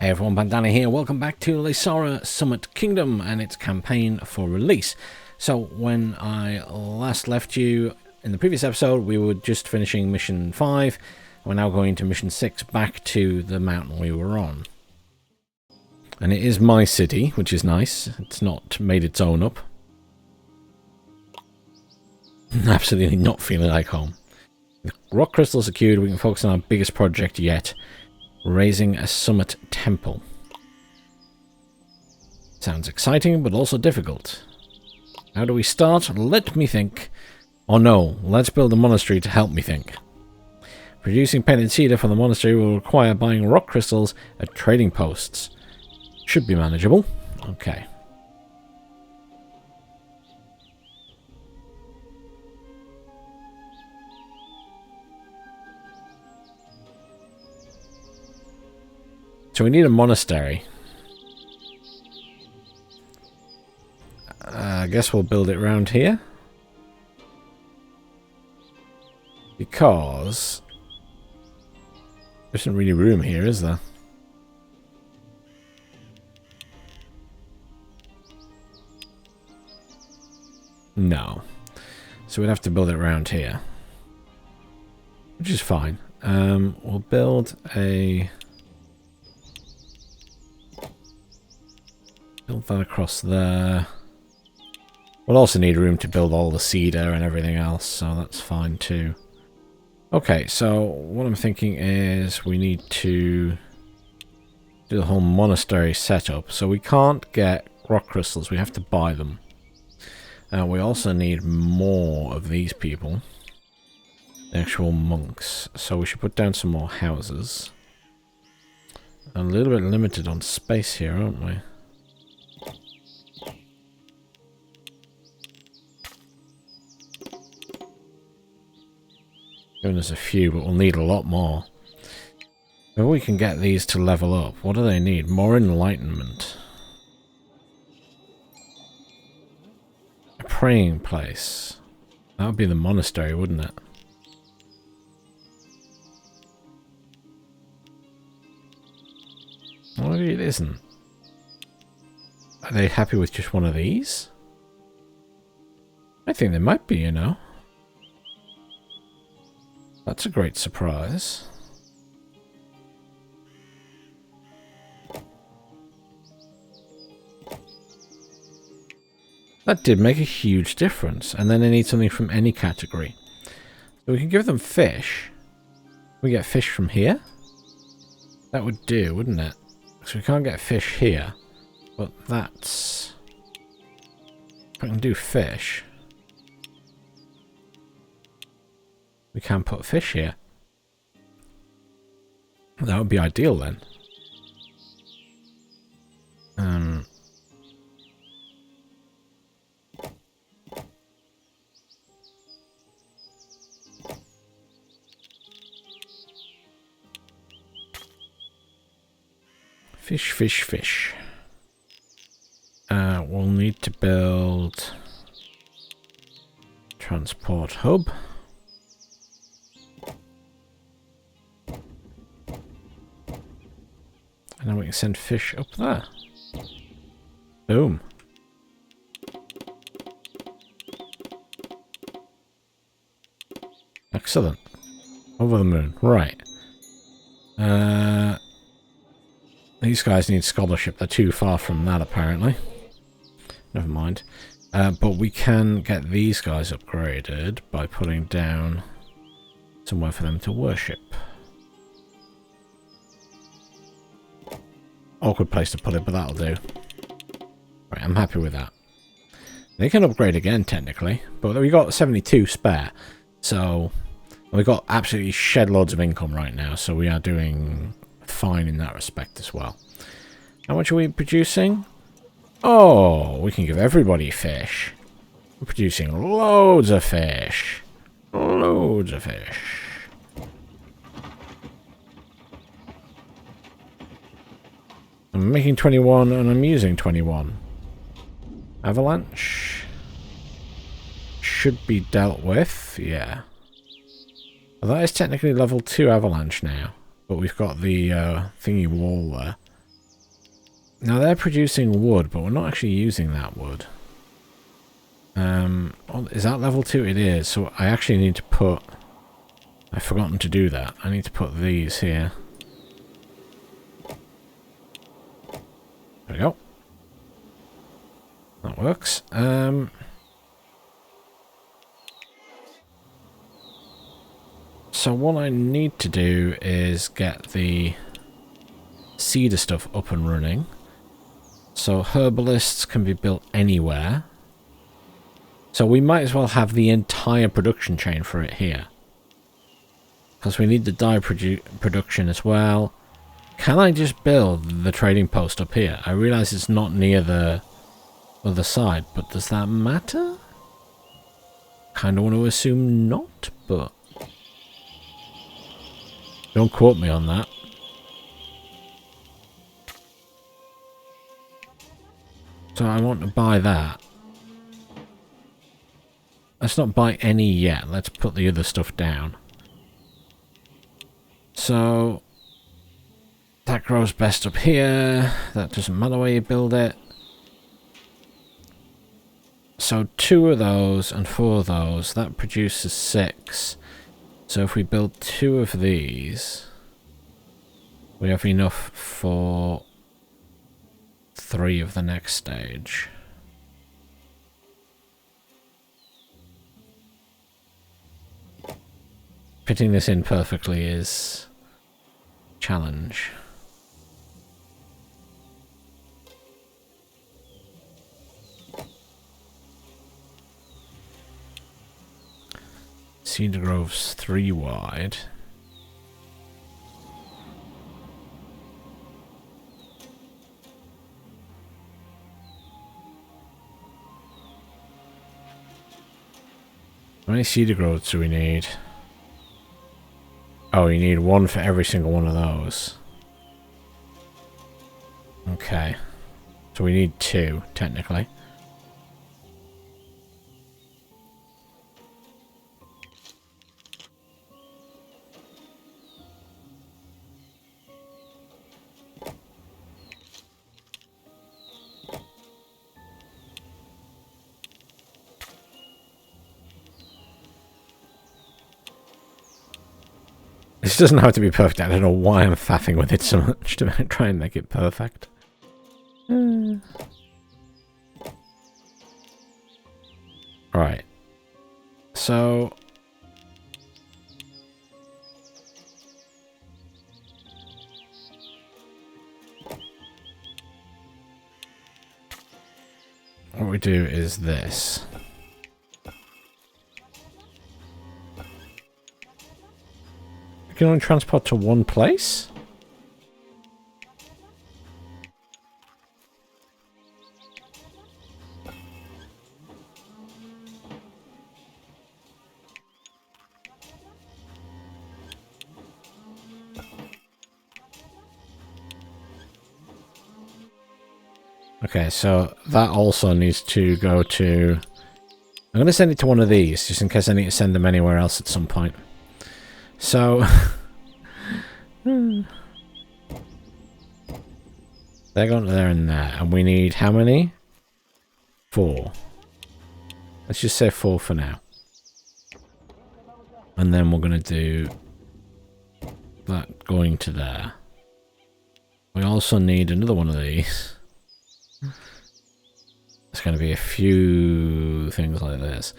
Hey everyone, Bandana here. Welcome back to Laysara Summit Kingdom and its campaign for release. So when I last left you in the previous episode, we were just finishing mission 5. We're now going to mission 6, back to the mountain we were on. And it is my city, which is nice. It's not made its own up. Absolutely not feeling like home. The rock crystal secured, we can focus on our biggest project yet. Raising a summit temple. Sounds exciting, but also difficult. How do we start? Let me think. Or no, let's build a monastery to help me think. Producing painted cedar for the monastery will require buying rock crystals at trading posts. Should be manageable. Okay. So we need a monastery. I guess we'll build it around here. Because there isn't really room here, is there? No. So we'd have to build it around here. Which is fine. We'll build a... Build that across there. We'll also need room to build all the cedar and everything else, so that's fine too. Okay, so what I'm thinking is we need to do the whole monastery setup. So we can't get rock crystals, we have to buy them. We also need more of these people. The actual monks. So we should put down some more houses. A little bit limited on space here, aren't we? Given us a few, but we'll need a lot more. Maybe we can get these to level up. What do they need? More enlightenment. A praying place. That would be the monastery, wouldn't it? Well, maybe it isn't. Are they happy with just one of these? I think they might be, you know. That's a great surprise. That did make a huge difference. And then they need something from any category. So we can give them fish. We get fish from here? That would do, wouldn't it? So we can't get fish here. But that's... If I can do fish... We can put fish here. That would be ideal then. Fish, fish, fish. We'll need to build transport hub. And then we can send fish up there. Boom. Excellent. Over the moon. Right. These guys need scholarship. They're too far from that, apparently. Never mind. But we can get these guys upgraded by putting down somewhere for them to worship. Awkward place to put it, but that'll do. Right, I'm happy with that. They can upgrade again, technically, but we got 72 spare. So, we've got absolutely shed loads of income right now, so we are doing fine in that respect as well. How much are we producing? Oh, we can give everybody fish. We're producing loads of fish. Loads of fish. I'm making 21 and I'm using 21. Avalanche. Should be dealt with, yeah. Well, that is technically level 2 avalanche now. But we've got the thingy wall there. Now they're producing wood, but we're not actually using that wood. Oh, is that level 2? It is. So I actually need to put... I've forgotten to do that. I need to put these here. There we go. That works. So what I need to do is get the cedar stuff up and running. So herbalists can be built anywhere. So we might as well have the entire production chain for it here. Because we need the dye production as well. Can I just build the trading post up here? I realise it's not near the other side, but does that matter? Kind of want to assume not, but... Don't quote me on that. So I want to buy that. Let's not buy any yet. Let's put the other stuff down. So... that grows best up here. That doesn't matter where you build it. So 2 of those and 4 of those. That produces 6. So if we build 2 of these, we have enough for 3 of the next stage. Fitting this in perfectly is a challenge. Cedar Grove's 3 wide. How many cedar groves do we need? Oh, you need 1 for every single one of those. Okay. So we need 2, technically. This doesn't have to be perfect. I don't know why I'm faffing with it so much to try and make it perfect. Right. So... what we do is this. You can only transport to 1 place? Okay, so that also needs to go to... I'm going to send it to one of these, just in case I need to send them anywhere else at some point. So... they're going to there and there, and we need how many? 4. Let's just say 4 for now. And then we're going to do that going to there. We also need another one of these. There's going to be a few things like this.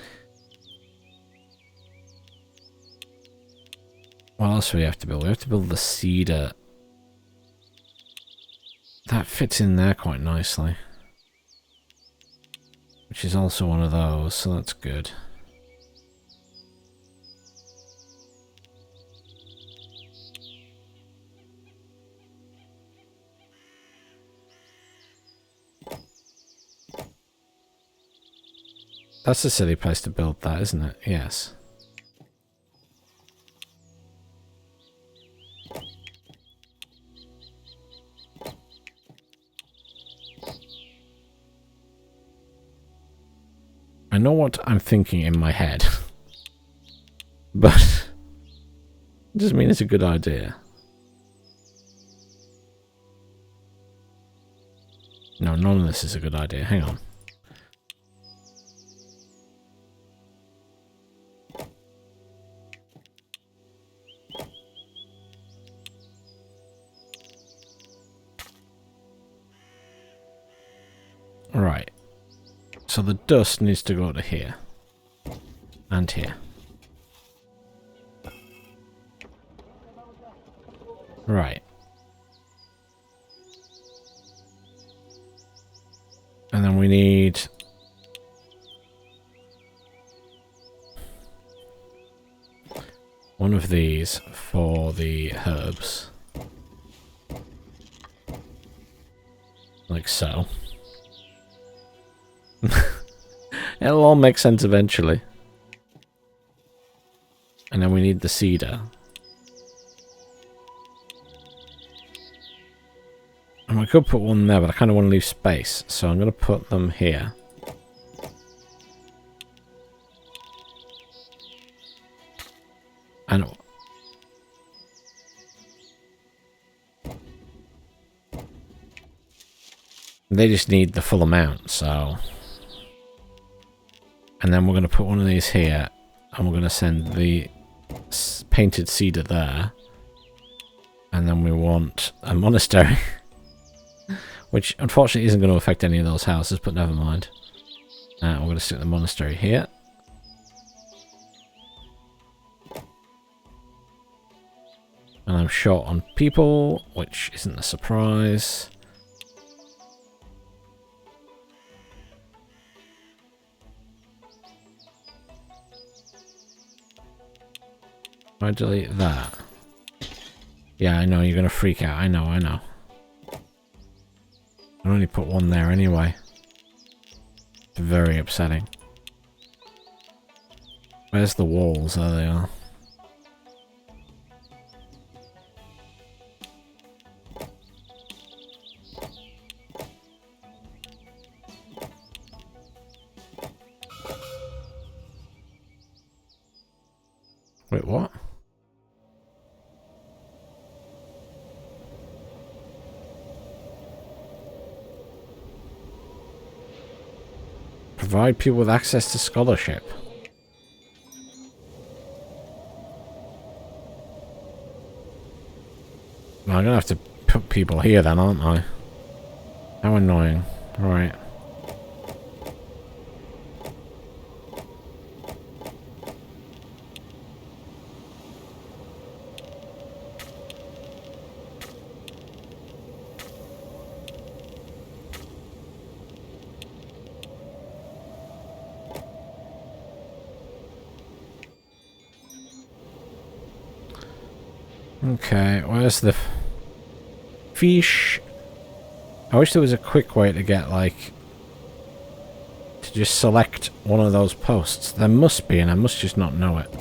What else do we have to build? We have to build the cedar. That fits in there quite nicely. Which is also one of those, so that's good. That's a silly place to build that, isn't it? Yes. I know what I'm thinking in my head. But it doesn't mean it's a good idea. No, none of this is a good idea. Hang on. Right. So the dust needs to go to here. And here. Right. And then we need... one of these for the herbs. Like so. It'll all make sense eventually. And then we need the cedar. And we could put one there, but I kind of want to leave space. So I'm going to put them here. And they just need the full amount, so... And then we're going to put one of these here, and we're going to send the painted cedar there. And then we want a monastery. Which, unfortunately, isn't going to affect any of those houses, but never mind. We're going to stick the monastery here. And I'm short on people, which isn't a surprise. I delete that. Yeah, I know, you're going to freak out. I know. I only put one there anyway. It's very upsetting. Where's the walls? There they are. Wait, what? Provide people with access to scholarship. Well, I'm gonna have to put people here then, aren't I? How annoying. Right. Okay, where's the fish? I wish there was a quick way to get, like, to just select one of those posts. There must be, and I must just not know it.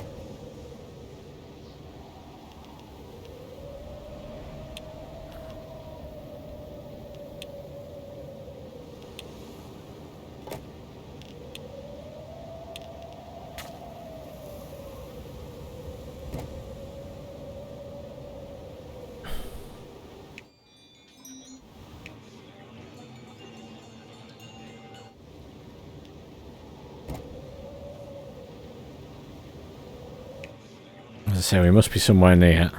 As I say, we must be somewhere near.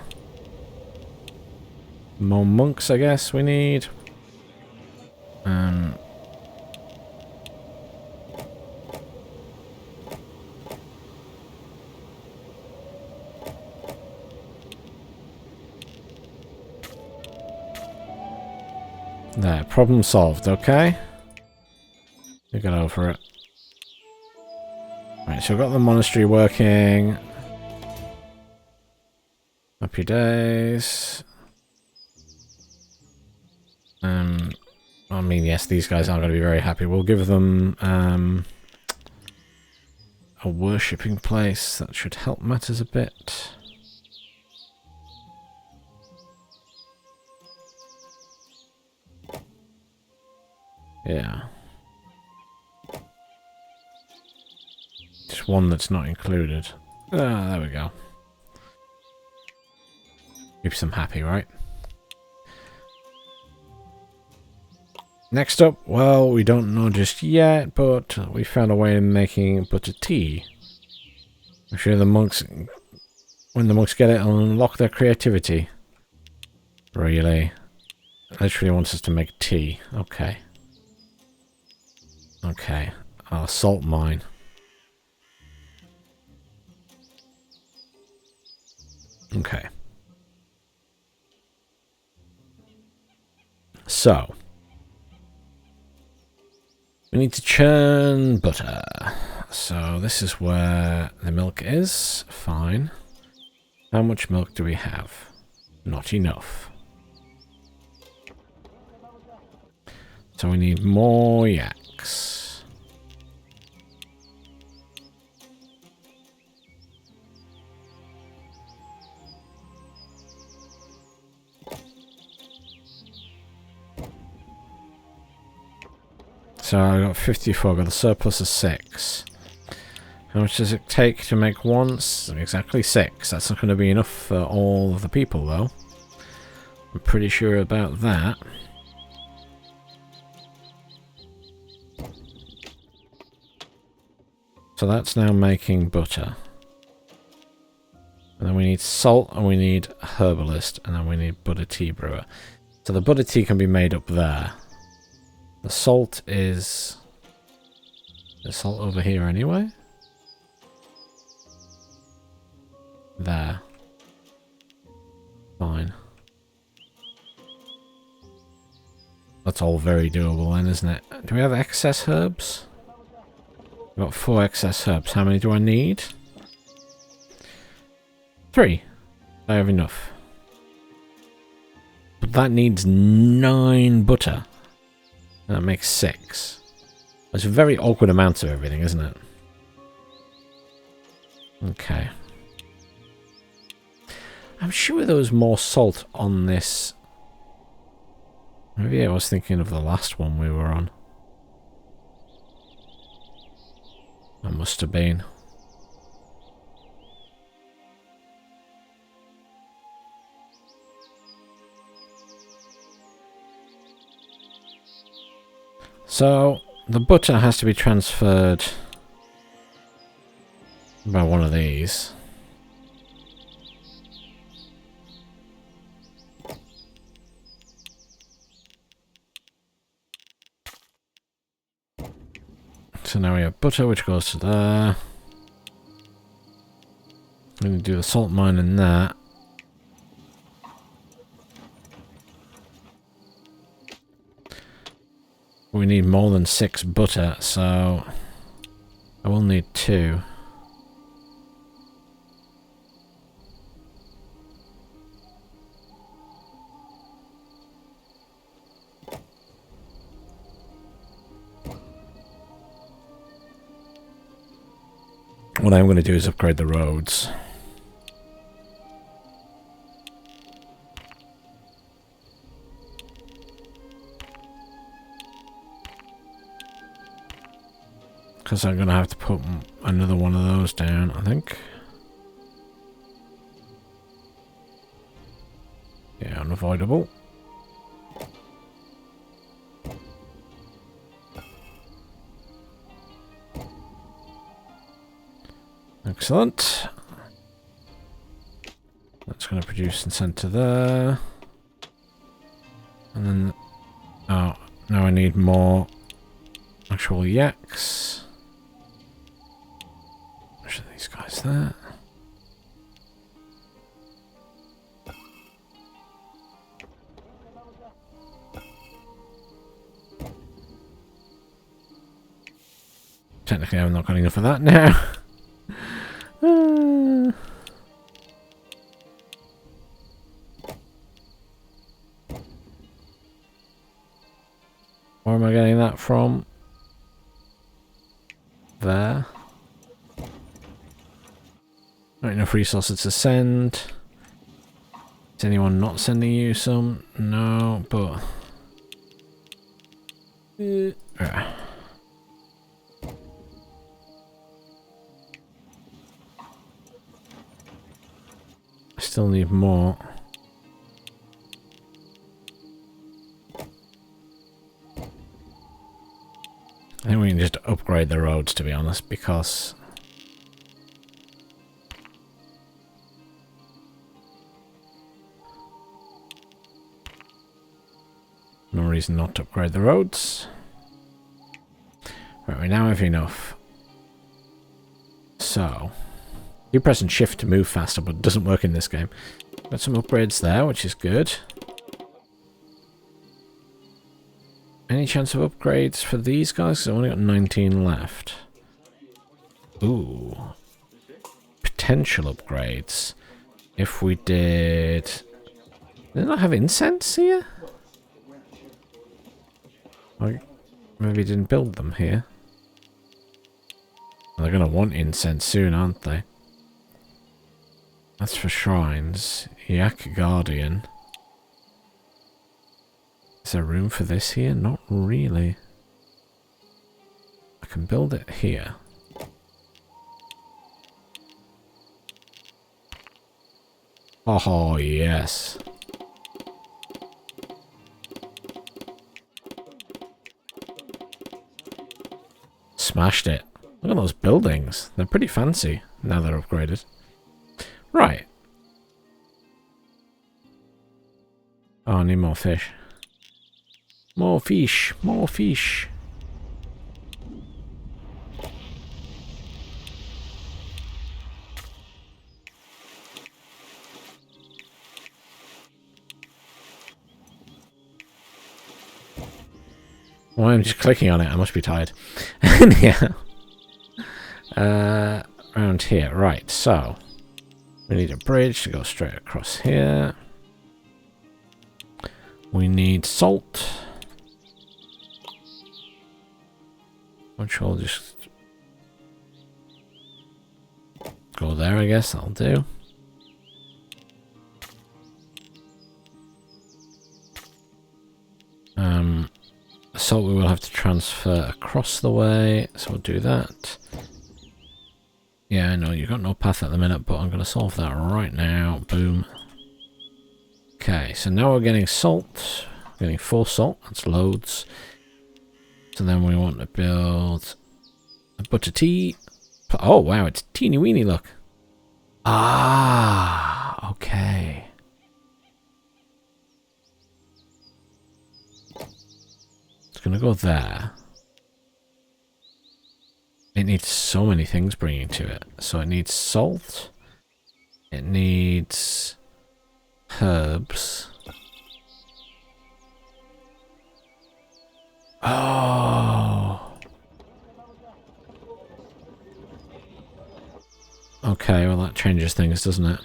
More monks, I guess, we need. There, problem solved, okay? We got over it. Right, so we've got the monastery working. Happy days. I mean, yes, these guys aren't going to be very happy. We'll give them a worshipping place. That should help matters a bit. Yeah. Just one that's not included. Ah, there we go. Keeps them happy, right? Next up, well, we don't know just yet, but we found a way of making butter tea. I'm sure the monks, when the monks get it, will unlock their creativity. Really? Literally wants us to make tea. Okay. Okay. I'll salt mine. Okay. So. We need to churn butter. So this is where the milk is. Fine. How much milk do we have? Not enough. So we need more yaks. So I got 54, got a surplus of 6. How much does it take to make one? Exactly 6. That's not going to be enough for all of the people, though. I'm pretty sure about that. So that's now making butter. And then we need salt, and we need herbalist, and then we need butter tea brewer. So the butter tea can be made up there. The salt is... There's salt over here anyway? There. Fine. That's all very doable then, isn't it? Do we have excess herbs? We've got 4 excess herbs. How many do I need? 3. I have enough. But that needs 9 butter. That makes 6. That's a very awkward amount of everything, isn't it? Okay. I'm sure there was more salt on this. Maybe I was thinking of the last one we were on. That must have been. So, the butter has to be transferred by one of these. So now we have butter, which goes to there. I'm going to do the salt mine in that. We need more than 6 butter, so I will need 2. What I'm going to do is upgrade the roads. Because I'm going to have to put another one of those down, I think. Yeah, unavoidable. Excellent. That's going to produce and send to there. And then... Oh, now I need more actual yaks. Which are these guys there? Technically, I've not got enough of that now. Where am I getting that from? There. Not enough resources to send. Is anyone not sending you some? No, but... I still need more. we can just upgrade the roads, to be honest, because no reason not to upgrade the roads. Right, we now have enough. So, you're pressing shift to move faster, but it doesn't work in this game. Got some upgrades there, which is good. Any chance of upgrades for these guys? 'Cause I've only got 19 left. Ooh. Potential upgrades. If we did... Did it not have incense here? Or maybe didn't build them here. They're going to want incense soon, aren't they? That's for shrines. Yak Guardian. Is there room for this here? Not really. I can build it here. Oh, yes. Smashed it. Look at those buildings. They're pretty fancy now they're upgraded. Right. Oh, I need more fish. More fish. More fish. Well, I'm just clicking on it. I must be tired. Yeah. Around here. Right, so we need a bridge to go straight across here. We need salt, which will just go there, I guess. That'll do. Salt we will have to transfer across the way, so we'll do that. Yeah, I know you've got no path at the minute, but I'm going to solve that right now. Boom. Okay, so now we're getting salt. We're getting 4 salt. That's loads. So then we want to build a butter tea. Oh, wow, it's teeny weeny, look. Ah, okay. It's going to go there. It needs so many things bringing to it. So it needs salt. It needs herbs. Oh. Okay, well that changes things, doesn't it?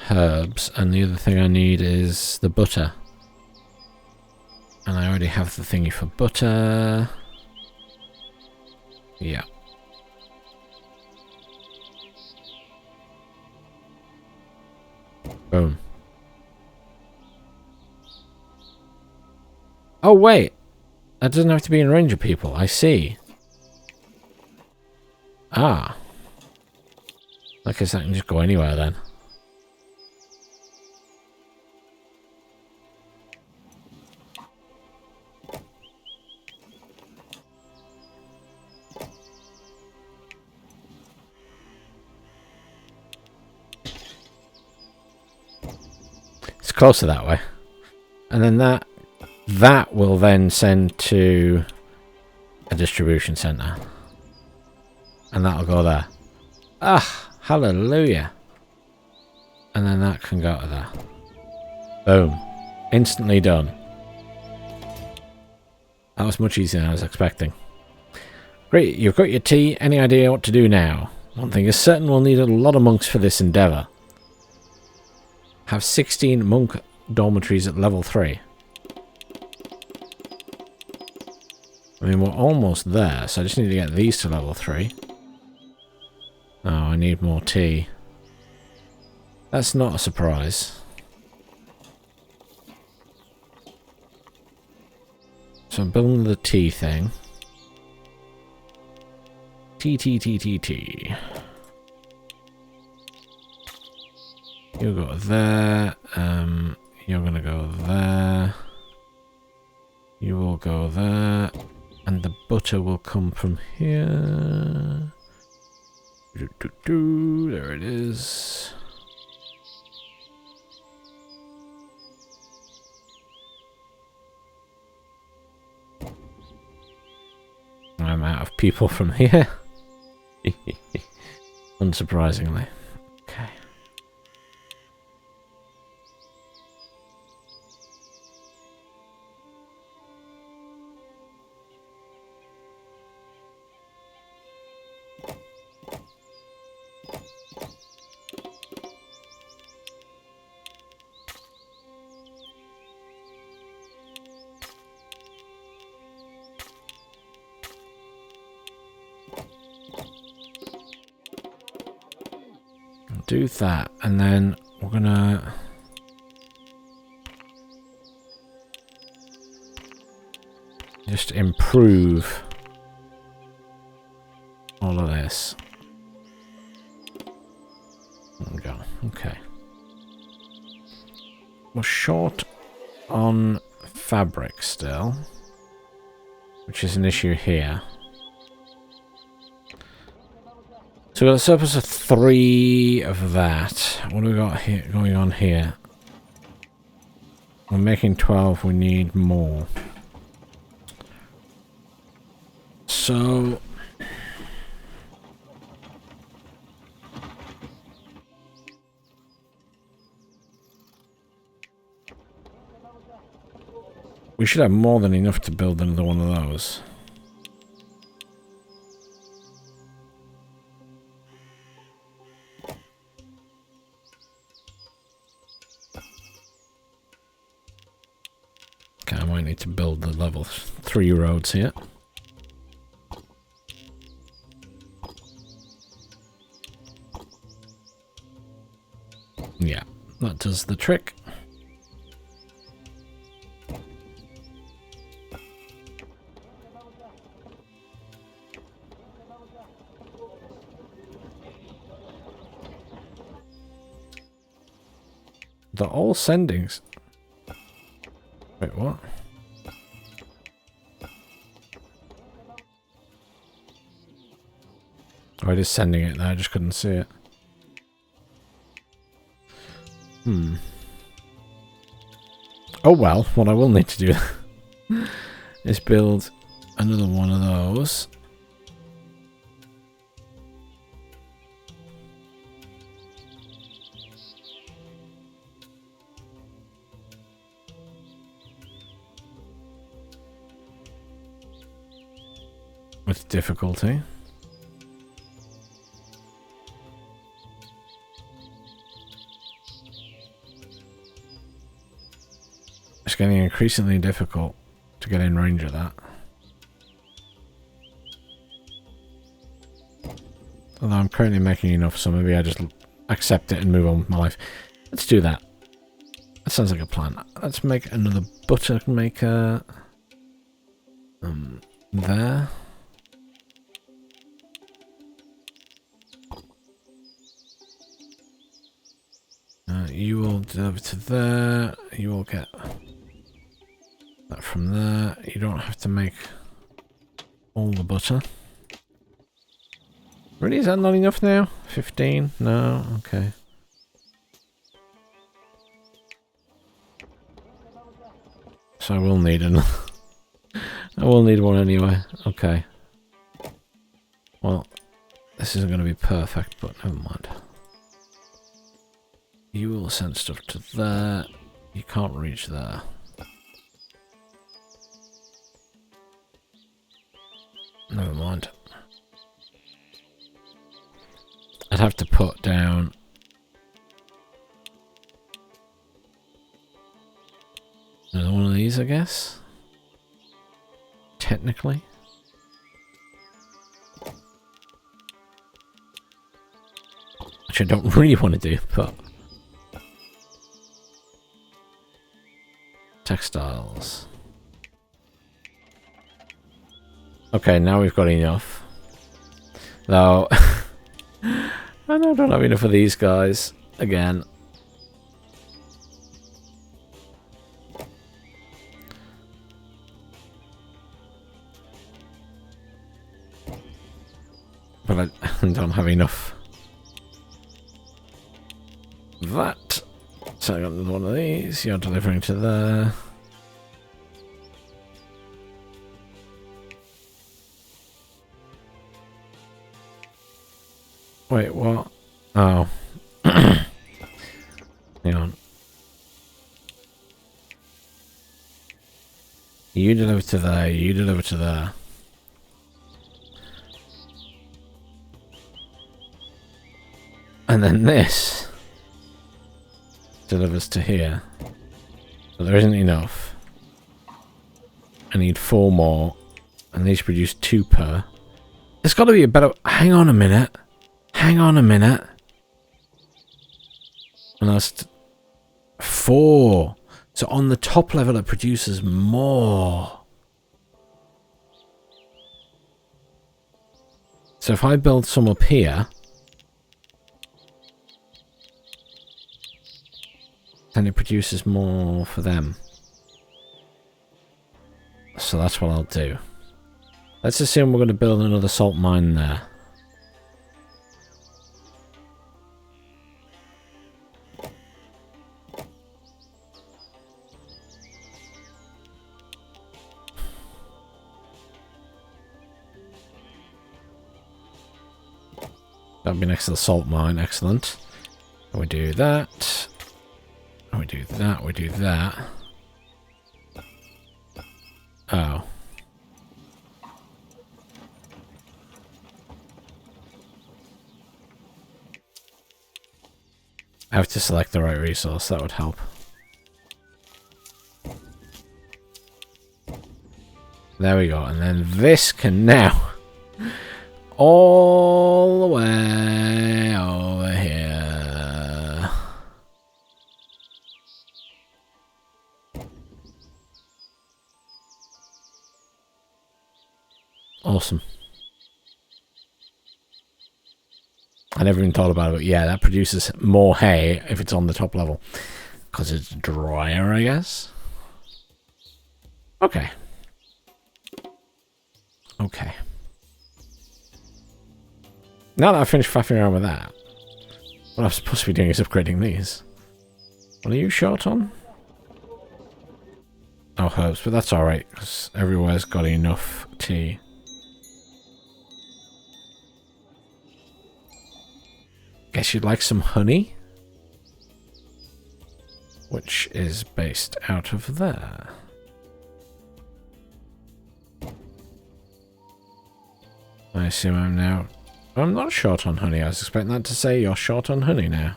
Herbs, and the other thing I need is the butter. And I already have the thingy for butter. Yeah. Boom. Oh wait, that doesn't have to be in range of people, I see. Ah. I guess I can just go anywhere then. Closer that way, and then that will then send to a distribution center, and that'll go there. Ah, hallelujah! And then that can go to there. Boom, instantly done. That was much easier than I was expecting. Great, you've got your tea. Any idea what to do now? One thing is certain, we'll need a lot of monks for this endeavor. Have 16 monk dormitories at level 3. I mean, we're almost there, so I just need to get these to level 3. Oh, I need more tea. That's not a surprise. So I'm building the tea thing. Tea. You go there. You're gonna go there. You will go there. And the butter will come from here. There it is. I'm out of people from here. Unsurprisingly. Okay. Do that, and then we're gonna just improve all of this. There we go. Okay. We're short on fabric still, which is an issue here. So we've got a surplus of 3 of that. What do we got here going on here? We're making 12, we need more. So we should have more than enough to build another one of those. Okay, I might need to build the level 3 roads here. Yeah, that does the trick. They're all sendings. Wait, what? Oh, it is sending it there, I just couldn't see it. Oh well, what I will need to do is build another one of those. With difficulty. It's getting increasingly difficult to get in range of that. Although I'm currently making enough, so maybe I just accept it and move on with my life. Let's do that. That sounds like a plan. Let's make another butter maker. There. You will deliver to there. You will get that from there. You don't have to make all the butter. Really? Is that not enough now? 15? No? Okay. So I will need another. I will need one anyway. Okay. Well, this isn't going to be perfect, but never mind. You will send stuff to there. You can't reach there. Never mind. I'd have to put down another one of these, I guess. Technically. Which I don't really want to do, but textiles. Okay, now we've got enough. Though, I don't have enough of these guys. Again, and don't have enough. That. So I got another one of these. You're delivering to there. Wait, what? Oh. Hang on. You deliver to there, you deliver to there. And then this delivers to here. But there isn't enough. I need 4 more. And these produce 2 per. There's got to be a better... Hang on a minute. Hang on a minute. And that's 4. So on the top level it produces more. So if I build some up here, then it produces more for them. So that's what I'll do. Let's assume we're going to build another salt mine there. That'll be next to the salt mine, excellent. And we do that. And we do that, we do that. Oh. I have to select the right resource, that would help. There we go, and then this can now all the way over here. Awesome. I never even thought about it, but yeah, that produces more hay if it's on the top level. Because it's drier, I guess. Okay. Okay. Now that I've finished faffing around with that, what I'm supposed to be doing is upgrading these. What are you short on? Oh, herbs, but that's alright, because everywhere's got enough tea. Guess you'd like some honey? Which is based out of there. I assume I'm now... I'm not short on honey. I was expecting that to say you're short on honey now.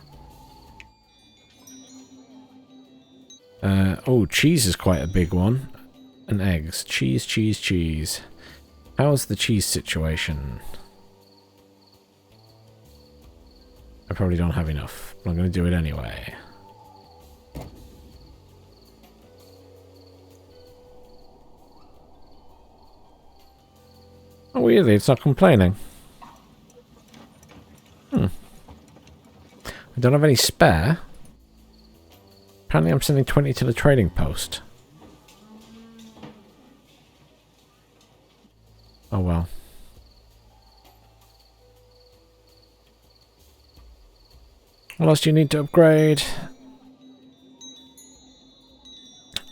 Oh, cheese is quite a big one. And eggs. Cheese, cheese, cheese. How's the cheese situation? I probably don't have enough, but I'm going to do it anyway. Oh, weirdly, it's not complaining. I don't have any spare. Apparently I'm sending 20 to the trading post. Oh well. What else do you need to upgrade?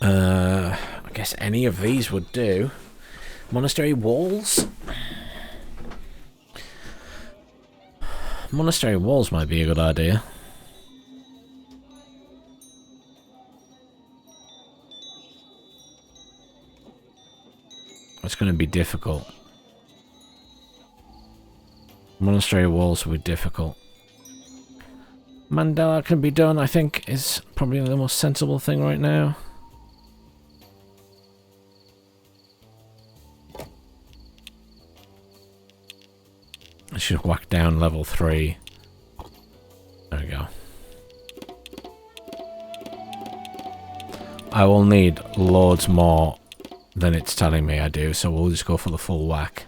I guess any of these would do. Monastery walls? Monastery walls might be a good idea. It's going to be difficult. Monastery walls will be difficult. Mandala can be done, I think, is probably the most sensible thing right now. I should whack down level 3. There we go. I will need loads more than it's telling me I do, so we'll just go for the full whack.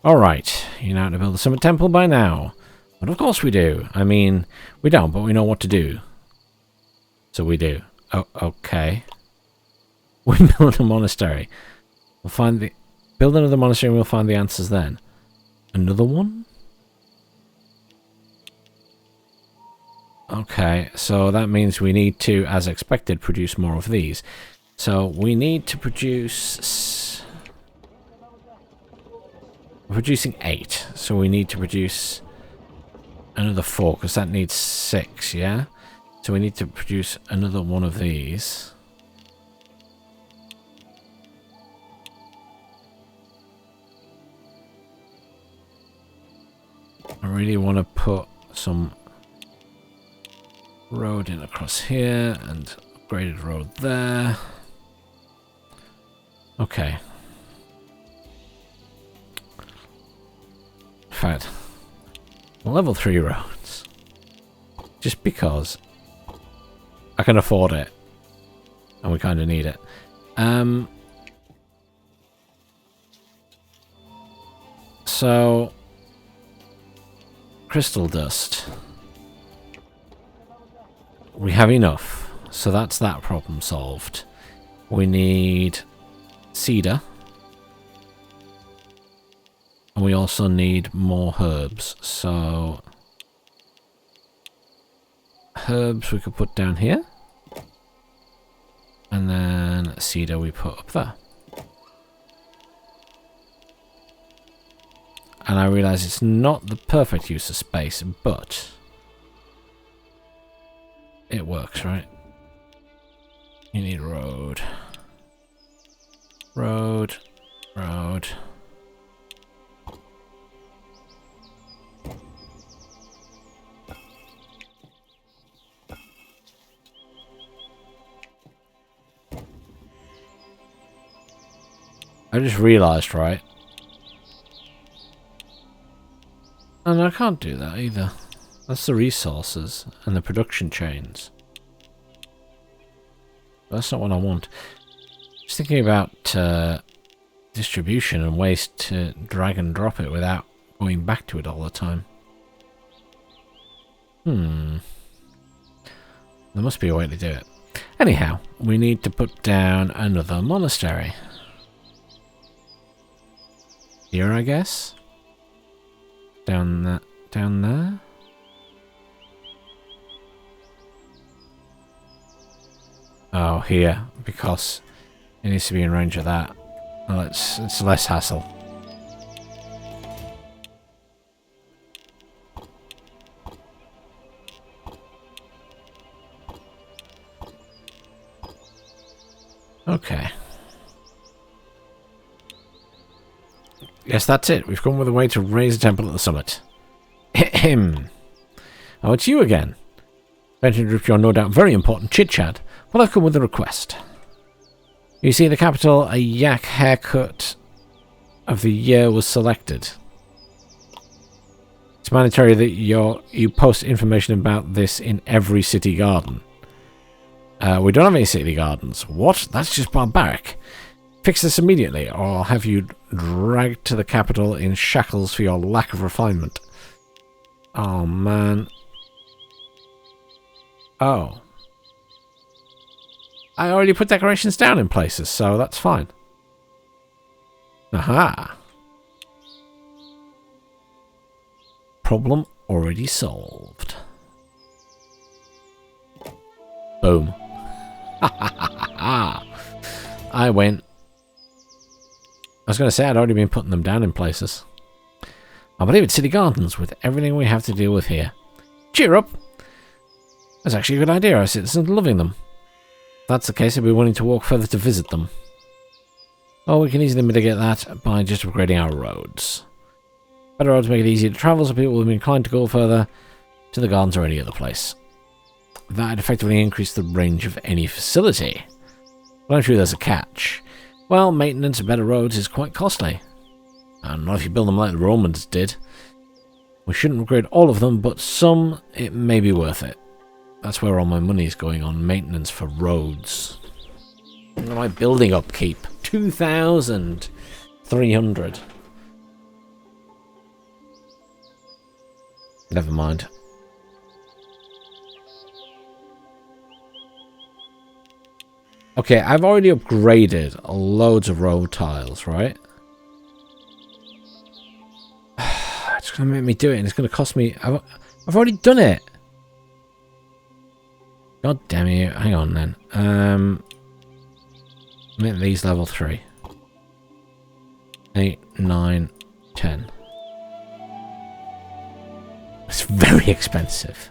Alright, you know how to build a summit temple by now. But of course we do. I mean, we don't, but we know what to do. So we do. Oh, okay. We build a monastery. We'll find the... Build another monastery and we'll find the answers then. Another one? Okay, so that means we need to, as expected, produce more of these. So we need to produce... We're producing 8, so we need to produce another 4, because that needs 6, yeah? So we need to produce another one of these. I really want to put some road in across here and upgraded road there. Okay. In fact, level 3 roads. Just because I can afford it. And we kind of need it. So, crystal dust. We have enough. So that's that problem solved. We need cedar. And we also need more herbs. So herbs we could put down here. And then cedar we put up there. And I realise it's not the perfect use of space, but it works, right? You need road. Road. Road. I just realised, right? And I can't do that either. That's the resources and the production chains. That's not what I want. Just thinking about distribution and ways to drag and drop it without going back to it all the time. There must be a way to do it. Anyhow, we need to put down another monastery. Here, I guess? Down there? Oh, here, because it needs to be in range of that. Well, it's less hassle. Okay. Yes, that's it. We've come with a way to raise a temple at the summit. Ahem. Oh, it's you again. Don't interrupt your no doubt very important chit-chat, but I've come with a request. You see, the capital, a yak haircut of the year was selected. It's mandatory that you post information about this in every city garden. We don't have any city gardens. What? That's just barbaric. Fix this immediately, or I'll have you dragged to the capital in shackles for your lack of refinement. Oh, man. Oh. I already put decorations down in places, so that's fine. Aha. Problem already solved. Boom. Ha ha ha ha. I win. I was going to say I'd already been putting them down in places. I believe it's city gardens with everything we have to deal with here. Cheer up! That's actually a good idea. Our citizens are loving them. If that's the case, I'd be willing to walk further to visit them. Oh, we can easily mitigate that by just upgrading our roads. Better roads make it easier to travel so people will be inclined to go further to the gardens or any other place. That'd effectively increase the range of any facility. But I'm sure there's a catch. Well, maintenance of better roads is quite costly. And not if you build them like the Romans did. We shouldn't upgrade all of them, but some, it may be worth it. That's where all my money is going on, maintenance for roads. And my building upkeep, 2,300. Never mind. Okay, I've already upgraded loads of road tiles, right? It's going to make me do it, and it's going to cost me... I've already done it. God damn you. Hang on then. Make these level 3. 8, 9, 10. It's very expensive.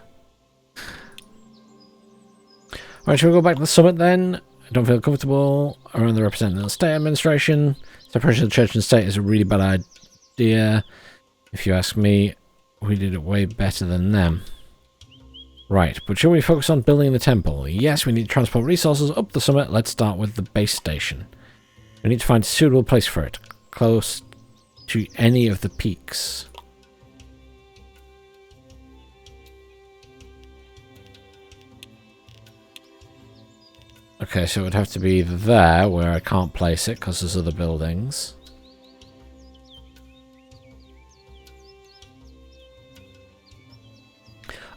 Alright, shall we go back to the summit then? I don't feel comfortable around the representative of the state administration. Separation of the church and state is a really bad idea. If you ask me, we did it way better than them. Right, but should we focus on building the temple? Yes, we need to transport resources up the summit. Let's start with the base station. We need to find a suitable place for it, close to any of the peaks. Okay, so it would have to be there, where I can't place it because there's other buildings.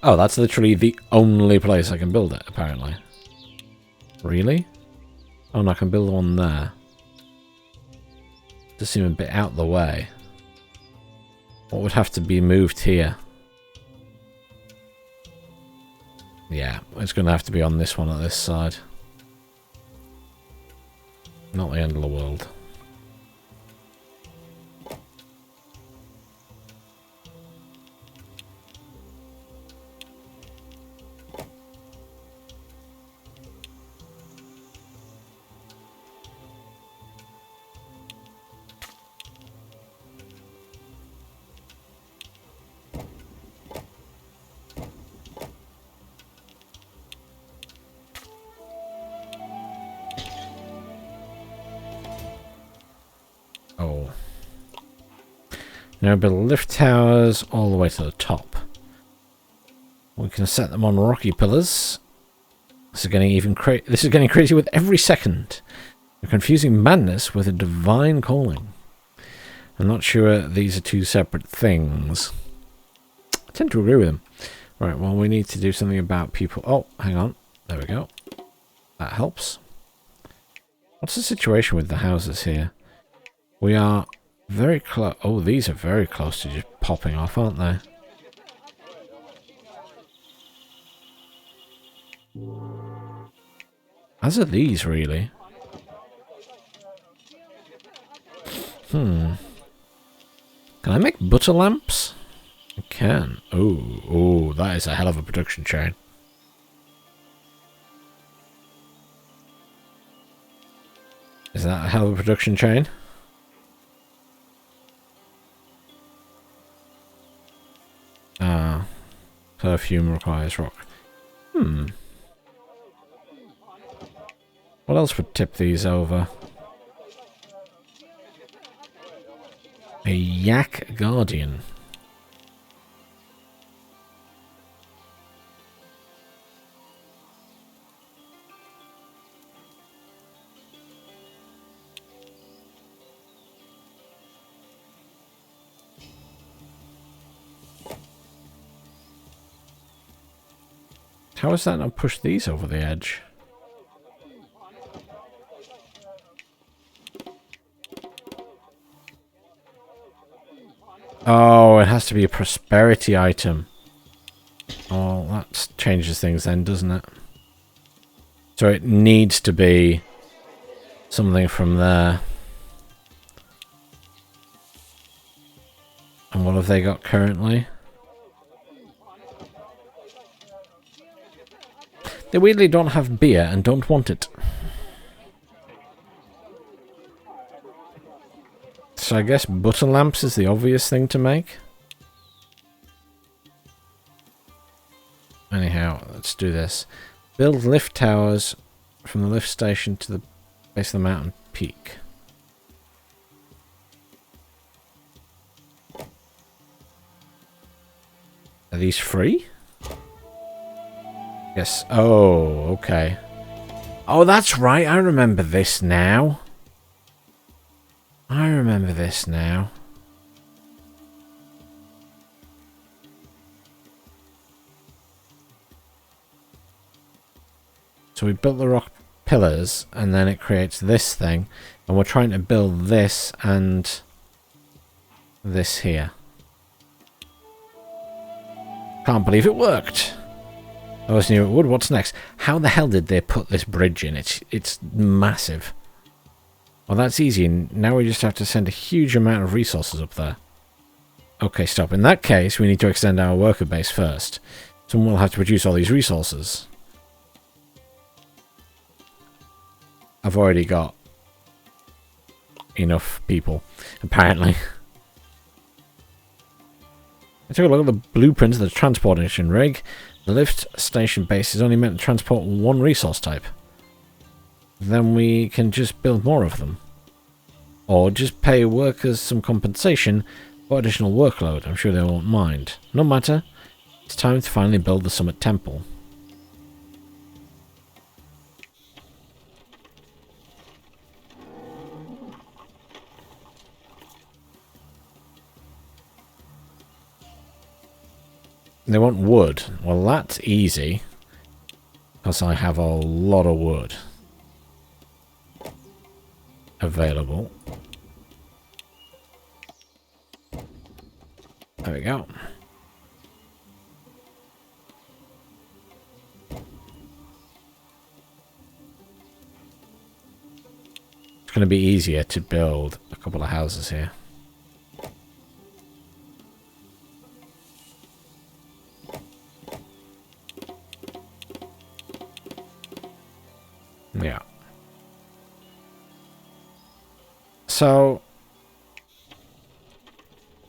Oh, that's literally the only place I can build it, apparently. Really? Oh, and I can build one there. Does seem a bit out of the way. What would have to be moved here? Yeah, it's going to have to be on this one at this side. Not the end of the world. Oh. Now build lift towers all the way to the top. We can set them on rocky pillars. This is getting crazy with every second. You're confusing madness with a divine calling. I'm not sure these are two separate things. I tend to agree with them. Right, well, we need to do something about people. Oh, hang on. There we go. That helps. What's the situation with the houses here? We are very close. Oh, these are very close to just popping off, aren't they? As are these, really. Can I make butter lamps? I can. Oh, that is a hell of a production chain. Is that a hell of a production chain? Perfume requires rock. What else would tip these over? A yak guardian. How is that not push these over the edge? Oh, it has to be a prosperity item. Oh, that changes things then, doesn't it? So it needs to be something from there. And what have they got currently? They weirdly don't have beer and don't want it. So I guess butter lamps is the obvious thing to make. Anyhow, let's do this. Build lift towers from the lift station to the base of the mountain peak. Are these free? Yes. Oh, okay. Oh, that's right. I remember this now. I remember this now. So we built the rock pillars, and then it creates this thing, and we're trying to build this and this here. Can't believe it worked. I always knew it would. What's next? How the hell did they put this bridge in? It's massive. Well, that's easy. Now we just have to send a huge amount of resources up there. Okay, stop. In that case, we need to extend our worker base first. Someone will have to produce all these resources. I've already got enough people, apparently. I took a look at the blueprint of the transportation rig. The lift station base is only meant to transport one resource type. Then we can just build more of them. Or just pay workers some compensation for additional workload. I'm sure they won't mind. No matter. It's time to finally build the Summit Temple. They want wood. Well, that's easy. Because I have a lot of wood available. There we go. It's going to be easier to build a couple of houses here. Yeah. So,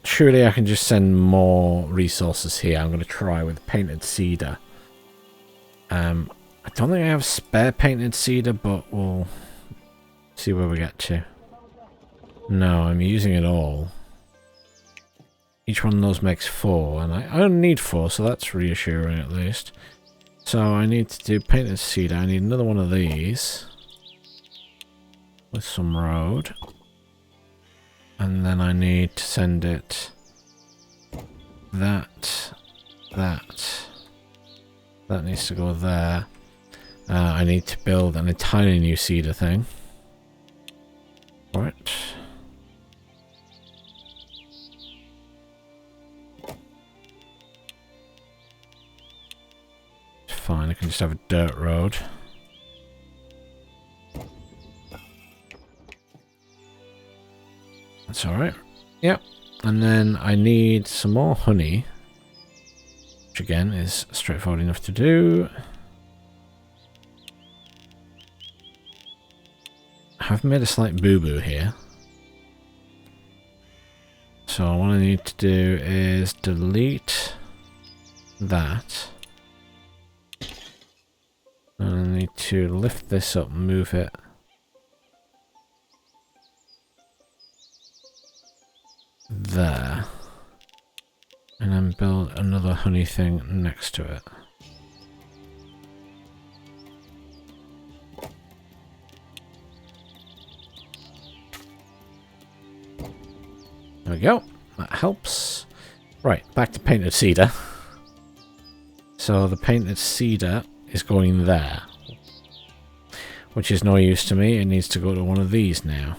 surely I can just send more resources here. I'm going to try with painted cedar. I don't think I have spare painted cedar, but we'll see where we get to. No, I'm using it all. Each one of those makes 4, and I don't need 4, so that's reassuring at least. So I need to do painted cedar. I need another one of these with some road. And then I need to send it that needs to go there. I need to build an entirely new cedar thing. Right. Fine, I can just have a dirt road. That's alright. Yep. And then I need some more honey. Which again is straightforward enough to do. I've made a slight boo-boo here. So what I need to do is delete that. And I need to lift this up and move it. There. And then build another honey thing next to it. There we go. That helps. Right, back to painted cedar. So the painted cedar is going there. Which is no use to me. It needs to go to one of these now.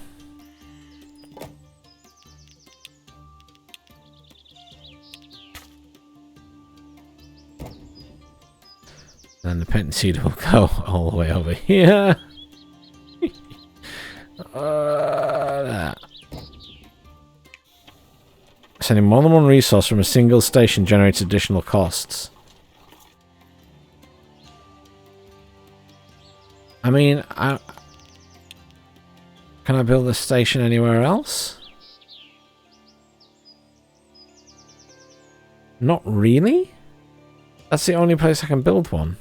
Then the painted cedar will go all the way over here. That. Sending more than one resource from a single station generates additional costs. I mean, can I build a station anywhere else? Not really. That's the only place I can build one.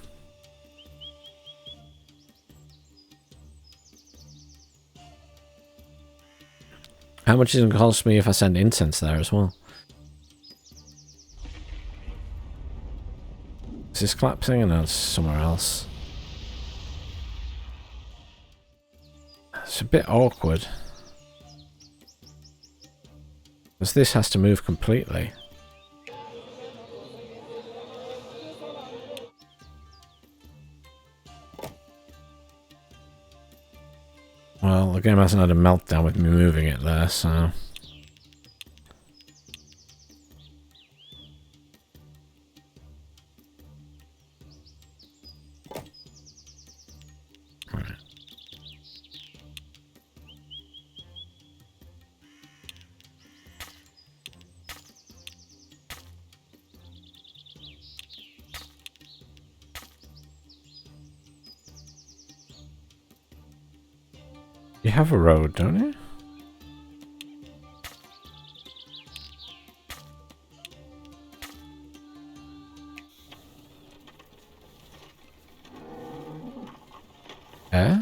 How much is it going to cost me if I send incense there as well? Is this collapsing? No, it's somewhere else. It's a bit awkward. Because this has to move completely. Well, the game hasn't had a meltdown with me moving it there, so... You have a road, don't you? Eh?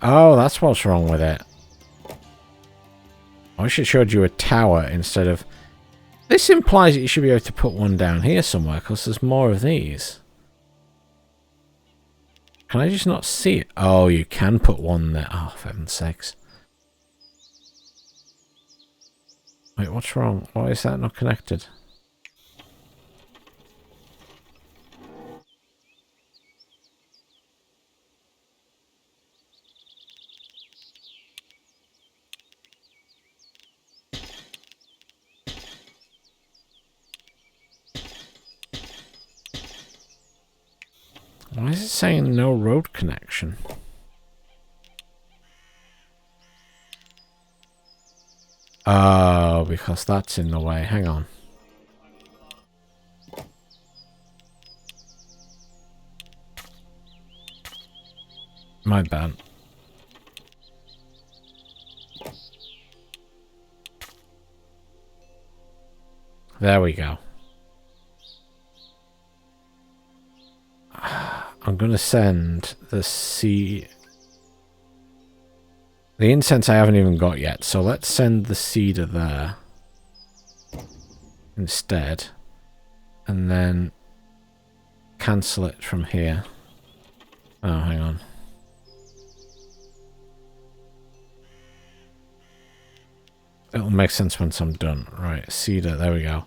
Oh, that's what's wrong with it. I wish it showed you a tower instead of... This implies that you should be able to put one down here somewhere, because there's more of these. Can I just not see it? Oh, you can put one there. Oh, for heaven's sakes. Wait, what's wrong? Why is that not connected? Why is it saying no road connection? Oh, because that's in the way. Hang on. My bad. There we go. I'm going to send the the incense I haven't even got yet, so let's send the cedar there instead, and then cancel it from here. Oh, hang on. It'll make sense once I'm done. Right, cedar, there we go.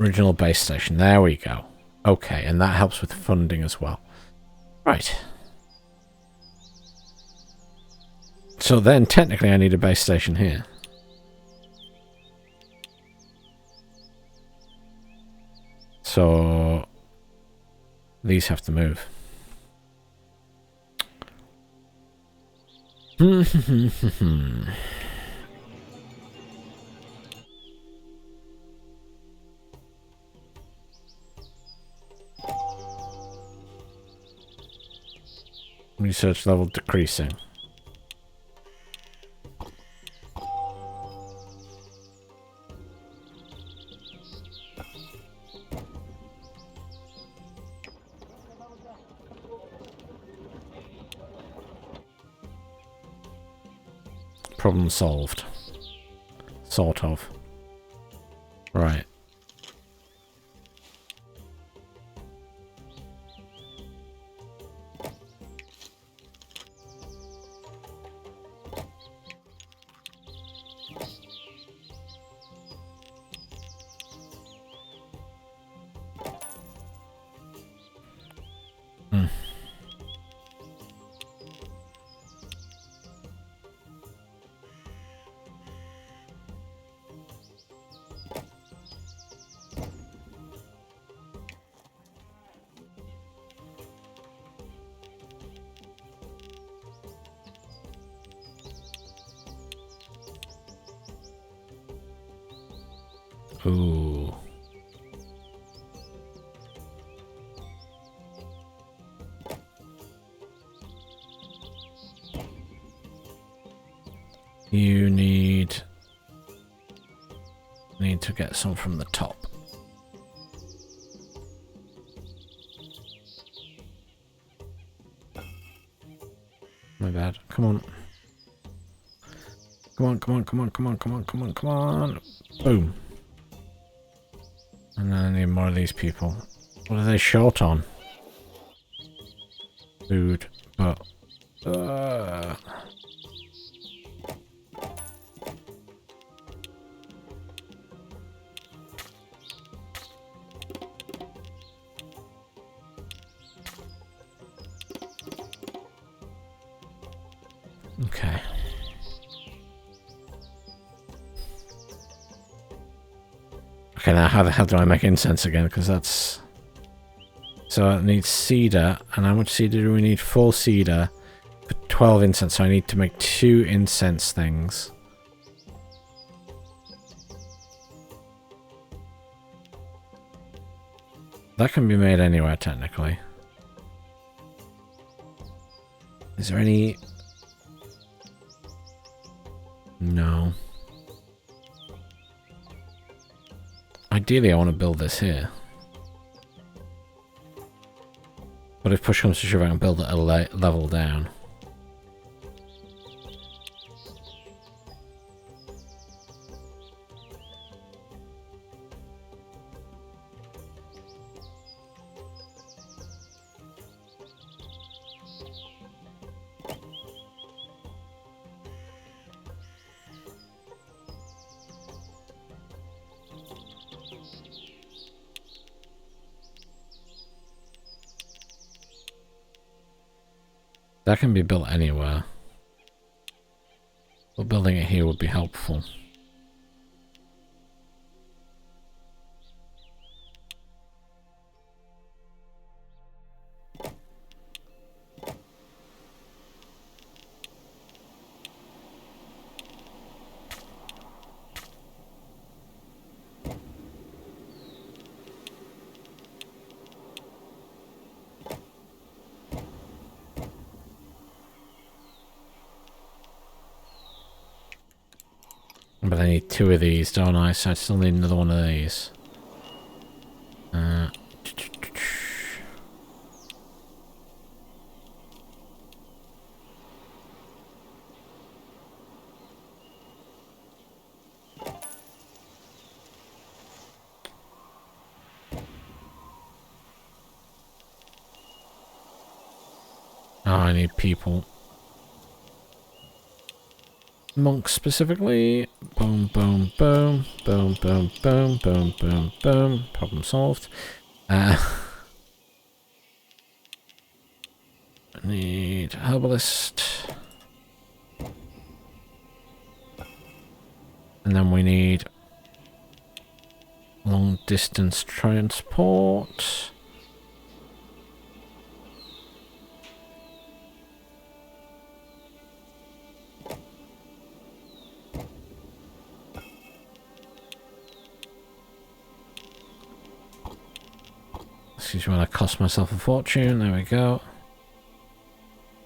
Original base station, there we go. Okay, and that helps with funding as well. Right. So then, technically, I need a base station here. So these have to move. Research level decreasing. Problem solved. Sort of. Right. Ooh. You need to get some from the top. My bad. Come on. Come on, come on, come on, come on, come on, come on, come on. Boom. And then I need more of these people. What are they short on? Food, but... Okay. Okay, now how the hell do I make incense again? Because that's So it needs cedar. And how much cedar do we need? 4 cedar for 12 incense. So I need to make 2 incense things. That can be made anywhere, technically. Is there any... No. Ideally, I want to build this here. But if push comes to shove, I can build it a level down. That can be built anywhere. But building it here would be helpful. But I need 2 of these, don't I? So I still need another one of these. Oh, I need people. Monks specifically. Boom, boom, boom, boom, boom, boom, boom, boom, boom. Problem solved. I need herbalist. And then we need long distance transport. Excuse me when I cost myself a fortune. There we go.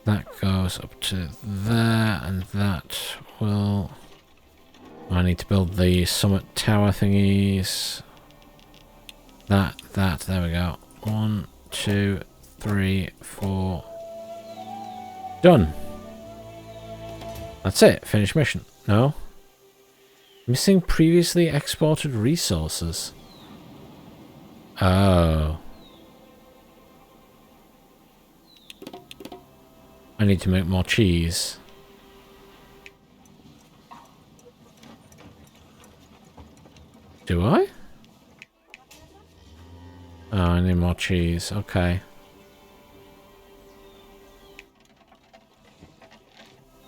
That goes up to there, and that will... I need to build the summit tower thingies. There we go. 1, 2, 3, 4. Done. That's it. Finish mission. No? Missing previously exported resources. Oh. I need to make more cheese. Do I? Oh, I need more cheese. Okay.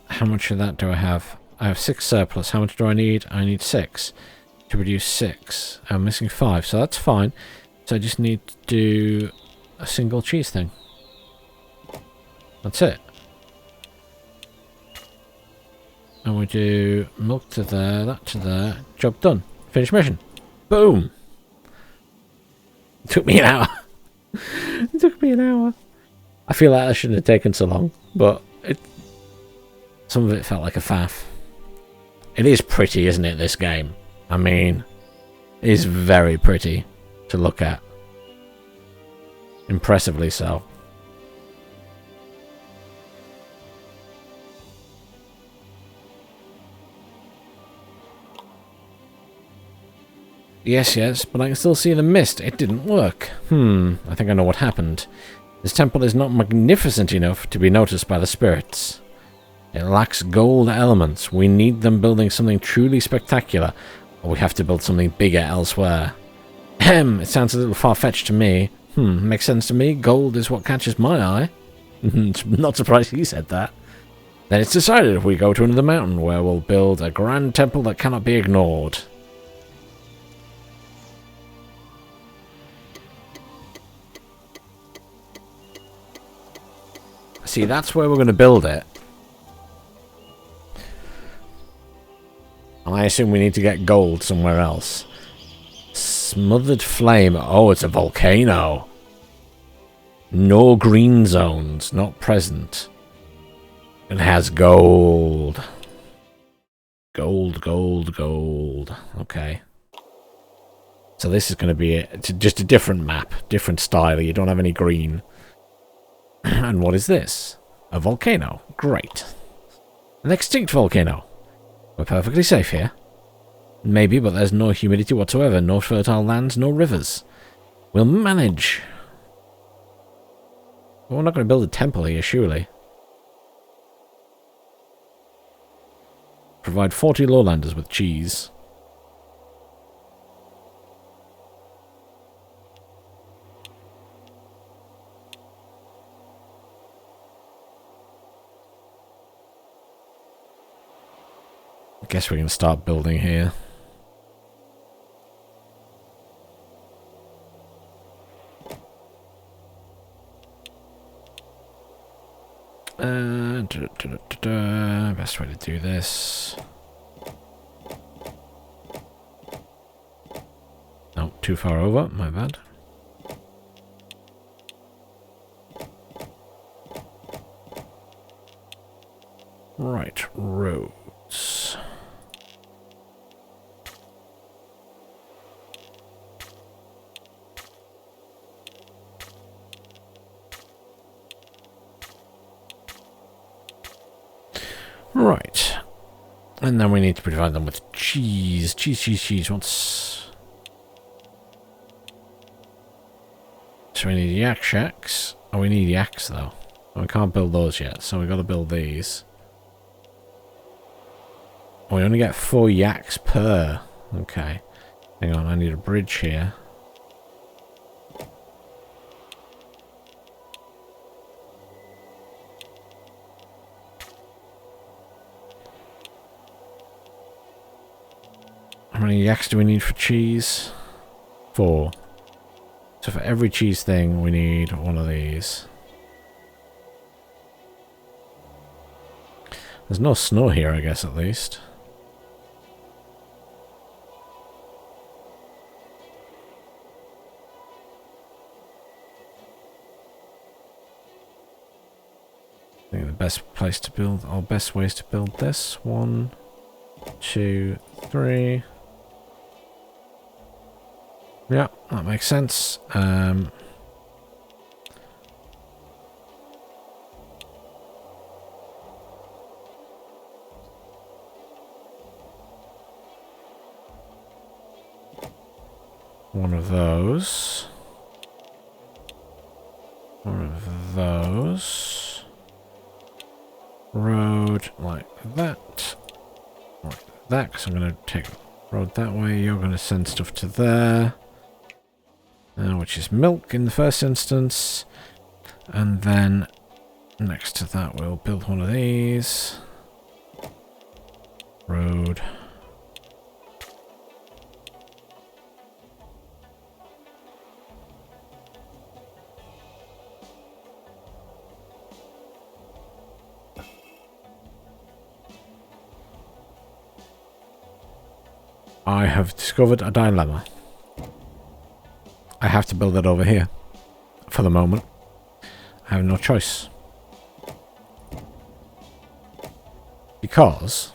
How much of that do I have? I have 6 surplus. How much do I need? I need 6 to produce 6. I'm missing 5, so that's fine. So I just need to do a single cheese thing. That's it. And we do milk to there, that to there. Job done. Finish mission. Boom! It took me an hour. It took me an hour. I feel like that shouldn't have taken so long, but some of it felt like a faff. It is pretty, isn't it, this game? I mean, it is very pretty to look at. Impressively so. Yes, but I can still see the mist. It didn't work. I think I know what happened. This temple is not magnificent enough to be noticed by the spirits. It lacks gold elements. We need them building something truly spectacular, or we have to build something bigger elsewhere. It sounds a little far-fetched to me. Makes sense to me. Gold is what catches my eye. Not surprised he said that. Then it's decided if we go to another mountain where we'll build a grand temple that cannot be ignored. See, that's where we're going to build it. And I assume we need to get gold somewhere else. Smothered flame. Oh, it's a volcano. No green zones. Not present. It has gold. Gold, gold, gold. Okay. So this is going to be just a different map. Different style. You don't have any green. And what is this? A volcano. Great. An extinct volcano. We're perfectly safe here. Maybe, but there's no humidity whatsoever. No fertile lands, no rivers. We'll manage. We're not going to build a temple here, surely. Provide 40 lowlanders with cheese. I guess we can start building here. Best way to do this. No, too far over, my bad. Right, roads. Right. And then we need to provide them with cheese. Cheese, cheese, cheese. What's... So we need yak shacks. Oh, we need yaks, though. We can't build those yet, so we've got to build these. Oh, we only get 4 yaks per. Okay. Hang on, I need a bridge here. How many yaks do we need for cheese? 4. So for every cheese thing, we need one of these. There's no snow here, I guess, at least. I think the best place to build, or best ways to build this. 1, 2, 3. Yeah, that makes sense. One of those. One of those. Road like that. Like that, because I'm going to take road that way. You're going to send stuff to there. Which is milk in the first instance. And then next to that we'll build one of these. Road. I have discovered a dilemma. I have to build it over here. For the moment. I have no choice. Because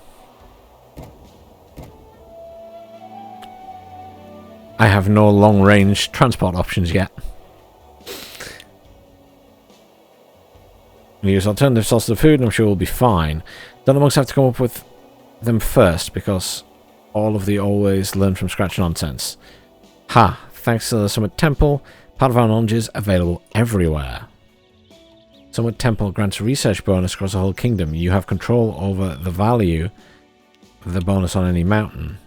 I have no long-range transport options yet. We use alternative sources of food and I'm sure we'll be fine. Then the monks have to come up with them first because all of the always learn from scratch nonsense. Ha! Thanks to the Summit Temple, part of our knowledge is available everywhere. Summit Temple grants a research bonus across the whole kingdom. You have control over the value of the bonus on any mountain.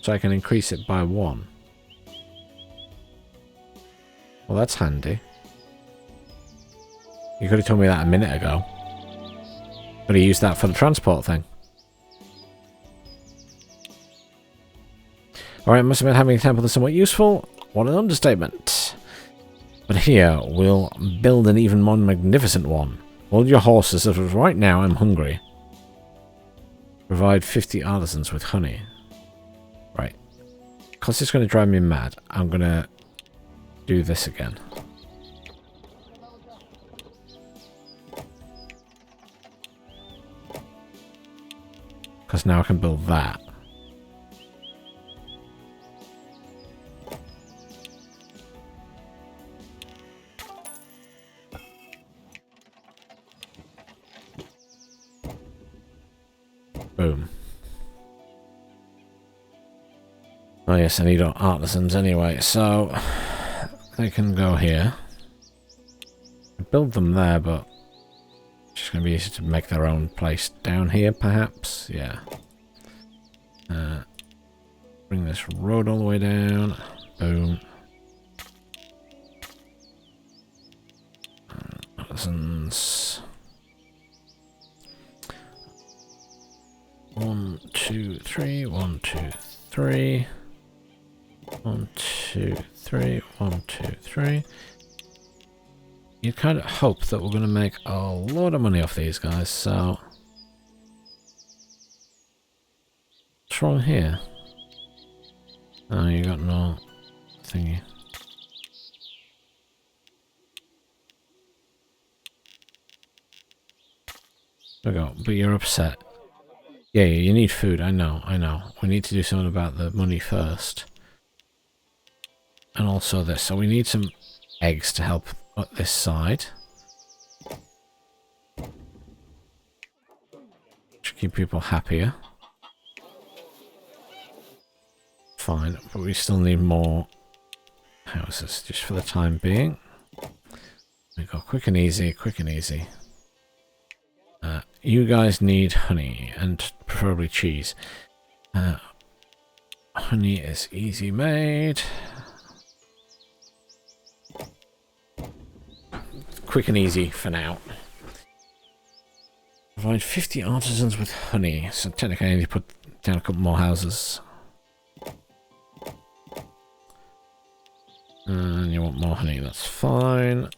So I can increase it by 1. Well, that's handy. You could have told me that a minute ago. Could have used that for the transport thing. Alright, must have been having a temple that's somewhat useful. What an understatement. But here, we'll build an even more magnificent one. Hold your horses, as right now I'm hungry. Provide 50 artisans with honey. Right. Because it's going to drive me mad, I'm going to do this again. Because now I can build that. Boom. Oh yes, I need artisans anyway, so they can go here. Build them there, but it's just going to be easy to make their own place down here, perhaps. Yeah. Bring this road all the way down. Boom. Artisans. 1, 2, 3. 1, 2, 3. 1, 2, 3. 1, 2, 3. You kind of hope that we're going to make a lot of money off these guys, so... What's wrong here? Oh, you got no thingy. There we go, but you're upset. Yeah, you need food, I know. We need to do something about the money first. And also this, so we need some eggs to help at this side. To keep people happier. Fine, but we still need more houses, just for the time being. We go quick and easy, quick and easy. You guys need honey, and preferably cheese. Honey is easy made. Quick and easy for now. Provide 50 artisans with honey, so technically I need to put down a couple more houses. And you want more honey, that's fine.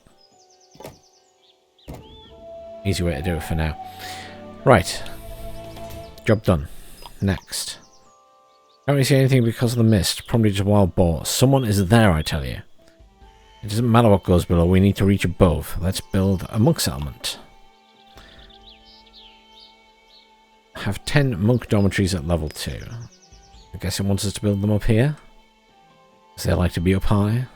Easy way to do it for now. Right. Job done. Next. Can't really see anything because of the mist. Probably just wild boar. Someone is there, I tell you. It doesn't matter what goes below. We need to reach above. Let's build a monk settlement. Have 10 monk dormitories at level 2. I guess it wants us to build them up here. Because they like to be up high.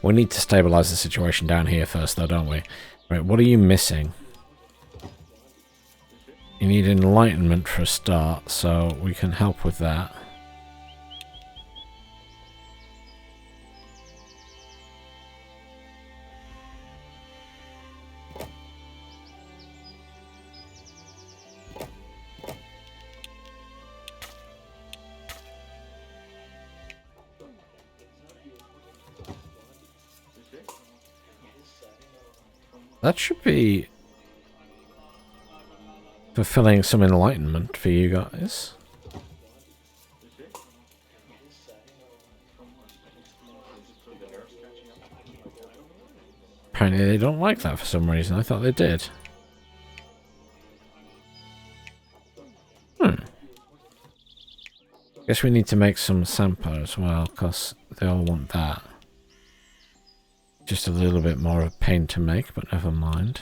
We need to stabilize the situation down here first, though, don't we? Right, what are you missing? You need enlightenment for a start, so we can help with that. That should be fulfilling some enlightenment for you guys. Apparently they don't like that for some reason. I thought they did. Guess we need to make some sampa as well, because they all want that. Just a little bit more of a pain to make, but never mind.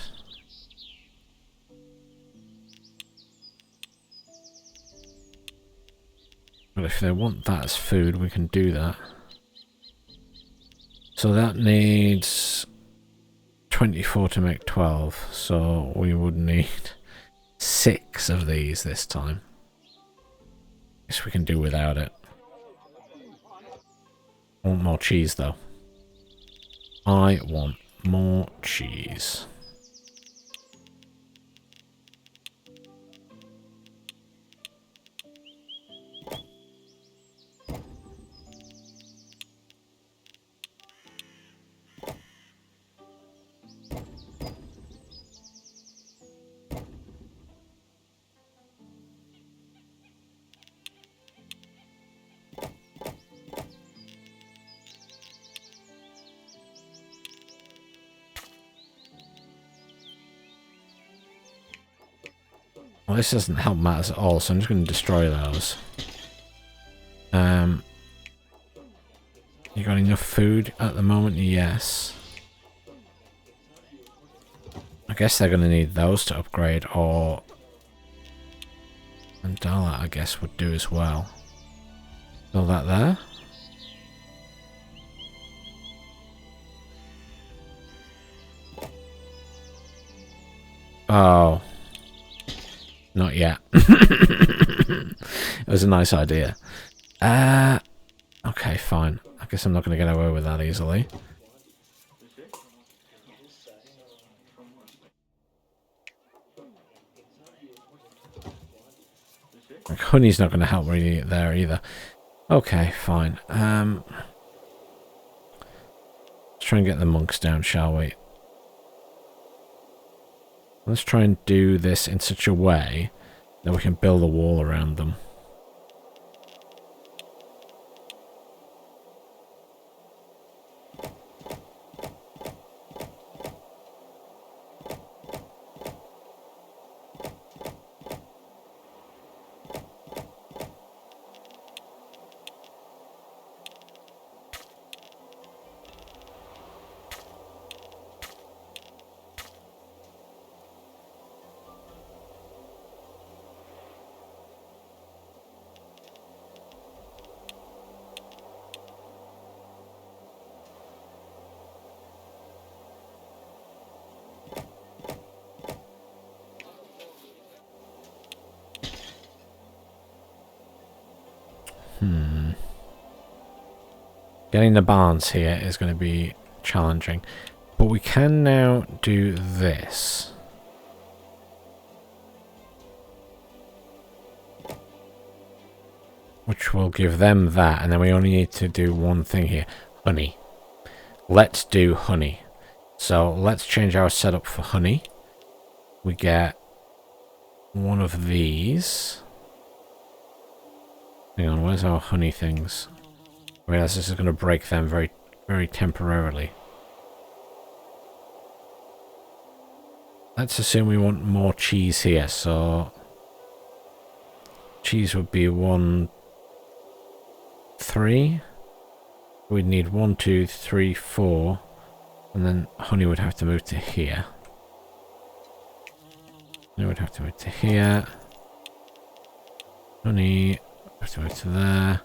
But if they want that as food, we can do that. So that needs 24 to make 12, so we would need 6 of these this time. Guess we can do without it. I want more cheese though. I want more cheese. Well, this doesn't help matters at all, so I'm just going to destroy those. You got enough food at the moment? Yes. I guess they're going to need those to upgrade, or... Mandala, I guess, would do as well. Build that there. Oh. Not yet. It was a nice idea. Okay, fine. I guess I'm not going to get away with that easily. Like, honey's not going to help really there either. Okay, fine. Let's try and get the monks down, shall we? Let's try and do this in such a way that we can build a wall around them. Getting the barns here is going to be challenging. But we can now do this. Which will give them that, and then we only need to do one thing here. Honey. Let's do honey. So let's change our setup for honey. We get one of these. Hang on, where's our honey things? I realize this is going to break them very, very temporarily. Let's assume we want more cheese here, so... Cheese would be 1, 3. We'd need 1, 2, 3, 4. And then honey would have to move to here. Honey would have to move to here. Honey would have to move to there.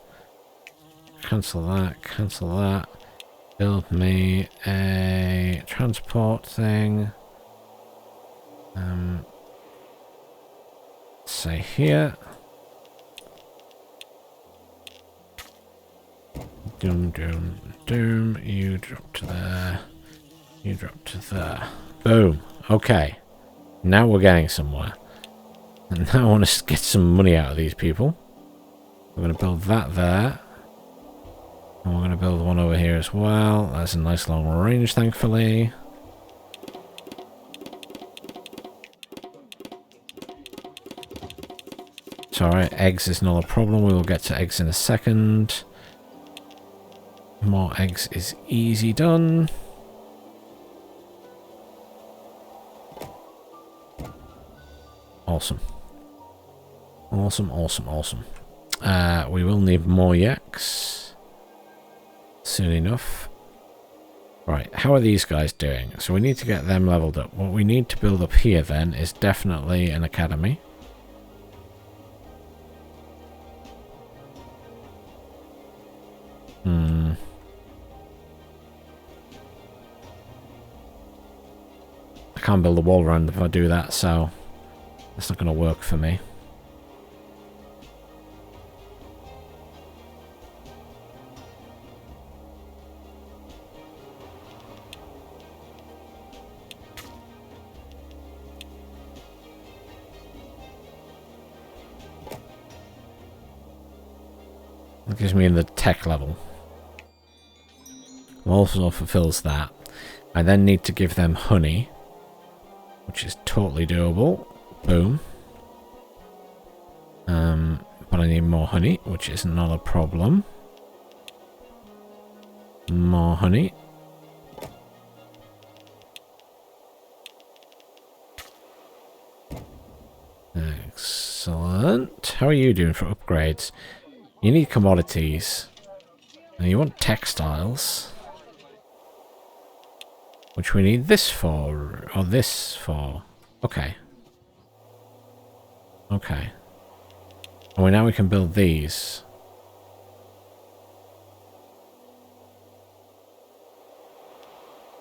Cancel that, cancel that. Build me a transport thing. Say here. Doom, doom, doom. You drop to there. You drop to there. Boom. Okay. Now we're getting somewhere. And now I want to get some money out of these people. We're going to build that there. And we're going to build one over here as well. That's a nice long range, thankfully. It's alright, eggs is not a problem. We will get to eggs in a second. More eggs is easy done. Awesome. Awesome, awesome, awesome. We will need more yaks soon enough. Right, how are these guys doing? So we need to get them leveled up. What we need to build up here then is definitely an academy. I can't build a wall around if I do that, so that's not going to work for me. That gives me the tech level. Also fulfills that. I then need to give them honey, which is totally doable. Boom. But I need more honey, which is not a problem. More honey. How are you doing for upgrades? You need commodities. And you want textiles. Which we need this for, or this for. Okay. Okay. And now we can build these.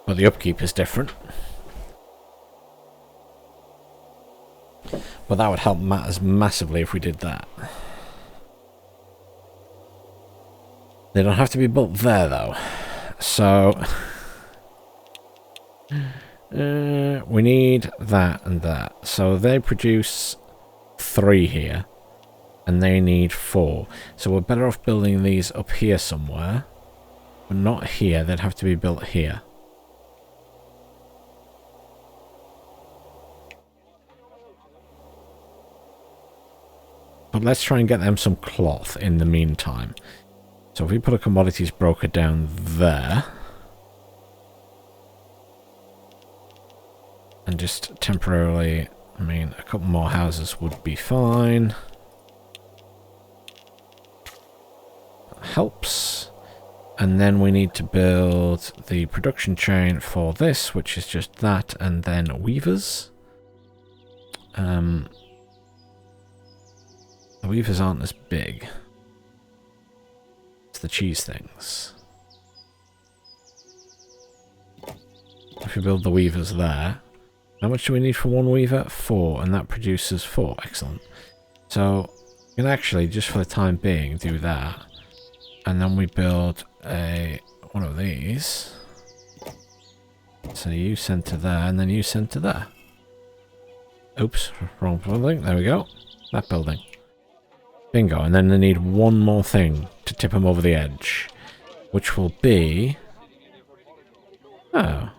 But the upkeep is different. But that would help matters massively if we did that. They don't have to be built there, though. So... we need that and that. So they produce 3 here. And they need 4. So we're better off building these up here somewhere. But not here. They'd have to be built here. But let's try and get them some cloth in the meantime. So if we put a commodities broker down there. And just temporarily, I mean, a couple more houses would be fine. Helps. And then we need to build the production chain for this, which is just that, and then weavers. The weavers aren't as big. It's the cheese things. If we build the weavers there, how much do we need for one weaver? 4, and that produces 4. Excellent. So we can actually, just for the time being, do that. And then we build one of these. So you send to there, and then you send to there. Oops, wrong building. There we go. That building. Bingo. And then they need one more thing to tip them over the edge. Which will be... Oh.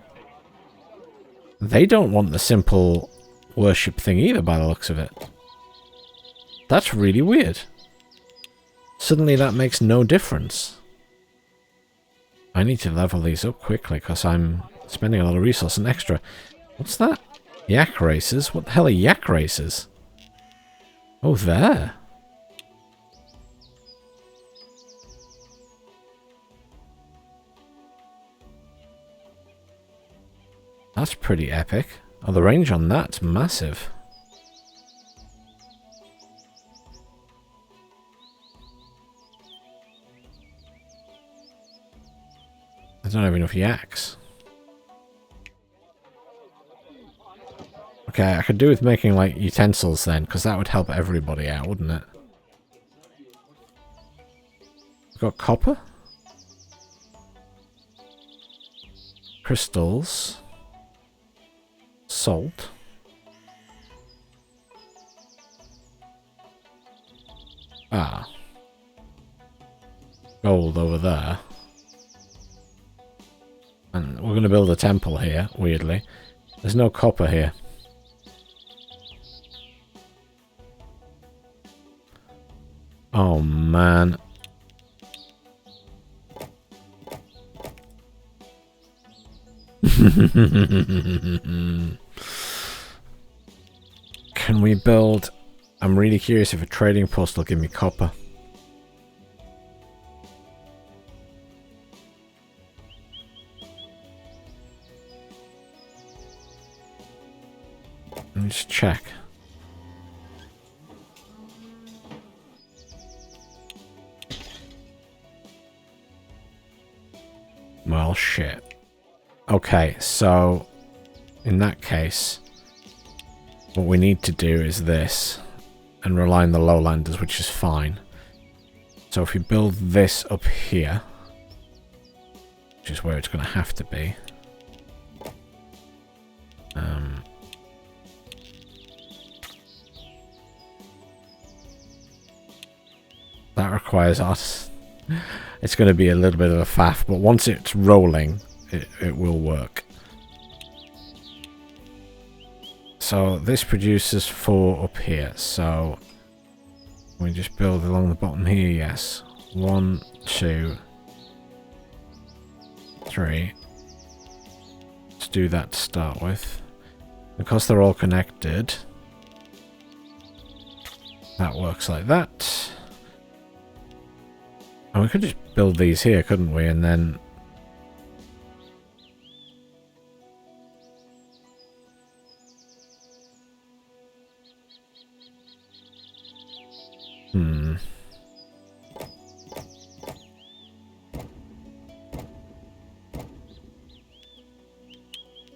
They don't want the simple worship thing either, by the looks of it. That's really weird. Suddenly that makes no difference. I need to level these up quickly because I'm spending a lot of resource and extra. What's that? Yak races? What the hell are yak races? Oh, there. That's pretty epic. Oh, the range on that's massive. I don't have enough yaks. Okay, I could do with making, like, utensils then, because that would help everybody out, wouldn't it? We've got copper. Crystals. Salt. Ah. Gold over there. And we're going to build a temple here, weirdly. There's no copper here. Oh, man. Can we build... I'm really curious if a trading post will give me copper. Let me just check. Well, shit. Okay, so in that case, what we need to do is this and rely on the lowlanders, which is fine. So if we build this up here, which is where it's going to have to be. That requires us. It's going to be a little bit of a faff, but once it's rolling, it will work. So this produces 4 up here. So we just build along the bottom here. Yes, 1, 2, 3. Let's do that to start with. Because they're all connected, That works like that. And we could just build these here, couldn't we? And then...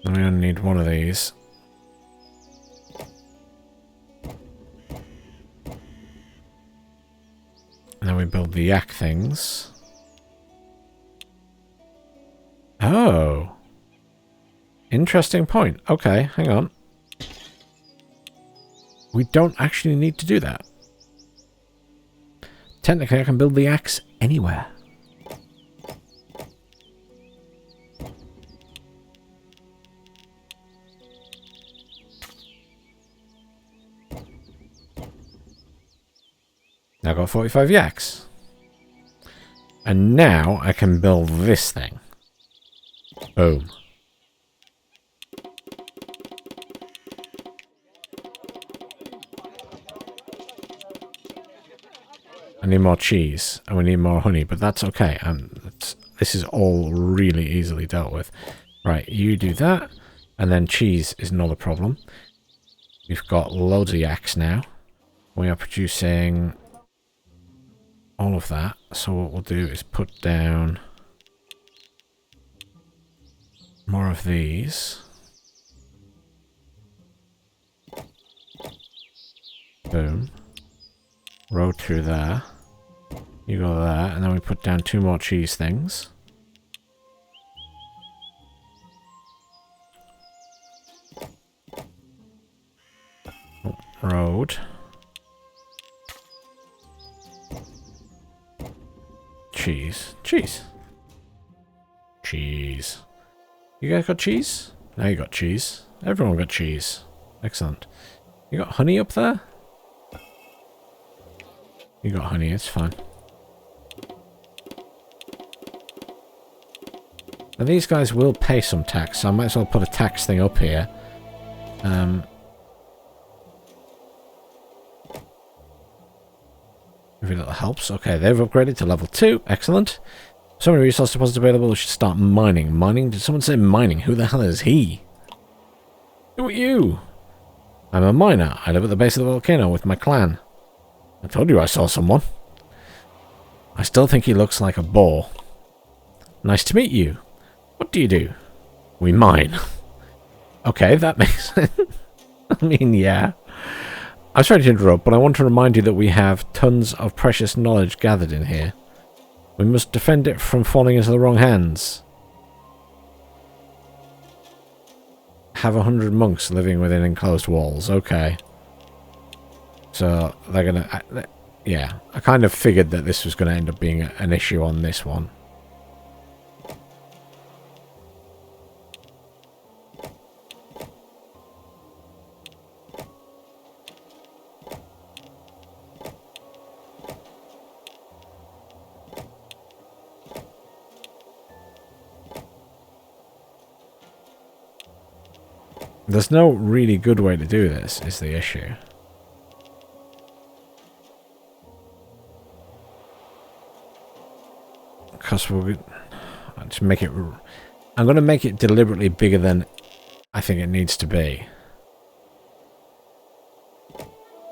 Then we only need one of these. And then we build the yak things. Oh. Interesting point. Okay, hang on. We don't actually need to do that. Technically, I can build the axe anywhere. Now I've got 45 yaks. And now I can build this thing. Boom. I need more cheese, and we need more honey, but that's okay. This is all really easily dealt with. Right, you do that, and then cheese is not a problem. We've got loads of yaks now. We are producing all of that, so what we'll do is put down more of these. Boom. Road through there. You go there, and then we put down 2 more cheese things. Road. Cheese. Cheese. Cheese. You guys got cheese? Now you got cheese. Everyone got cheese. Excellent. You got honey up there? You got honey, it's fine. Now these guys will pay some tax, so I might as well put a tax thing up here. If it helps. Okay, they've upgraded to level 2. Excellent. So many resource deposits available, we should start mining. Mining? Did someone say mining? Who the hell is he? Who are you? I'm a miner. I live at the base of the volcano with my clan. I told you I saw someone. I still think he looks like a bore. Nice to meet you. What do you do? We mine. Okay, that makes sense. I mean, yeah. I'm sorry to interrupt, but I want to remind you that we have tons of precious knowledge gathered in here. We must defend it from falling into the wrong hands. Have 100 monks living within enclosed walls. Okay. So, they're gonna... yeah, I kind of figured that this was going to end up being an issue on this one. There's no really good way to do this, is the issue. Because we'll just make it... I'm going to make it deliberately bigger than I think it needs to be.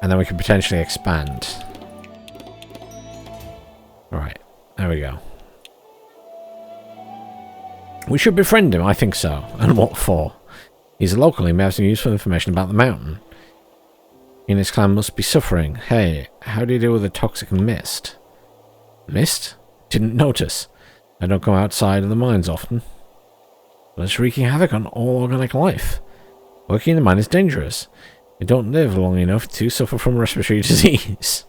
And then we can potentially expand. Alright, there we go. We should befriend him, I think so. And what for? He's a local, he may have some useful information about the mountain. He and his clan must be suffering. Hey, how do you deal with the toxic mist? Mist? Didn't notice. I don't go outside of the mines often. But it's wreaking havoc on all organic life. Working in the mine is dangerous. You don't live long enough to suffer from respiratory disease.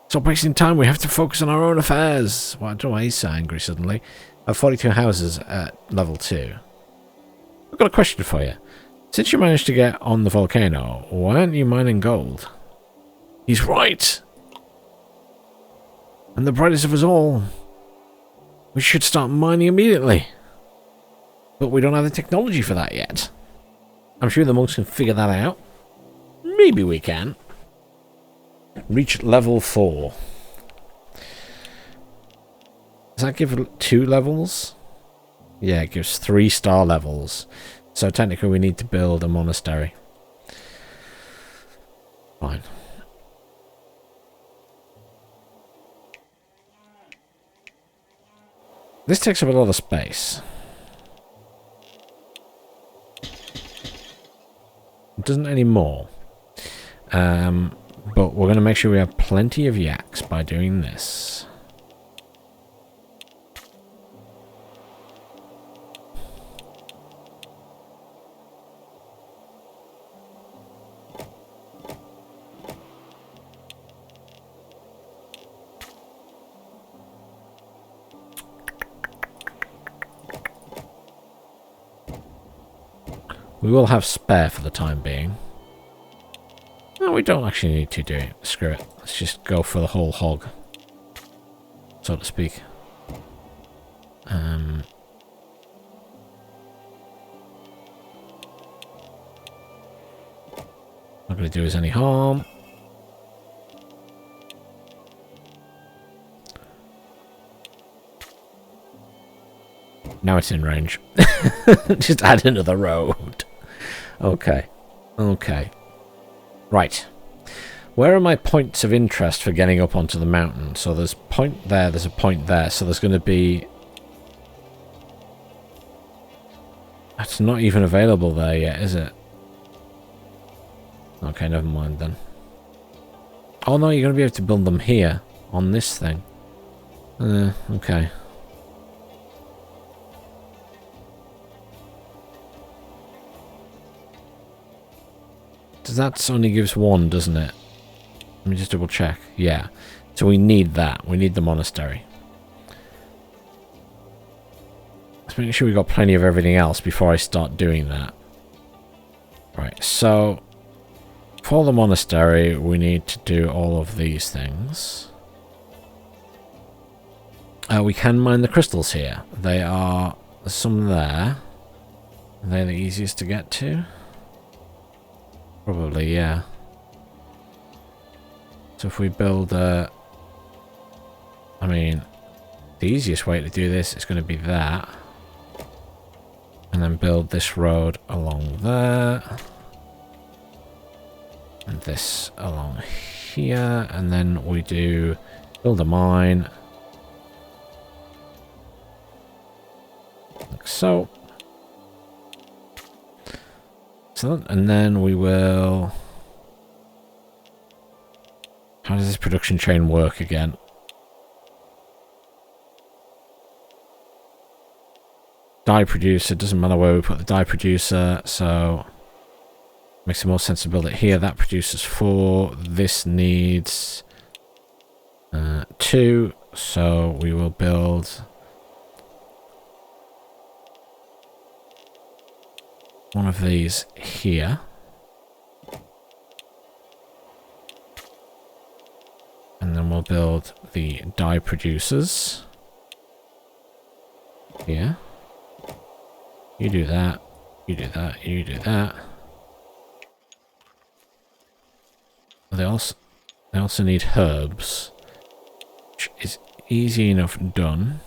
Stop wasting time, we have to focus on our own affairs. Why do I so angry suddenly? I have 42 houses at level 2. I've got a question for you. Since you managed to get on the volcano, why aren't you mining gold? He's right! And the brightest of us all. We should start mining immediately. But we don't have the technology for that yet. I'm sure the monks can figure that out. Maybe we can. Reach level 4. Does that give 2 levels? Yeah, it gives 3-star levels. So technically we need to build a monastery. Fine. This takes up a lot of space. It doesn't anymore. But we're going to make sure we have plenty of yaks by doing this. We will have spare for the time being. No, we don't actually need to do it. Screw it. Let's just go for the whole hog, so to speak. Not going to do us any harm. Now it's in range. Just add another road. Okay. Okay. Right. Where are my points of interest for getting up onto the mountain? So there's a point there, there's a point there. So there's going to be... That's not even available there yet, is it? Okay, never mind then. Oh no, you're going to be able to build them here. On this thing. Okay. That only gives 1, doesn't it? Let me just double check. Yeah. So we need that. We need the monastery. Let's make sure we got plenty of everything else before I start doing that. Right, so for the monastery, we need to do all of these things. We can mine the crystals here. They are... There's some there. They're the easiest to get to. Probably, yeah. So if we build a... I mean, the easiest way to do this is going to be that. And then build this road along there. And this along here. And then we do build a mine. Like so. And then we will... How does this production chain work again? Dye producer, doesn't matter where we put the dye producer, so makes more sense to build it here. That produces 4. This needs 2, so we will build one of these here. And then we'll build the dye producers here. You do that, you do that, you do that. They also need herbs, which is easy enough done.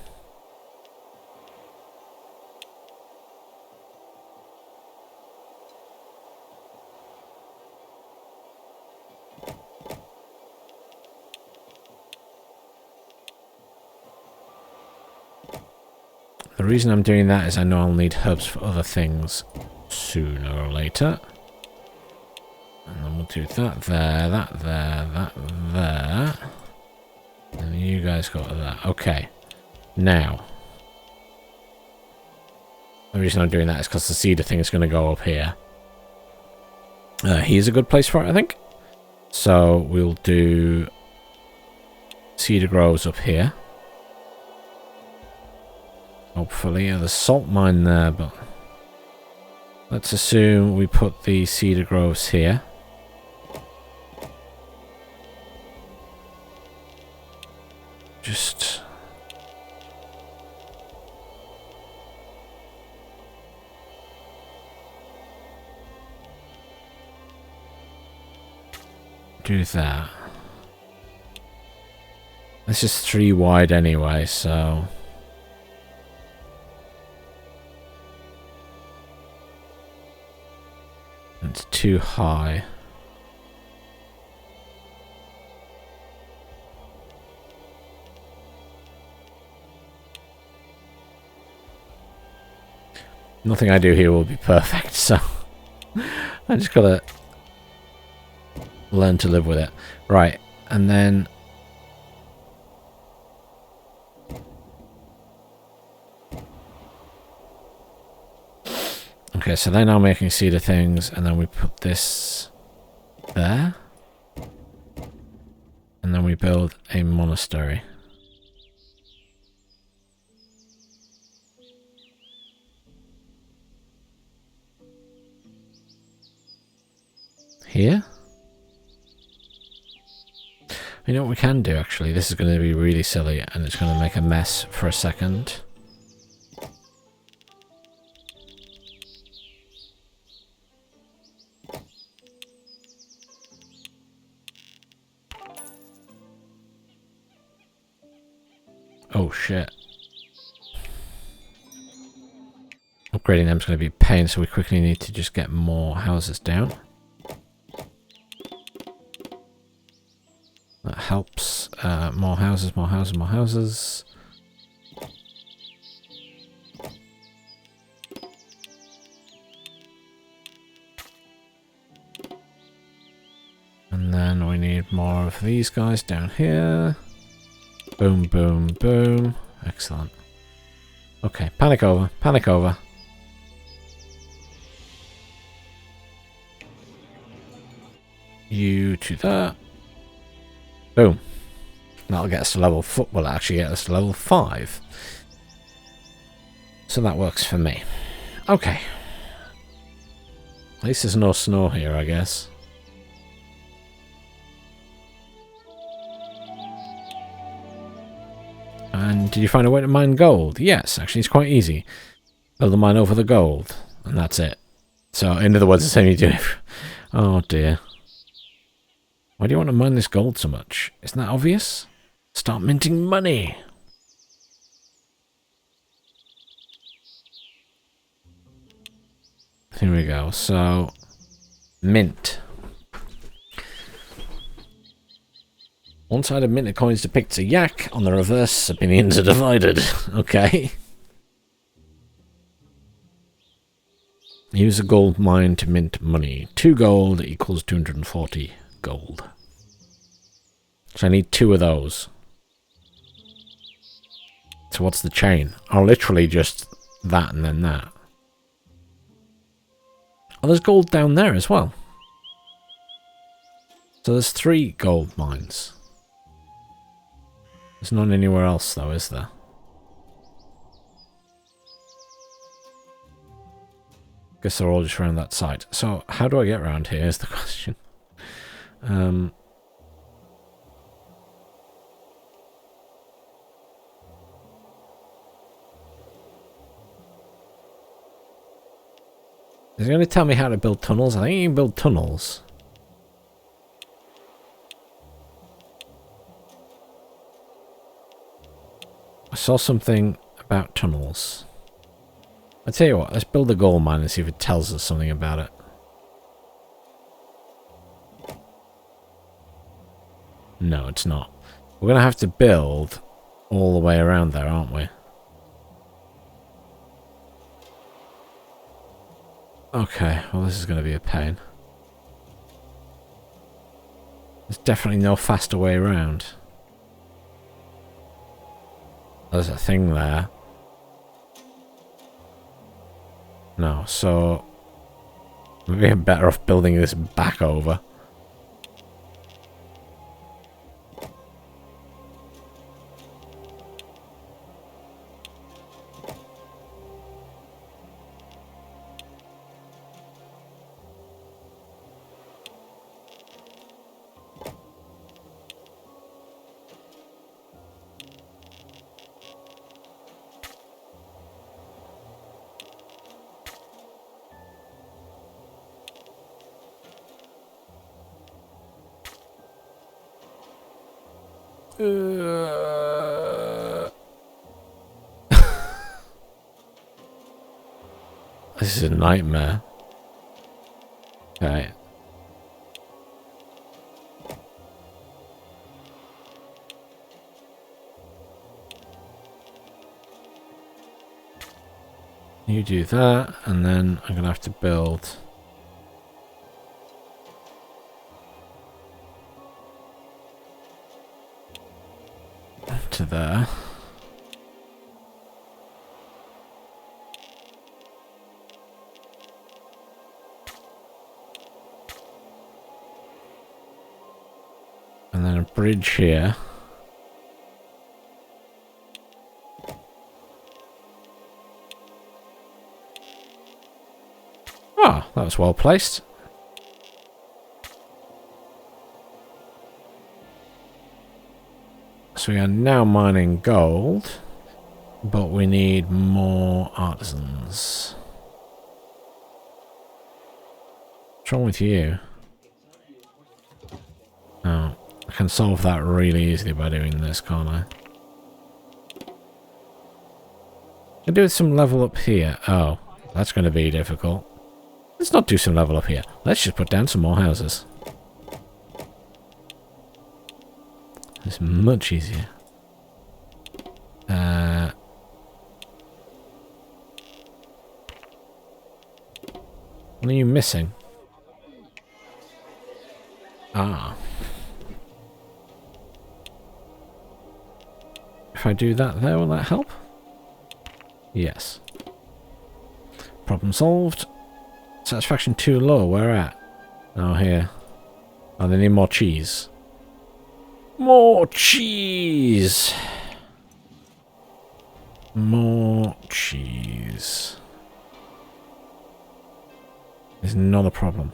The reason I'm doing that is I know I'll need herbs for other things sooner or later. And then we'll do that there, that there, that there. And you guys go to that. Okay. Now. The reason I'm doing that is because the cedar thing is going to go up here. Here's a good place for it, I think. So we'll do cedar grows up here. Hopefully, there's a salt mine there, but let's assume we put the cedar groves here. Just do that. This is 3 wide anyway, so... It's too high. Nothing I do here will be perfect, so... I just gotta... learn to live with it. Right, and then... Okay, so they're now making cedar things, and then we put this there. And then we build a monastery. Here? You know what we can do, actually? This is going to be really silly, and it's going to make a mess for a second. Oh shit. Upgrading them is going to be a pain, so we quickly need to just get more houses down. That helps. More houses, more houses, more houses. And then we need more of these guys down here. Boom, boom, boom. Excellent. Okay, panic over, panic over. You to that. Boom. That'll get us to level 4. Well, actually get us to level 5. So that works for me. Okay. At least there's no snow here, I guess. And did you find a way to mine gold? Yes, actually it's quite easy. Build a mine over the gold, and that's it. So, in other words, the same you do. Oh dear. Why do you want to mine this gold so much? Isn't that obvious? Start minting money! Here we go, so... mint. One side of minted coins depicts a yak, on the reverse, opinions are divided. Okay. Use a gold mine to mint money. 2 gold equals 240 gold. So I need 2 of those. So what's the chain? Oh, literally just that and then that. Oh, there's gold down there as well. So there's 3 gold mines. There's none anywhere else though, is there? Guess they're all just around that site. So how do I get around here is the question. Is it going to tell me how to build tunnels? I think you can build tunnels. I saw something about tunnels. I tell you what, let's build a gold mine and see if it tells us something about it. No, it's not. We're going to have to build all the way around there, aren't we? Okay, well this is going to be a pain. There's definitely no faster way around. There's a thing there. No, so... maybe I'm better off building this back over. This is a nightmare. Okay. You do that, and then I'm going to have to build to there. And then a bridge here. Ah, that was well placed. So we are now mining gold, but we need more artisans. What's wrong with you? Oh, I can solve that really easily by doing this, can't I? I can do some level up here. Oh, that's going to be difficult. Let's not do some level up here. Let's just put down some more houses. It's much easier. What are you missing? Ah. If I do that there, will that help? Yes. Problem solved. Satisfaction too low. Where at? Oh, here. Oh, they need more cheese. More cheese! More cheese. Is not a problem.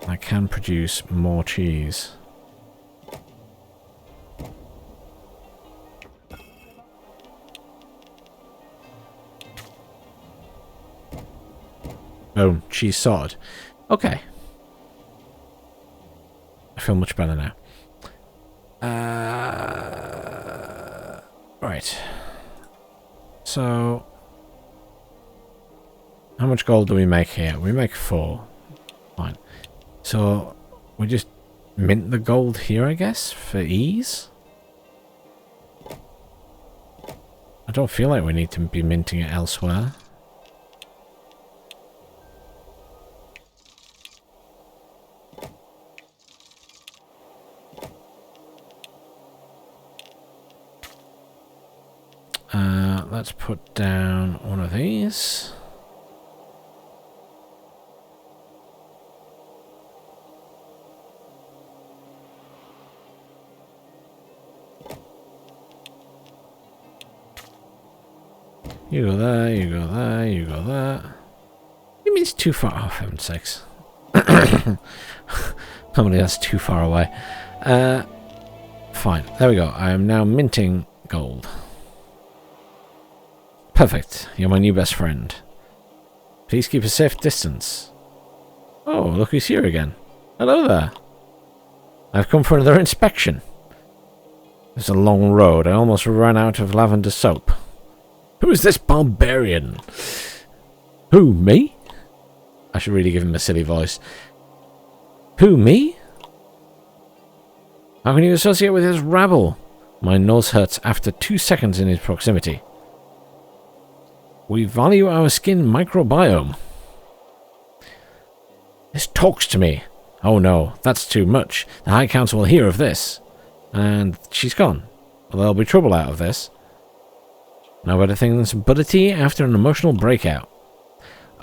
I can produce more cheese. Oh, cheese sorted. Okay. I feel much better now. Right. So, how much gold do we make here? We make 4. Fine. So, we just mint the gold here, I guess, for ease? I don't feel like we need to be minting it elsewhere. Let's put down one of these. You go there, you go there, you go there. It means too far. Oh, for heaven's sakes. Somebody that's too far away. Fine. There we go. I am now minting gold. Perfect. You're my new best friend. Please keep a safe distance. Oh, look who's here again. Hello there. I've come for another inspection. It's a long road. I almost ran out of lavender soap. Who is this barbarian? Who, me? I should really give him a silly voice. Who, me? How can you associate with his rabble? My nose hurts after 2 seconds in his proximity. We value our skin microbiome. This talks to me. Oh no, that's too much. The High Council will hear of this. And she's gone. Well, there'll be trouble out of this. No better thing than some butter tea after an emotional breakout.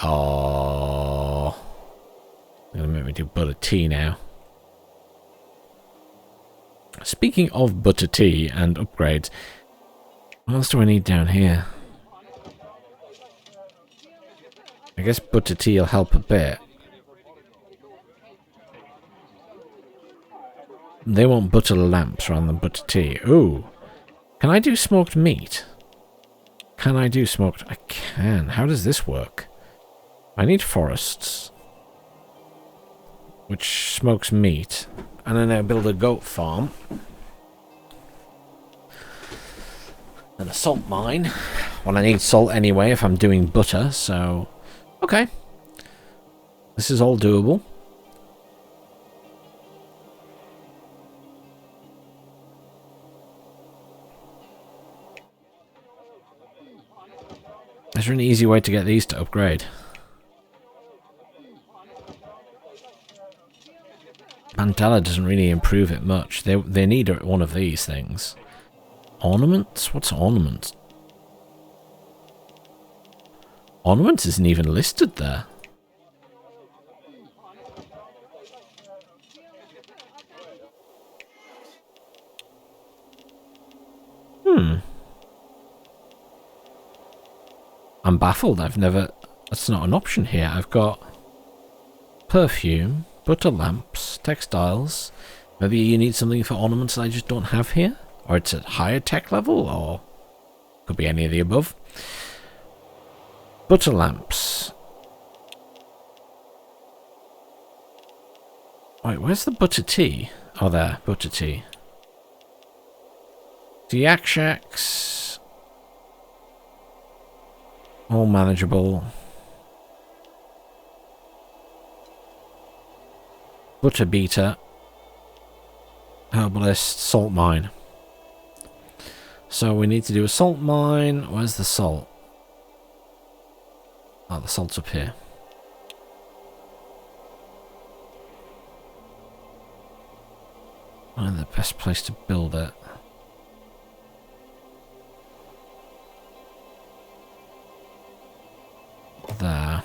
Oh, they're gonna make me do butter tea now. Speaking of butter tea and upgrades, what else do I need down here? I guess butter tea will help a bit. They want butter lamps rather than butter tea. Ooh. Can I do smoked meat? Can I do smoked... I can. How does this work? I need forests. Which smokes meat. And then I build a goat farm. And a salt mine. Well, I need salt anyway if I'm doing butter, so... Okay. This is all doable. Is there an easy way to get these to upgrade? Mandala doesn't really improve it much. They need one of these things. Ornaments? What's ornament? Ornament isn't even listed there. I'm baffled. I've never... That's not an option here. I've got perfume, butter lamps, textiles. Maybe you need something for ornaments that I just don't have here? Or it's at higher tech level, or... Could be any of the above. Butter lamps. Wait, where's the butter tea? Oh, there. Butter tea. The Yaks. All manageable. Butter beater. Herbalist. Salt mine. So we need to do a salt mine. Where's the salt? Oh, the salt's up here. Where's the best place to build it? There.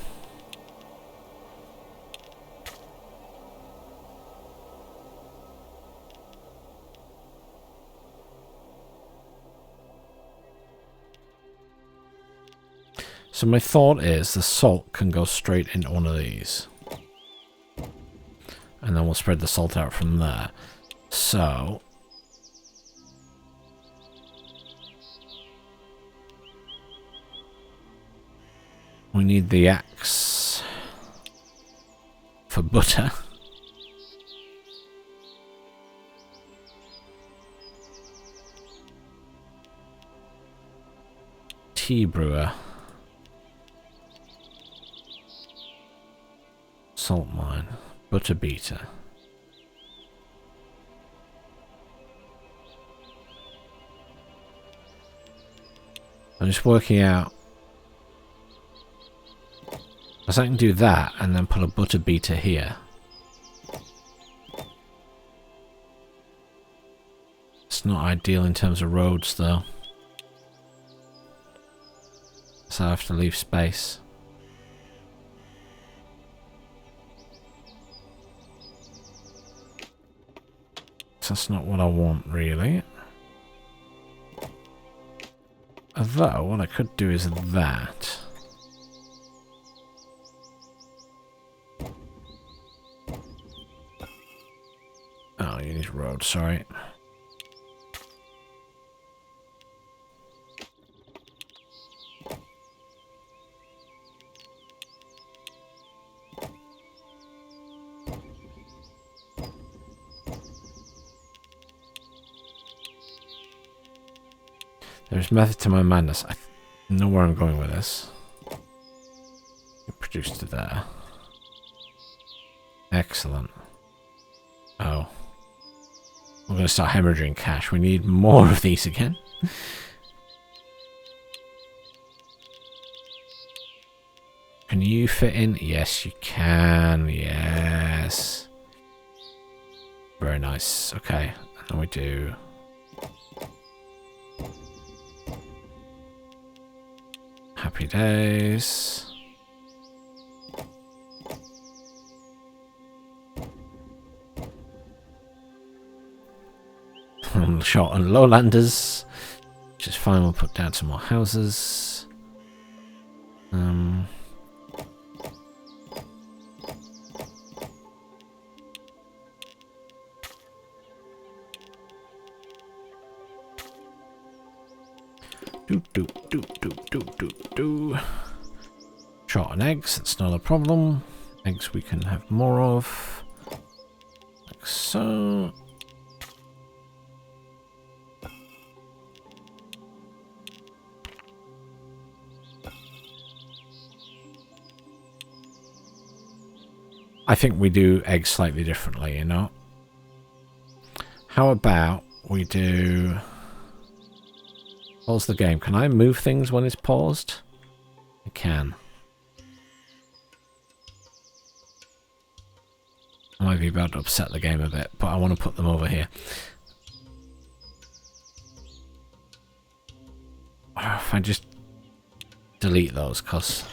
So my thought is the salt can go straight into one of these. And then we'll spread the salt out from there. So... we need the axe for butter. Tea brewer. Salt mine. Butter beater. I'm just working out. Because I can do that and then put a butter beater here. It's not ideal in terms of roads though. So I have to leave space. So that's not what I want really. Although what I could do is that. Oh, you need road, sorry. There's method to my madness. I know where I'm going with this. Produced to there. Excellent. Oh. We're going to start hemorrhaging cash. We need more of these again. Can you fit in? Yes, you can. Yes. Very nice. Okay. And we do... happy days. Short on lowlanders, which is fine. We'll put down some more houses. Short on eggs, that's not a problem. Eggs we can have more of. Like so. I think we do eggs slightly differently, you know? How about we do... Pause the game. Can I move things when it's paused? I can. I might be about to upset the game a bit, but I want to put them over here. If I just delete those, because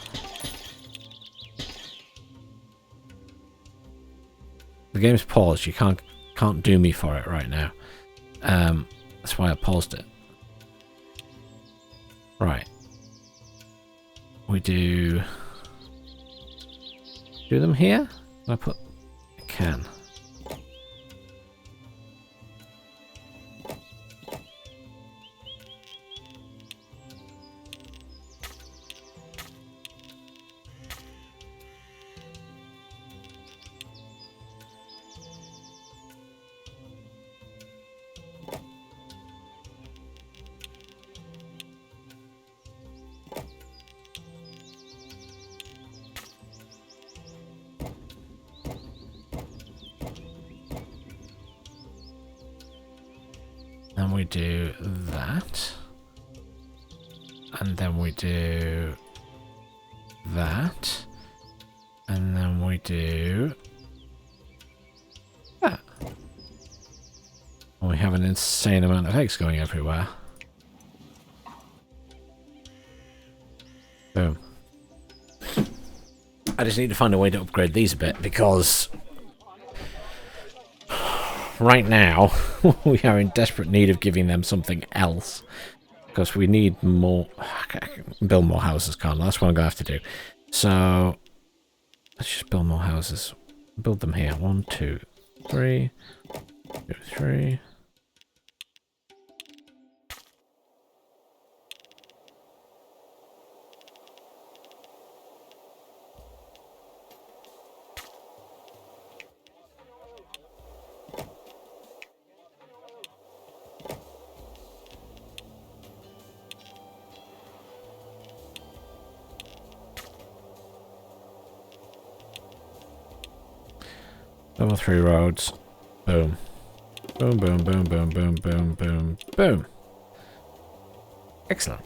the game's paused. You can't do me for it right now. That's why I paused it. Right. We do them here? Can I put... I can. Then we do that. And then we do that. And then we do that. And we have an insane amount of eggs going everywhere. Boom. I just need to find a way to upgrade these a bit because right now we are in desperate need of giving them something else because we need more. Build more houses, can't I? That's what I'm gonna have to do. So let's just build more houses. Build them here. 1, 2, 3, 2, 3. Level 3 roads. Boom. Boom, boom, boom, boom, boom, boom, boom, boom. Excellent.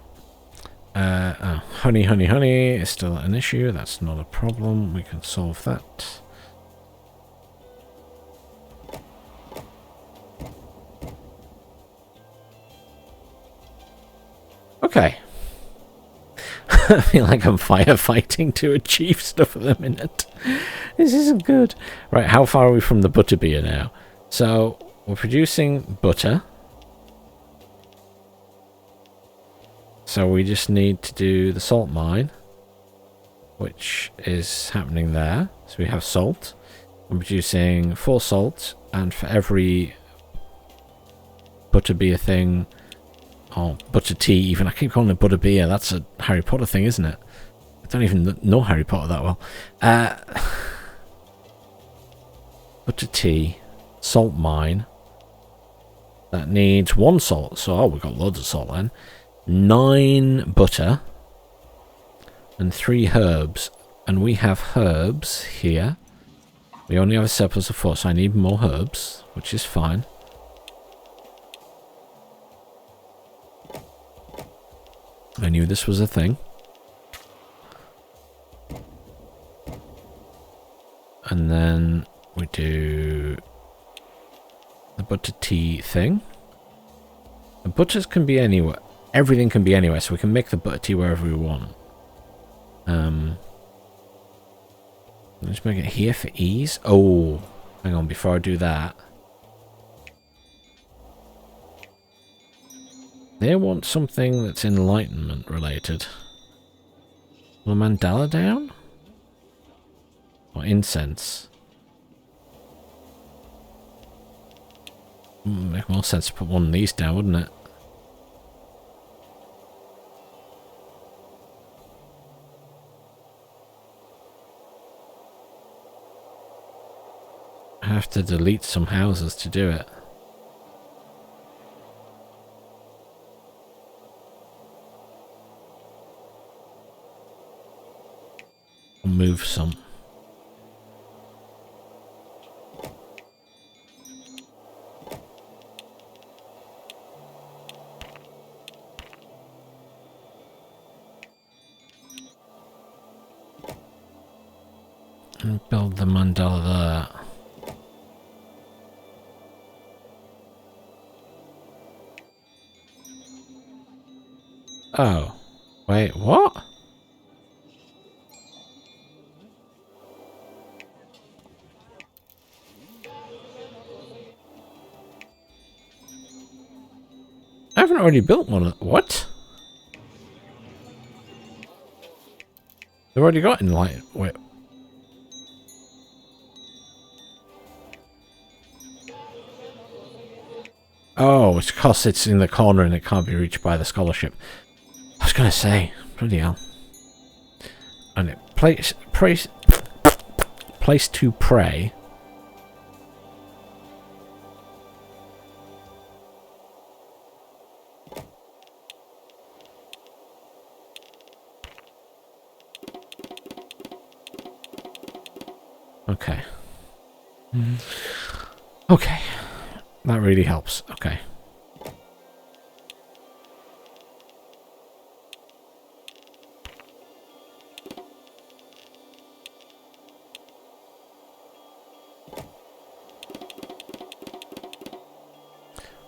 Oh, honey, honey, honey is still an issue. That's not a problem. We can solve that. Okay. I feel like I'm firefighting to achieve stuff at the minute. This isn't good. Right, how far are we from the butter beer now? So, we're producing butter. So we just need to do the salt mine, which is happening there. So we have salt. I'm producing 4 salt, and for every butter beer thing, or butter tea even, I keep calling it butter beer, that's a Harry Potter thing, isn't it? I don't even know Harry Potter that well. Butter tea, salt mine, that needs 1 salt, so we've got loads of salt then. 9 butter, and 3 herbs, and we have herbs here. We only have a surplus of 4, so I need more herbs, which is fine. I knew this was a thing. And then we do the butter tea thing. The butters can be anywhere. Everything can be anywhere, so we can make the butter tea wherever we want. Let's make it here for ease. Oh, hang on, before I do that. They want something that's enlightenment related. The mandala down? Or incense? Make more sense to put one of these down, wouldn't it? I have to delete some houses to do it. Move some. And build the mandala there. Oh. Wait, what? I haven't already built one of... What? They've already got in light... Wait. Oh, it's because it's in the corner and it can't be reached by the scholarship. I was going to say, bloody hell. And it place to pray. Okay. Okay. That really helps. Okay.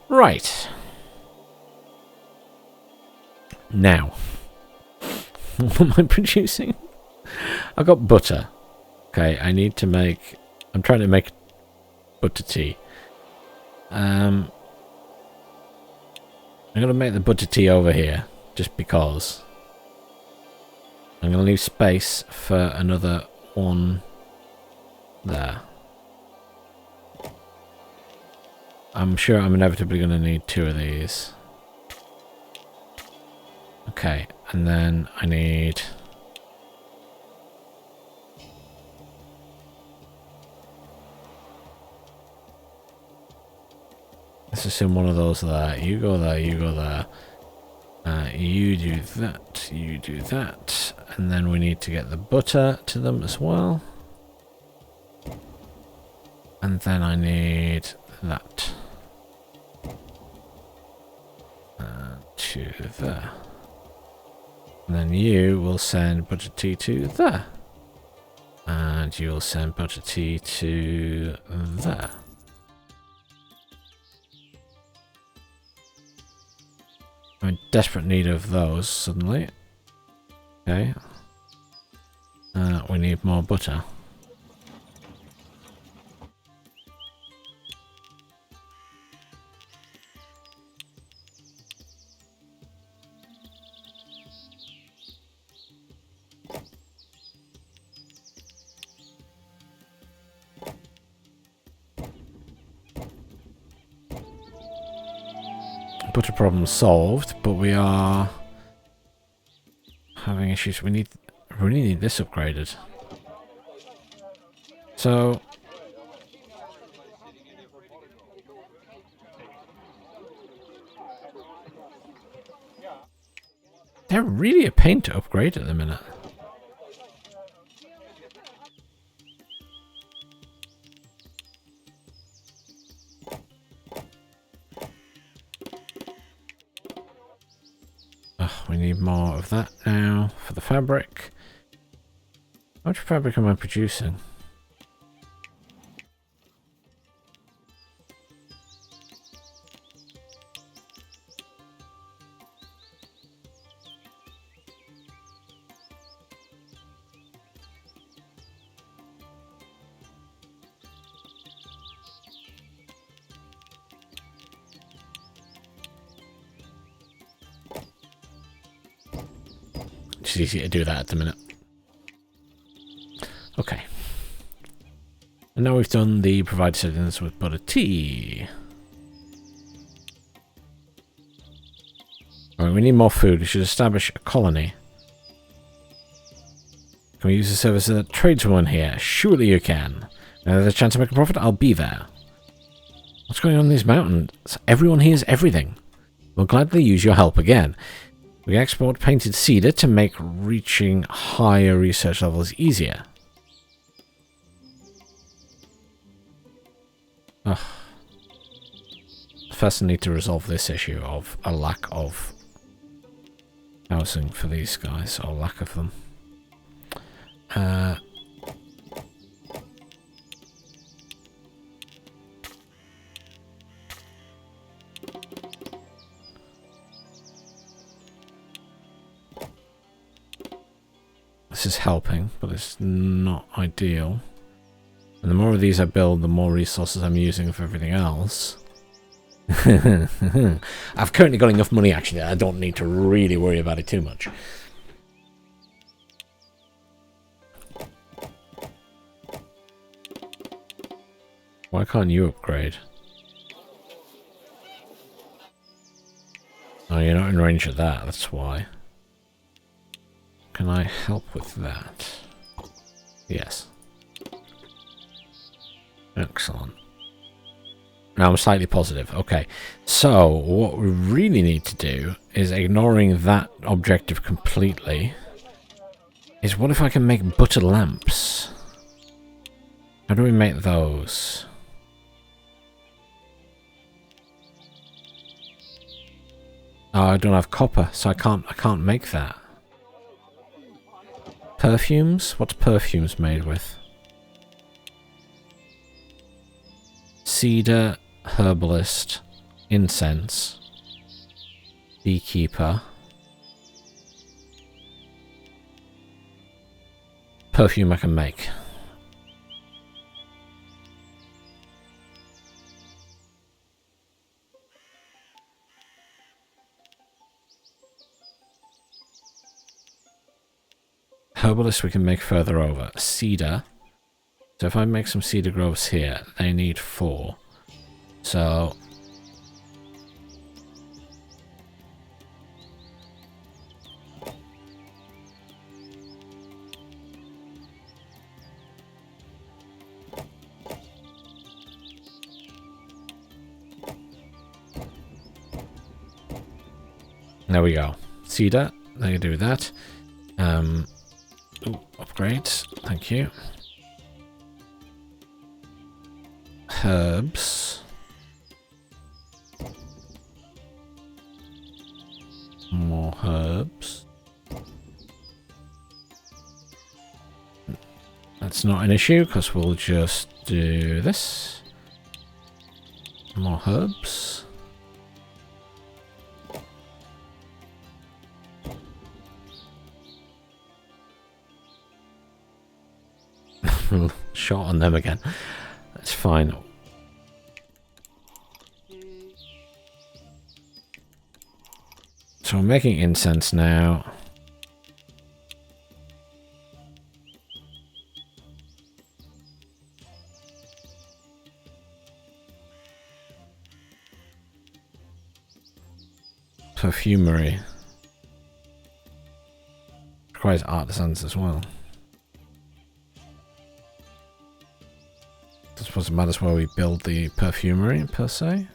Right. Now. What am I producing? I've got butter. Okay, I need to make... I'm trying to make butter tea. I'm going to make the butter tea over here, just because. I'm going to leave space for another one there. I'm sure I'm inevitably going to need 2 of these. Okay, and then I need... Let's assume one of those there. You go there, you go there. You do that, you do that. And then we need to get the butter to them as well. And then I need that. To there. And then you will send butter tea to there. And you will send butter tea to there. I'm in desperate need of those suddenly. Okay. We need more butter. Butter problem solved, but we are having issues. We really need this upgraded. So they're really a pain to upgrade at the minute. We need more of that now for the fabric. How much fabric am I producing? It's easy to do that at the minute. Okay. And now we've done the provide settings with butter tea. Alright, we need more food. We should establish a colony. Can we use the service of a tradeswoman here? Surely you can. Now there's a chance to make a profit, I'll be there. What's going on in these mountains? Everyone hears everything. We'll gladly use your help again. We export painted cedar to make reaching higher research levels easier. Ugh. First I need to resolve this issue of a lack of housing for these guys, or lack of them. This is helping, but it's not ideal. And the more of these I build, the more resources I'm using for everything else. I've currently got enough money, actually. I don't need to really worry about it too much. Why can't you upgrade? Oh, you're not in range of that, that's why. Can I help with that? Yes. Excellent. Now I'm slightly positive. Okay, so what we really need to do is, ignoring that objective completely, is what if I can make butter lamps? How do we make those? Oh, I don't have copper, so I can't make that. Perfumes? What's perfumes made with? Cedar, herbalist, incense, beekeeper. Perfume I can make. Herbalist we can make further over. Cedar. So if I make some cedar groves here, they need 4. So there we go. Cedar, they can do that. Ooh, upgrades, thank you. Herbs. More herbs. That's not an issue, because we'll just do this. More herbs. Shot on them again. That's fine. So I'm making incense now. Perfumery. Requires artisans as well. I suppose it matters where we build the perfumery, per se.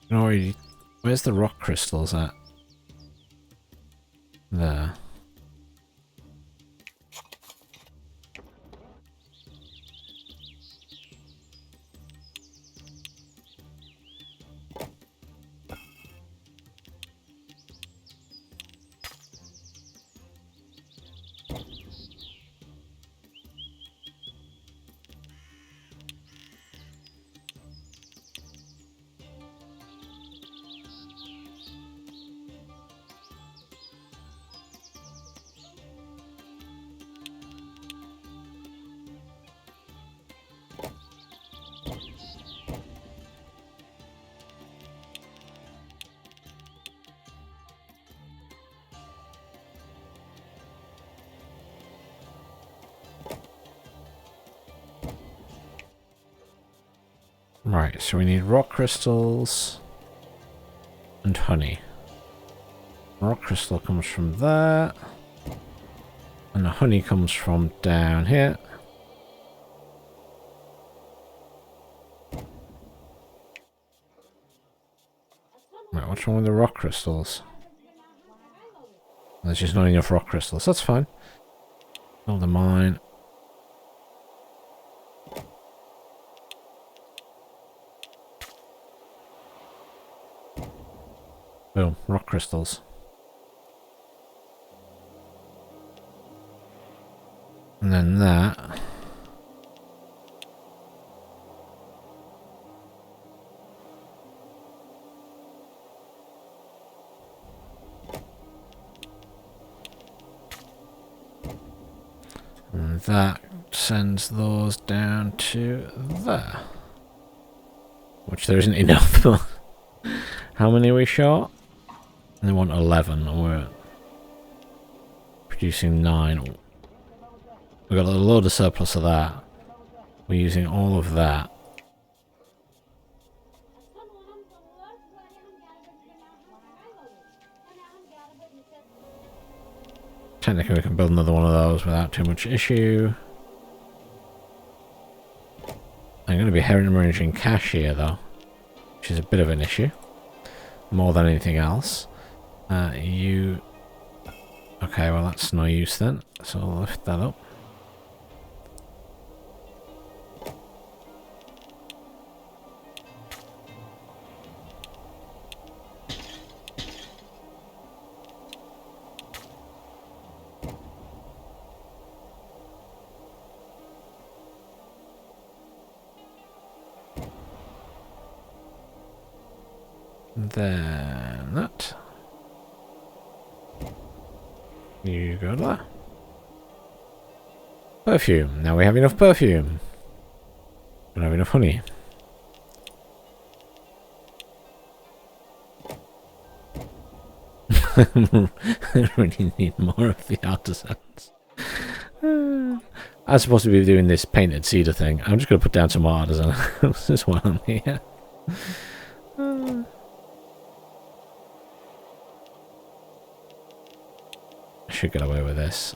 No, where's the rock crystals at? There. Right, so we need rock crystals and honey. Rock crystal comes from there, and the honey comes from down here. Right, what's wrong with the rock crystals? There's just not enough rock crystals. That's fine. Build a mine. Boom, rock crystals. And then that. And that sends those down to there. Which there isn't enough. How many are we short? They want 11, and we're producing 9. We've got a load of surplus of that. We're using all of that. Technically we can build another one of those without too much issue. I'm going to be hemorrhaging cash here though, which is a bit of an issue. More than anything else. Okay, well that's no use then. So I'll lift that up. Then that. You go to that. Perfume. Now we have enough perfume. We don't have enough honey. I really need more of the artisans. I'm supposed to be doing this painted cedar thing. I'm just going to put down some more artisans as well here. I should get away with this.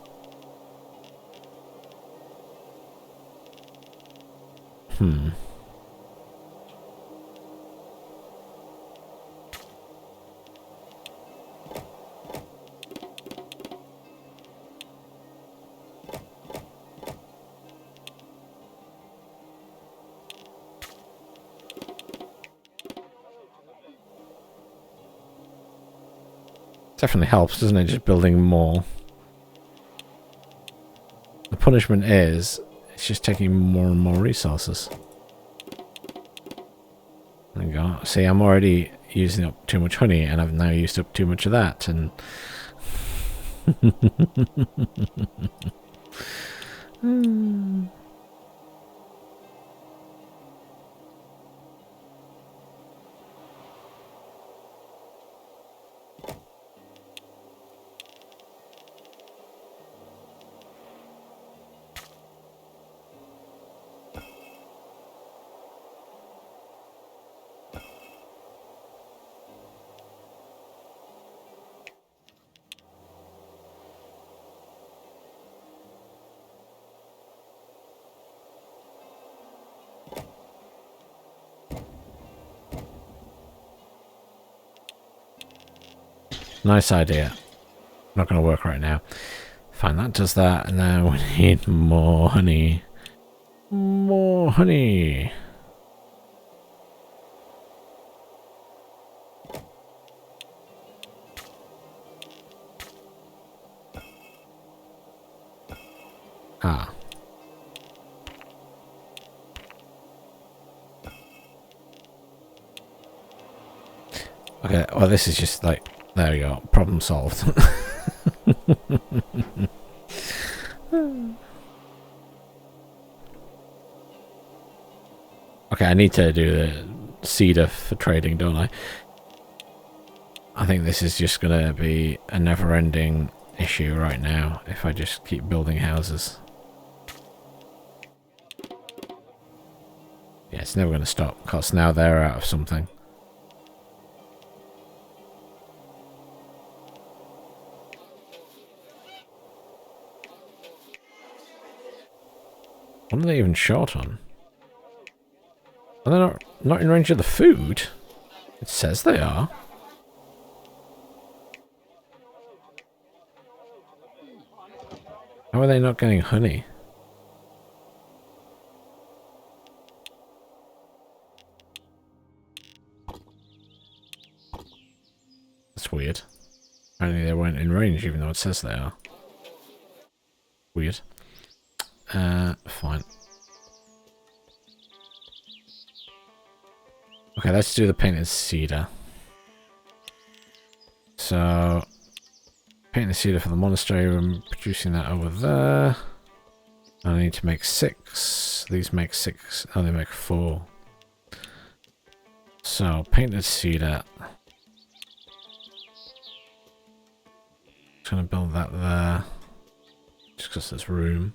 Definitely helps, doesn't it? Just building more. The punishment is, it's just taking more and more resources. There we go. See, I'm already using up too much honey, and I've now used up too much of that, and... Nice idea. Not going to work right now. Fine, that does that, and then we need more honey. More honey. Ah. Okay, well this is just like, there we go, problem solved. Okay, I need to do the cedar for trading, don't I? I think this is just going to be a never-ending issue right now if I just keep building houses. Yeah, it's never going to stop because now they're out of something. What are they even short on? Are they not in range of the food? It says they are. How are they not getting honey? That's weird. Apparently they weren't in range even though it says they are. Weird. Fine. Okay, let's do the painted cedar. So, painted cedar for the monastery, I'm producing that over there. I need to make 6. These make 6. Oh, they make 4. So, painted cedar. Just gonna build that there. Just because there's room.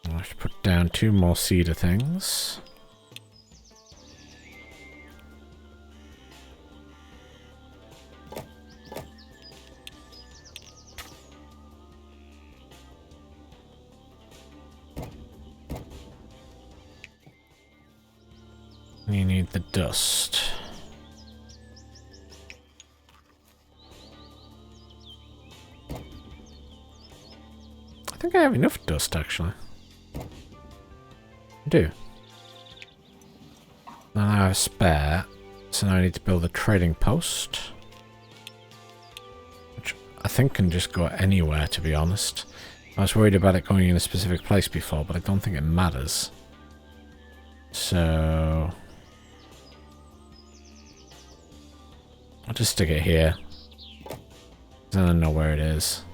I have to put down 2 more cedar things. You need the dust. I think I have enough dust, actually. I do. Now I have a spare, so now I need to build a trading post. Which I think can just go anywhere, to be honest. I was worried about it going in a specific place before, but I don't think it matters. So... I'll just stick it here. Then I know where it is.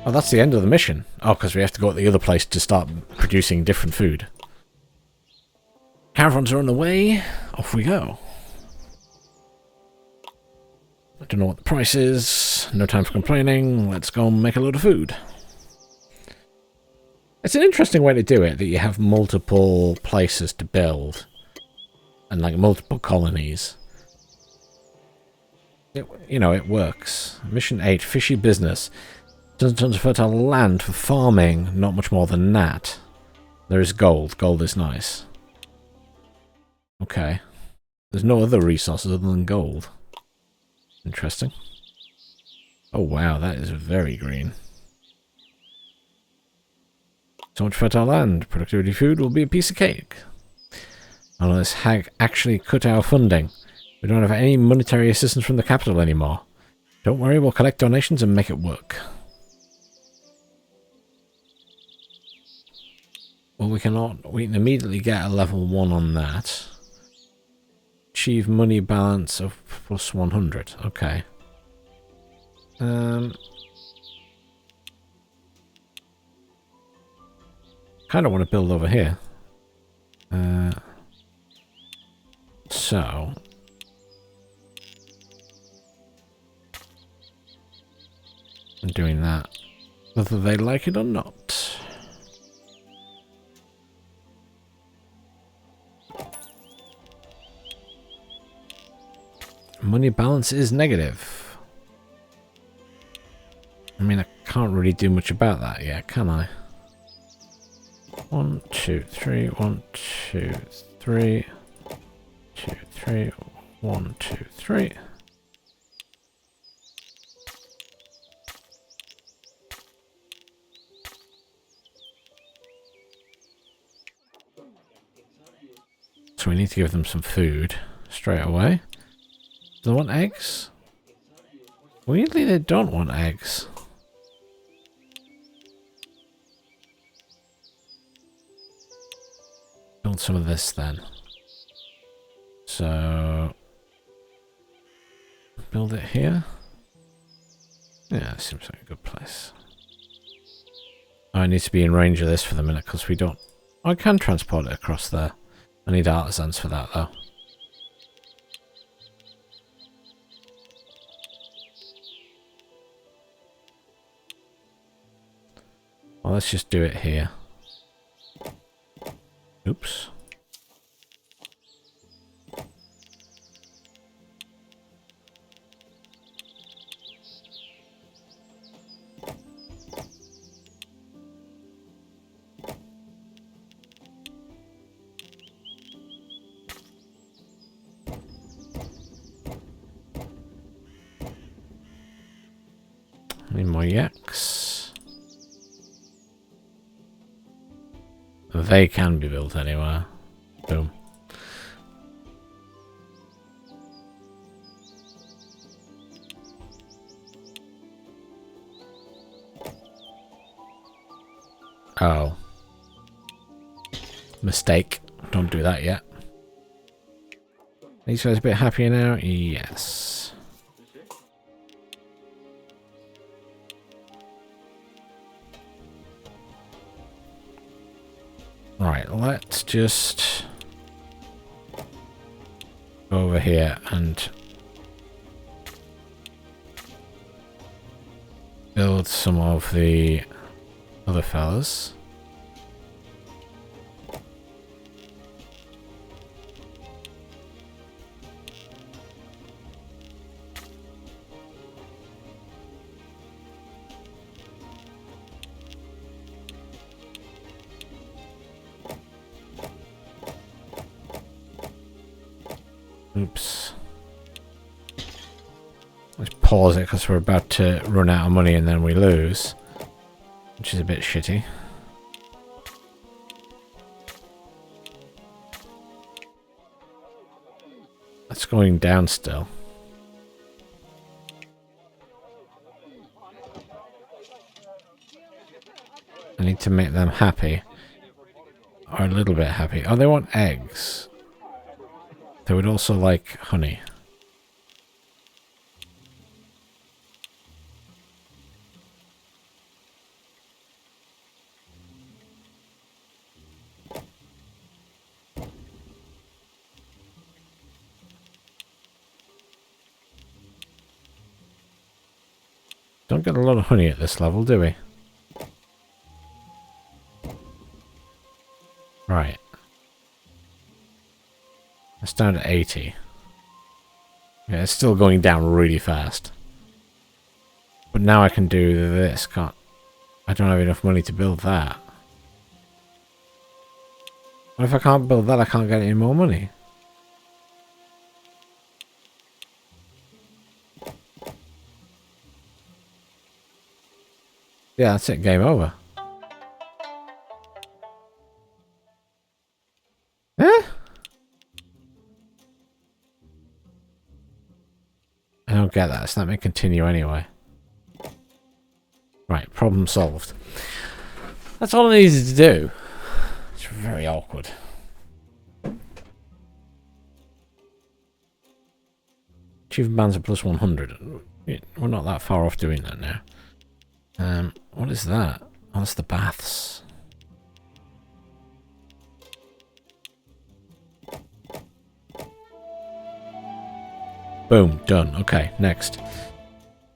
Oh, that's the end of the mission. Oh, because we have to go to the other place to start producing different food. Caravans are on the way. Off we go. I don't know what the price is. No time for complaining. Let's go and make a load of food. It's an interesting way to do it, that you have multiple places to build. And like multiple colonies. You know, it works. Mission 8, fishy business. Tons of fertile land for farming. Not much more than that. There is gold. Gold is nice. Okay. There's no other resources other than gold. Interesting. Oh wow, that is very green. So much fertile land. Productivity food will be a piece of cake. Oh, this hag actually cut our funding. We don't have any monetary assistance from the capital anymore. Don't worry, we'll collect donations and make it work. Well, we can immediately get a level 1 on that. Achieve money balance of plus 100. Okay. Kind of want to build over here. So I'm doing that, whether they like it or not. Money balance is negative. I mean, I can't really do much about that yet, can I? 1, 2, 3, 1, 2, 3, 2, 3, 1, 2, 3. So we need to give them some food straight away. Do they want eggs? Weirdly, they don't want eggs. Build some of this then. So build it here. Yeah, it seems like a good place. I need to be in range of this for the minute because we don't... I can transport it across there. I need artisans for that though. Well, let's just do it here. Oops. Need more yaks. They can be built anywhere. Boom. Oh. Mistake. Don't do that yet. These guys a bit happier now? Yes. Right, let's just go over here and build some of the other fellas. Oops. Let's pause it because we're about to run out of money and then we lose, which is a bit shitty. That's going down still. I need to make them happy. Or a little bit happy. Oh, they want eggs. They would also like honey. Don't get a lot of honey at this level, do we? Right. It's down to 80. Yeah, it's still going down really fast. But now I can do this, can't... I don't have enough money to build that. What if I can't build that? I can't get any more money. Yeah, that's it. Game over. Eh? I don't get that. So let me continue anyway. Right, problem solved. That's all I needed to do. It's very awkward. Achievement bands are plus 100. We're not that far off doing that now. What is that? Oh, that's the baths. Boom, done. Okay, next.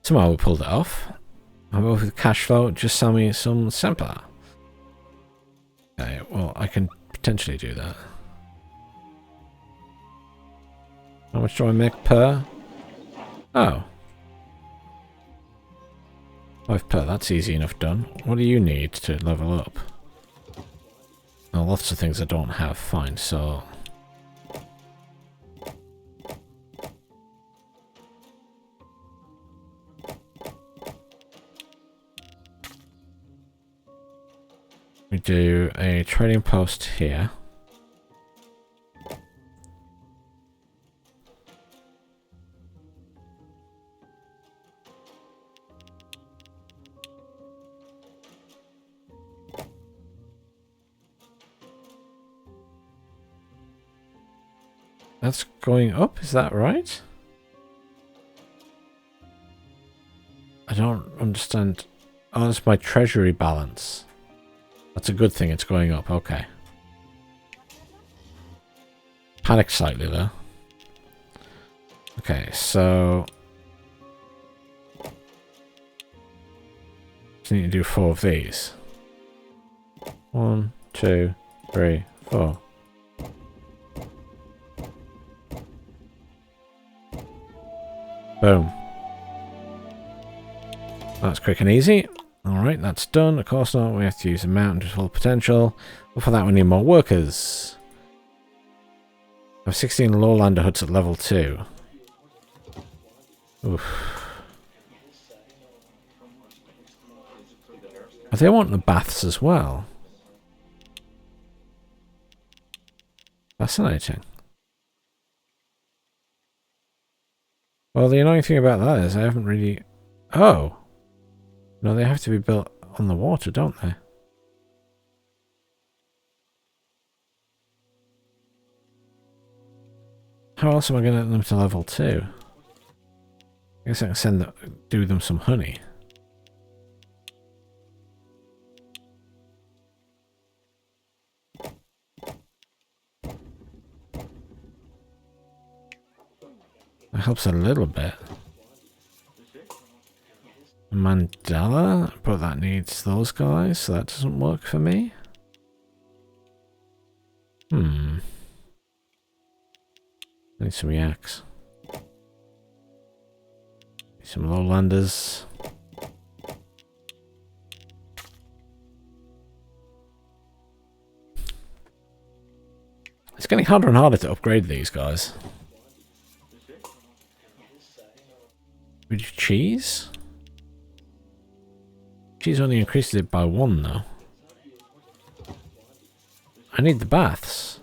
Somehow we pulled it off. I'm over with cash flow. Just sell me some sampler. Okay, well, I can potentially do that. How much do I make per? Oh. 5 per, that's easy enough done. What do you need to level up? Oh, lots of things I don't have. Fine, so... we do a trading post here. That's going up, is that right? I don't understand. Oh, that's my treasury balance. That's a good thing, it's going up, okay. Panicked slightly though. Okay, so... just need to do 4 of these. 1, 2, 3, 4. Boom. That's quick and easy. Alright, that's done. Of course not. We have to use a mountain to full potential. But for that we need more workers. I have 16 lowlander huts at level 2. Oof. Oh, they want the baths as well. Fascinating. Well, the annoying thing about that is I haven't really... Oh! No, they have to be built on the water, don't they? How else am I going to get them to level 2? I guess I can do them some honey. That helps a little bit. Mandala, but that needs those guys, so that doesn't work for me. I need some Yaks. Need some lowlanders. It's getting harder and harder to upgrade these guys. Would you cheese? Cheese only increases it by 1 though. I need the baths.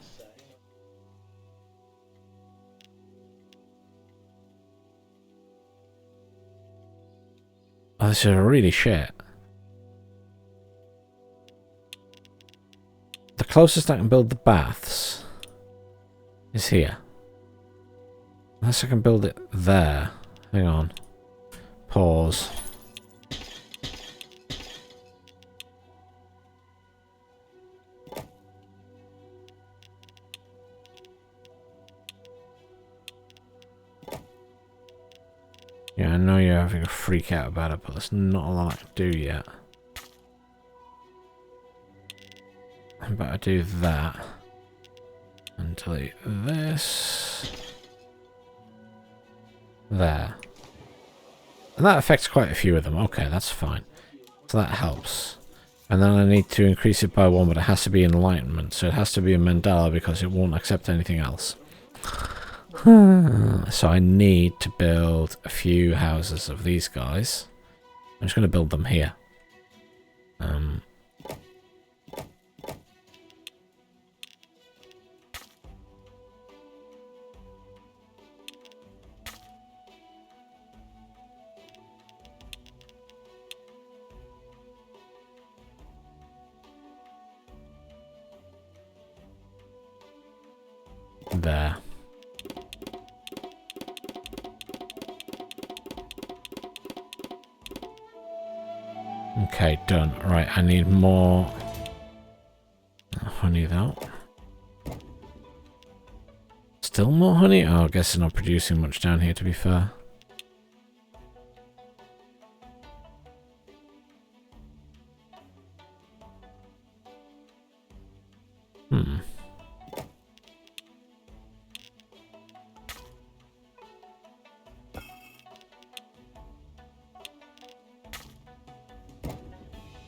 Oh, this is really shit. The closest I can build the baths is here. Unless I can build it there. Hang on. Pause. Yeah, I know you're having a freak out about it, but there's not a lot I can do yet. I better do that. And delete this. There. And that affects quite a few of them. Okay, that's fine. So that helps. And then I need to increase it by 1, but it has to be enlightenment. So it has to be a mandala because it won't accept anything else. So I need to build a few houses of these guys. I'm just going to build them here. There. Okay, done. Right, I need more honey though. Still more honey? Oh, I guess it's not producing much down here, to be fair.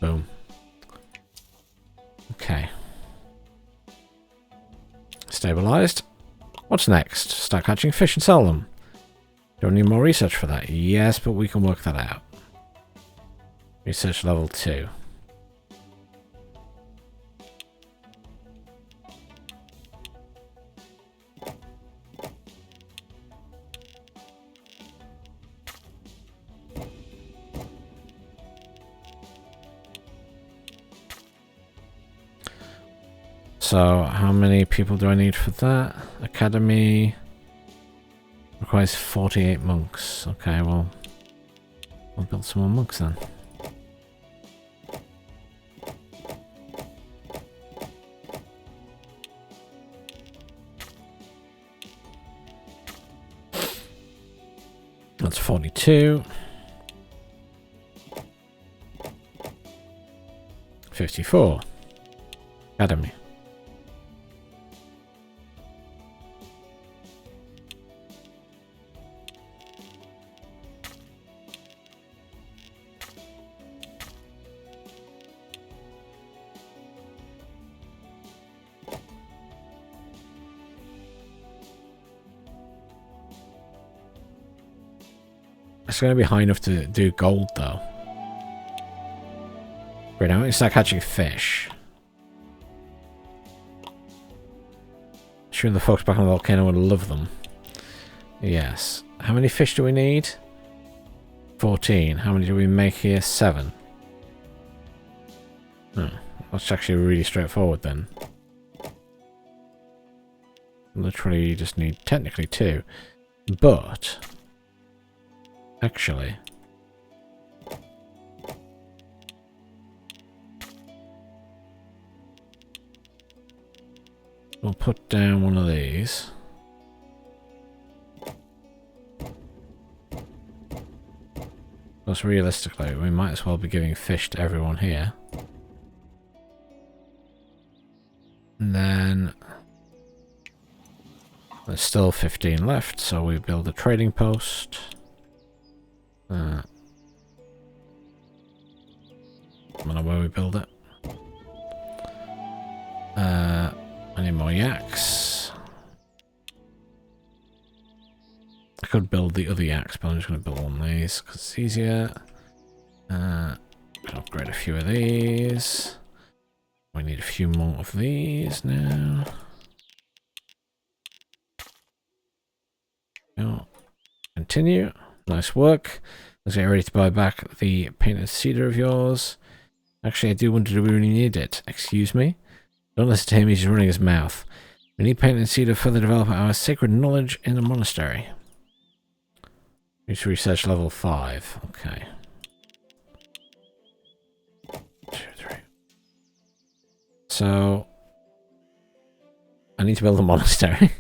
Boom. Okay. Stabilized. What's next? Start catching fish and sell them. Don't need more research for that. Yes, but we can work that out. Research level 2. So, how many people do I need for that? Academy requires 48 monks. Okay, well, I'll build some more monks then. That's 42. 54. Academy. It's going to be high enough to do gold, though. Great, now we can start catching fish. assuming the folks back on the volcano would love them. Yes. How many fish do we need? 14. How many do we make here? 7. Oh, that's actually really straightforward then. Literally, you just need technically 2. But, actually, we'll put down one of these. Because realistically, we might as well be giving fish to everyone here. And then there's still 15 left, so we build a trading post. I don't know where we build it. I need more yaks. I could build the other yaks, but I'm just going to build one of these because it's easier. Can upgrade a few of these. We need a few more of these now. Oh, continue. Nice work. Let's get ready to buy back the painted cedar of yours. Actually, I do wonder, do we really need it? Excuse me? Don't listen to him, he's running his mouth. We need painted cedar to further develop our sacred knowledge in the monastery. Reach research level 5. Okay. 2, 3. So, I need to build a monastery,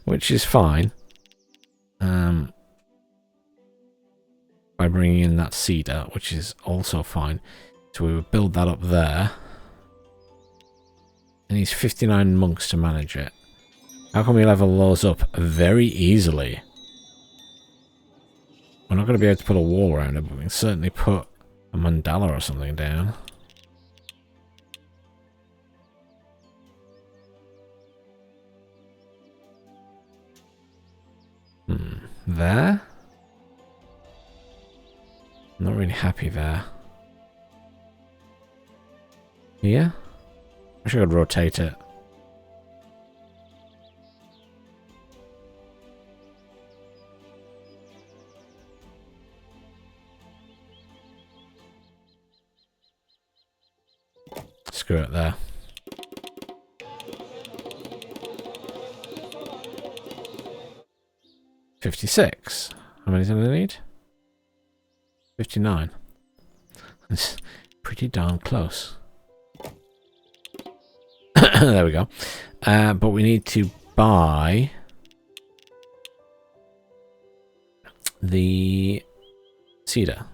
which is fine. By bringing in that cedar, which is also fine. So we would build that up there. It needs 59 monks to manage it. How can we level those up? Very easily. We're not going to be able to put a wall around it, but we can certainly put a mandala or something down. There? I'm not really happy there. Here? I wish I could rotate it. Screw it there. $56. How many do I need? 59. That's pretty darn close. There we go. But we need to buy the cedar,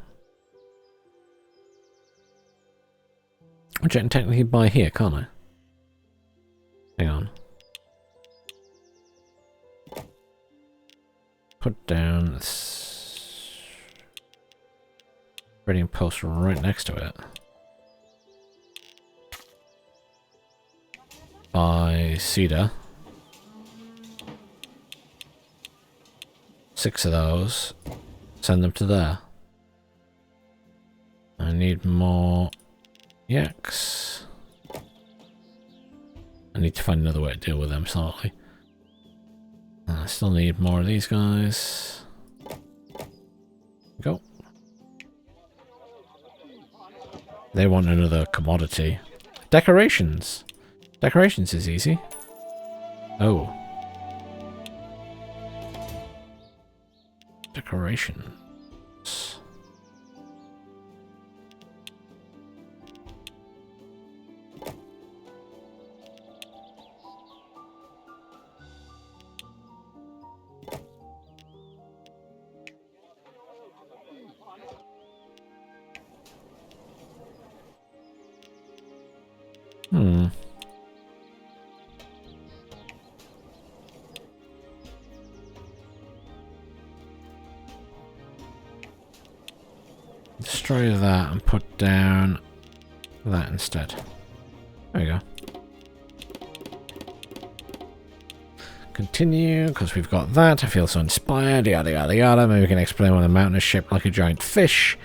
which I can technically buy here, can't I? Hang on. Put down this trading post right next to it. Buy cedar. 6 of those. Send them to there. I need more yaks. I need to find another way to deal with them slightly. I still need more of these guys. Go. They want another commodity. Decorations. Decorations is easy. Oh. Decorations. Destroy that and put down that instead. There we go. Continue, because we've got that. I feel so inspired, yada yada yada. Maybe we can explain why the mountain is shaped like a giant fish.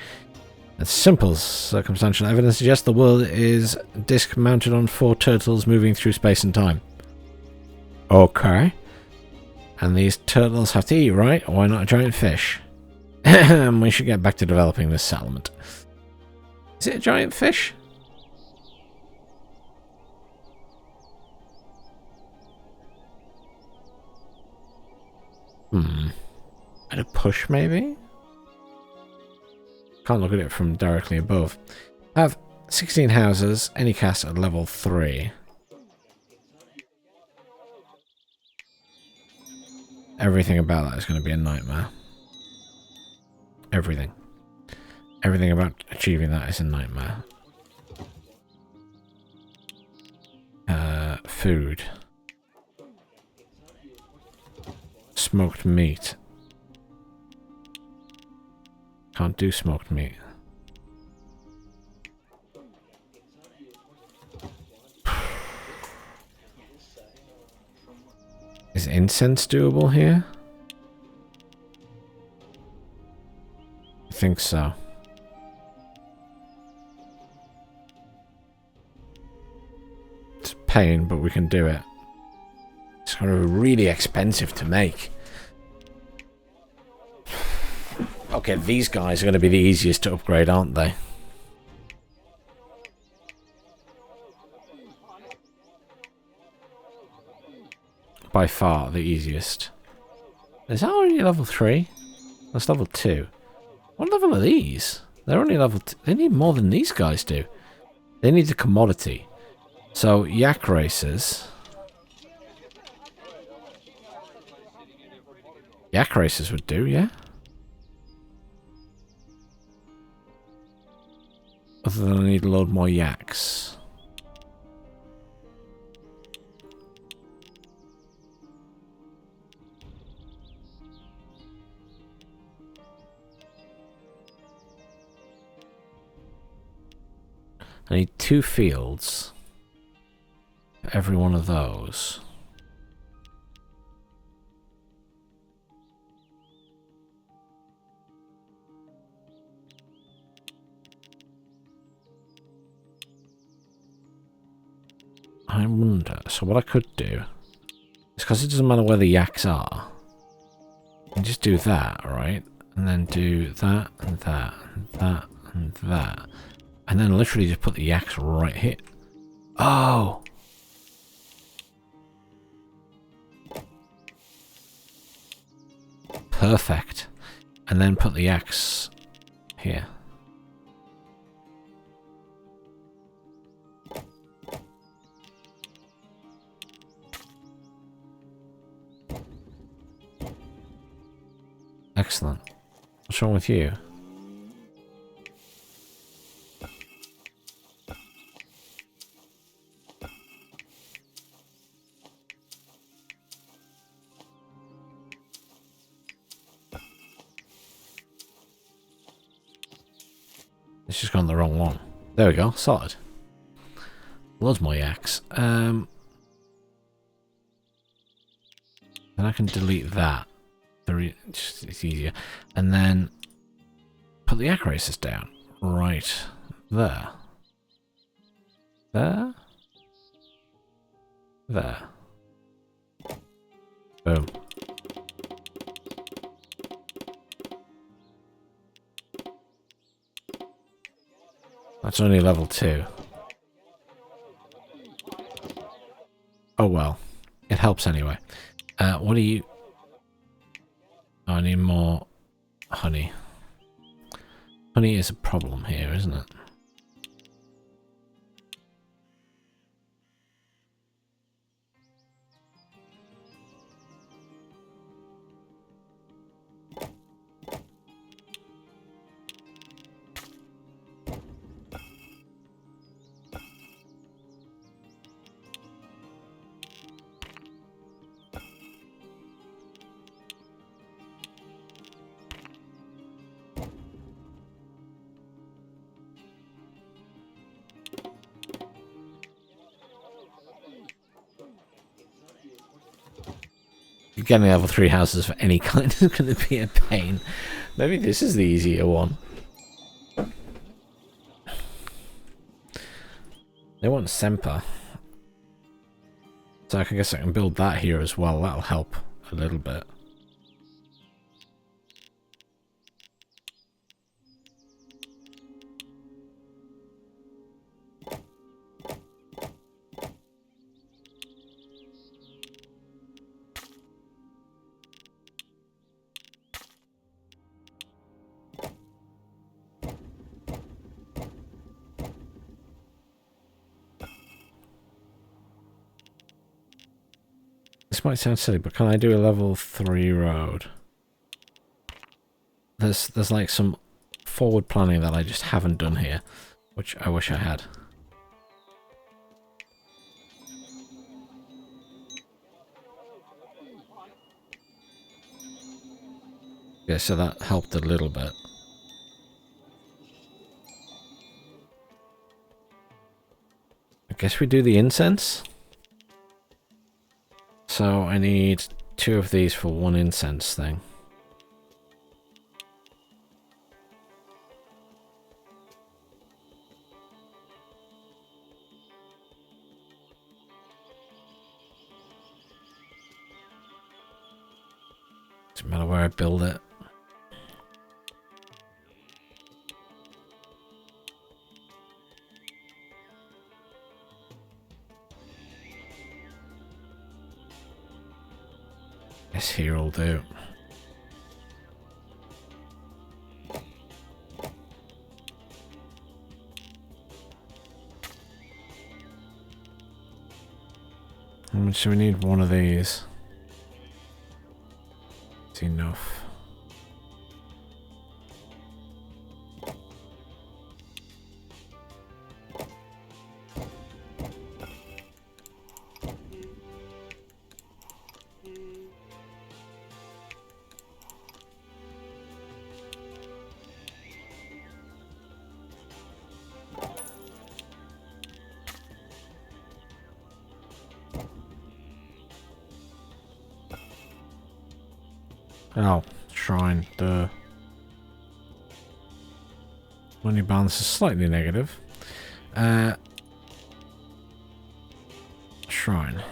It's simple. Circumstantial evidence suggests the world is disc mounted on 4 turtles moving through space and time. Okay. And these turtles have to eat, right? Why not a giant fish? We should get back to developing this settlement. Is it a giant fish? And a push, maybe? Can't look at it from directly above. I have 16 houses, any cast at level 3. Everything about that is going to be a nightmare. Everything. Everything about achieving that is a nightmare. Food. Smoked meat. Can't do smoked meat. Is incense doable here? I think so. It's a pain, but we can do it. It's kind of really expensive to make. Okay, these guys are going to be the easiest to upgrade, aren't they? By far the easiest. Is that already level 3? That's level 2. What level are these? They're only level 2. They need more than these guys do. They need a commodity. So, yak racers. Yak racers would do, yeah? Other than I need a load more yaks. I need 2 fields for every one of those. I wonder, so what I could do is, because it doesn't matter where the yaks are, I can just do that, right? And then do that, and that, and that, and that. And then literally just put the yaks right here. Oh! Perfect. And then put the yaks here. Excellent. What's wrong with you? It's just gone the wrong one. There we go, sorted. Loads more yaks. Then I can delete that. It's easier. And then put the yak racers down. Right there. There. There. Boom. That's only level 2. Oh well. It helps anyway. What do you... Oh, I need more honey. Honey is a problem here, isn't it? Getting level 3 houses for any kind is going to be a pain. Maybe this is the easier one. They want Semper. So I guess I can build that here as well. That'll help a little bit. This might sound silly, but can I do a level 3 road? There's like some forward planning that I just haven't done here, which I wish I had. Yeah, so that helped a little bit. I guess we do the incense. So I need 2 of these for 1 incense thing. Doesn't matter where I build it. Guess here will do. How much do we need? 1 of these. It's enough. Oh, shrine. The money balance is slightly negative. Shrine.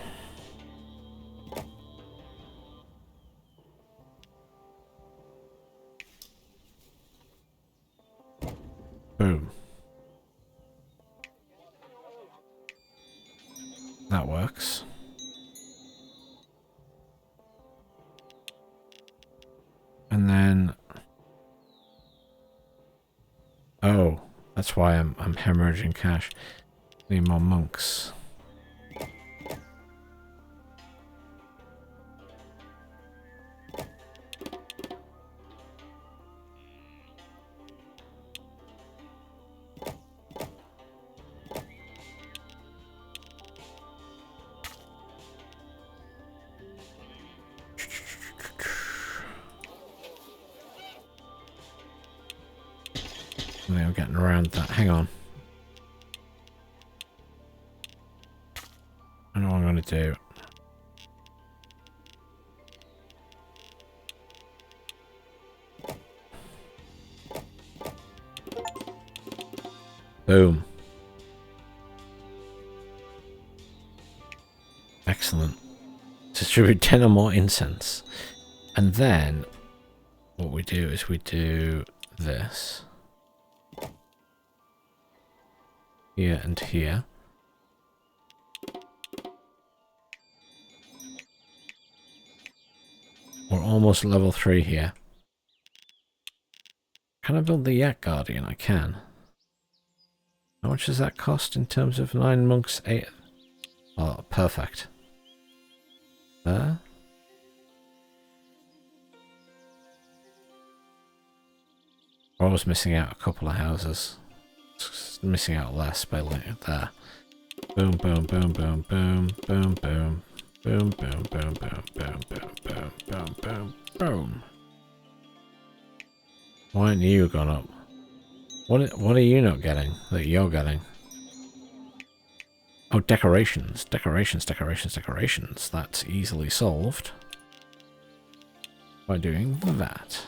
Boom. That works. And then, oh, that's why I'm hemorrhaging cash. Need more monks. I'm getting around that. Hang on. I know what I'm going to do. Boom. Excellent. Distribute 10 or more incense. And then what we do is we do this. Here and here. We're almost level 3 here. Can I build the Yak Guardian? I can. How much does that cost in terms of 9 monks? 8. Oh, perfect. There. I was missing out a couple of houses. Missing out less by like there. Boom, boom, boom, boom, boom, boom, boom, boom, boom, boom, boom, boom, boom, boom, boom, boom, boom. Why aren't you gone up? What are you not getting that you're getting? Oh, decorations, decorations, decorations, decorations. That's easily solved by doing that.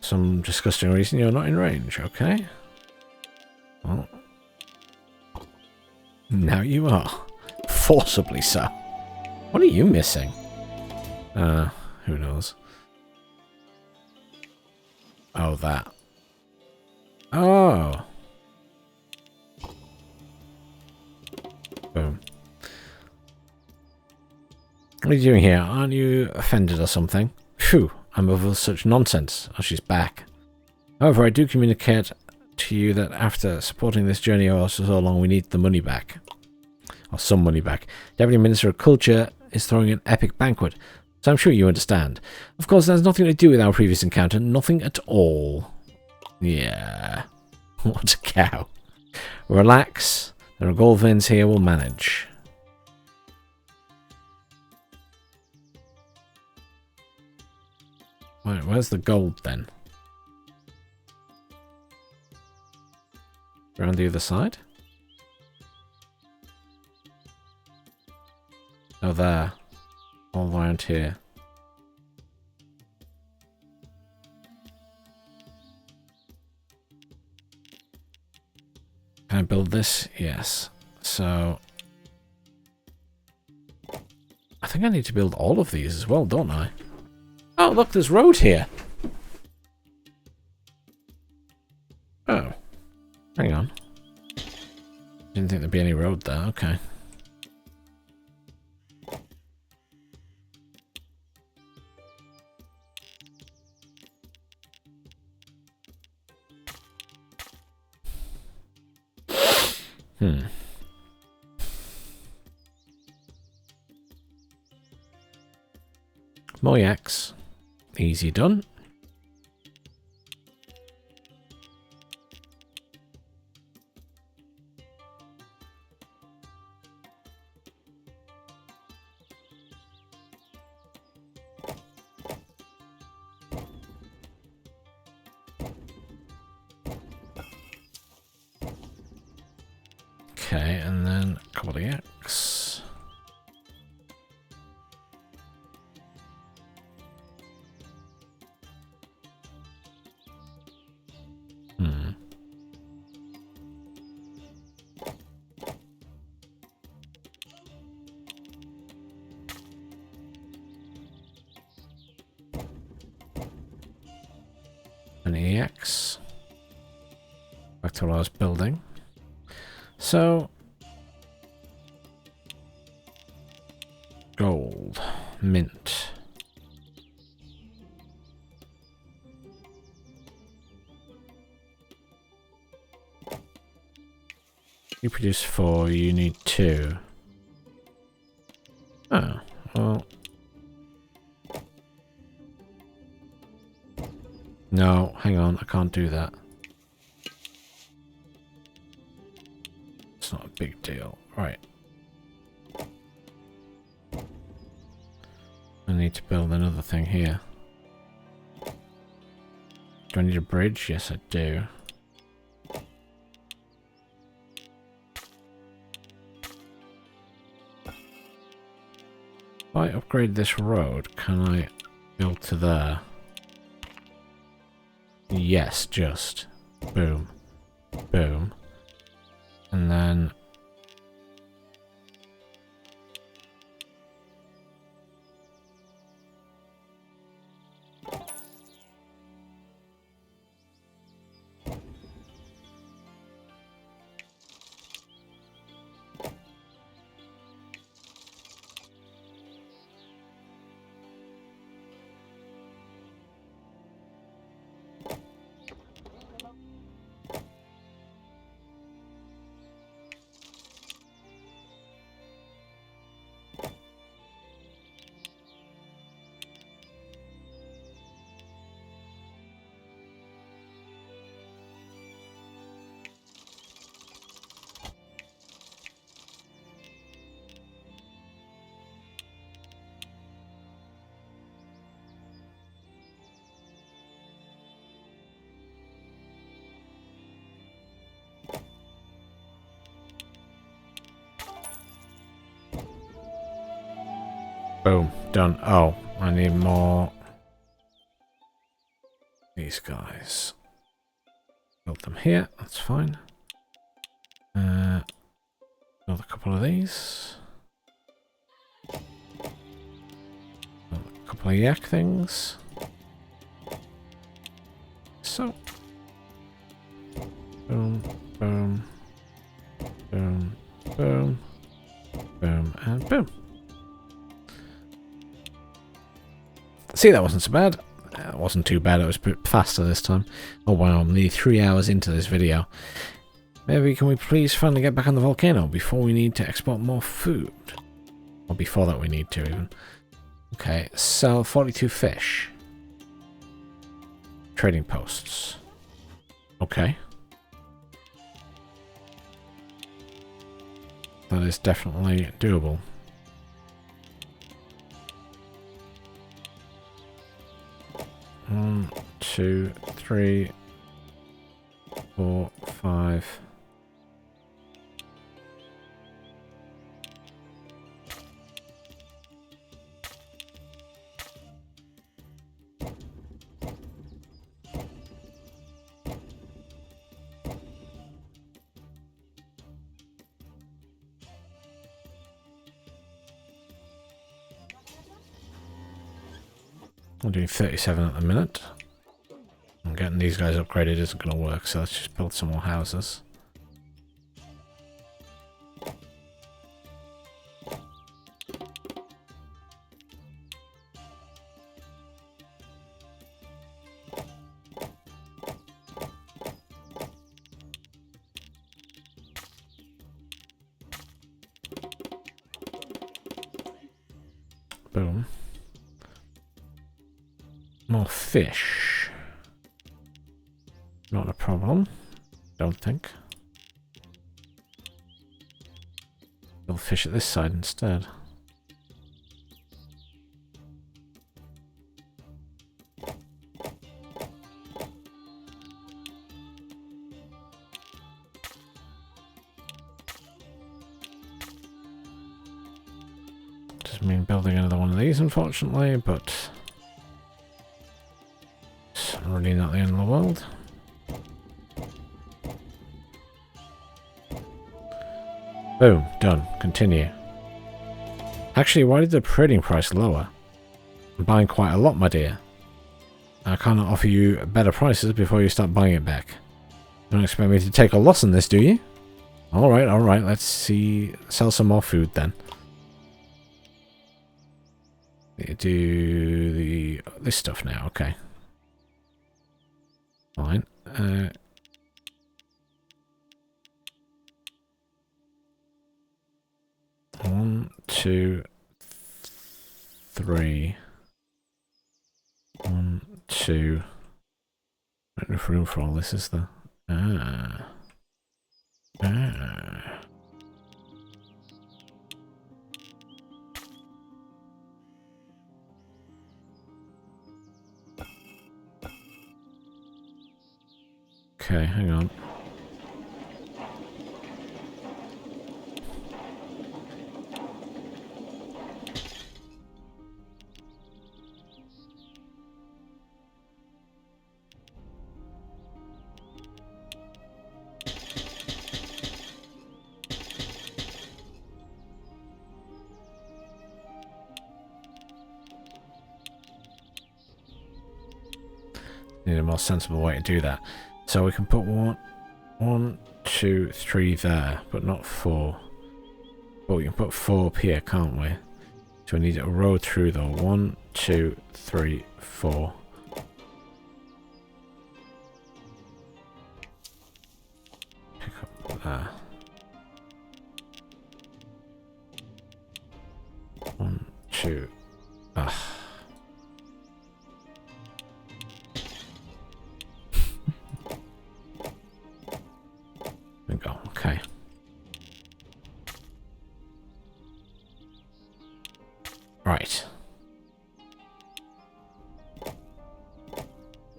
Some disgusting reason you're not in range, okay? Well, now you are. Forcibly so. What are you missing? Who knows? Oh, that. Oh. Boom. What are you doing here? Aren't you offended or something? Phew, I'm over such nonsense. Oh, she's back. However, I do communicate to you that after supporting this journey for so long, we need the money back. Or some money back. Deputy Minister of Culture is throwing an epic banquet, so I'm sure you understand. Of course, that has nothing to do with our previous encounter. Nothing at all. Yeah. What a cow. Relax. There are gold veins here we'll manage. Right, where's the gold then? Around the other side? Oh, there. All around here. Can I build this? Yes. So I think I need to build all of these as well, don't I? Oh, look, there's road here. Oh. Hang on. Didn't think there'd be any road there. Okay. More yaks. Easy done. Okay, and then a couple of yaks. An Yaks. Back to what I was building. So, gold, mint. You produce 4, you need 2. Oh, well. No, hang on, I can't do that. It's not a big deal. Right. I need to build another thing here. Do I need a bridge? Yes, I do. If I upgrade this road, can I build to there? Yes, just. Boom. Boom. And then... Boom. Done. Oh, I need more. These guys. Build them here. That's fine. Build a couple of these. couple of yak things. So. Boom, boom, boom, boom, boom, and boom. See, that wasn't so bad. It wasn't too bad, it was a bit faster this time. Oh wow, I'm nearly 3 hours into this video. Maybe can we please finally get back on the volcano before we need to export more food? Or before that we need to even. Okay, sell 42 fish. Trading posts. Okay. That is definitely doable. One, 2, 3, 4, 5. I'm doing 37 at the minute. I'm getting these guys upgraded isn't going to work, so let's just build some more houses. Boom. More fish. Not a problem. Don't think. We'll fish at this side instead. Doesn't mean building another one of these, unfortunately, but it's really not the end of the world. Boom, done. Continue. Actually, why did the trading price lower? I'm buying quite a lot, my dear. I can't offer you better prices before you start buying it back. Don't expect me to take a loss on this, do you? Alright, let's see. Sell some more food then. Do this stuff now, okay. Fine. 1, 2, 3. 1, 2. Not enough room for all this, is there? Okay, hang on. Need a more sensible way to do that. So we can put one, 2, 3 there, but not 4. But we can put 4 up here, can't we? So we need a road through though. 1, 2, 3, 4. Pick up there. 1, 2. Ah. There we go. Okay. Right.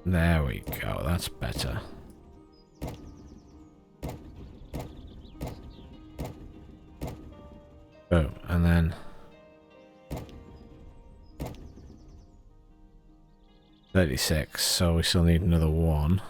There we go. That's better. Boom. And then 36. So we still need another 1.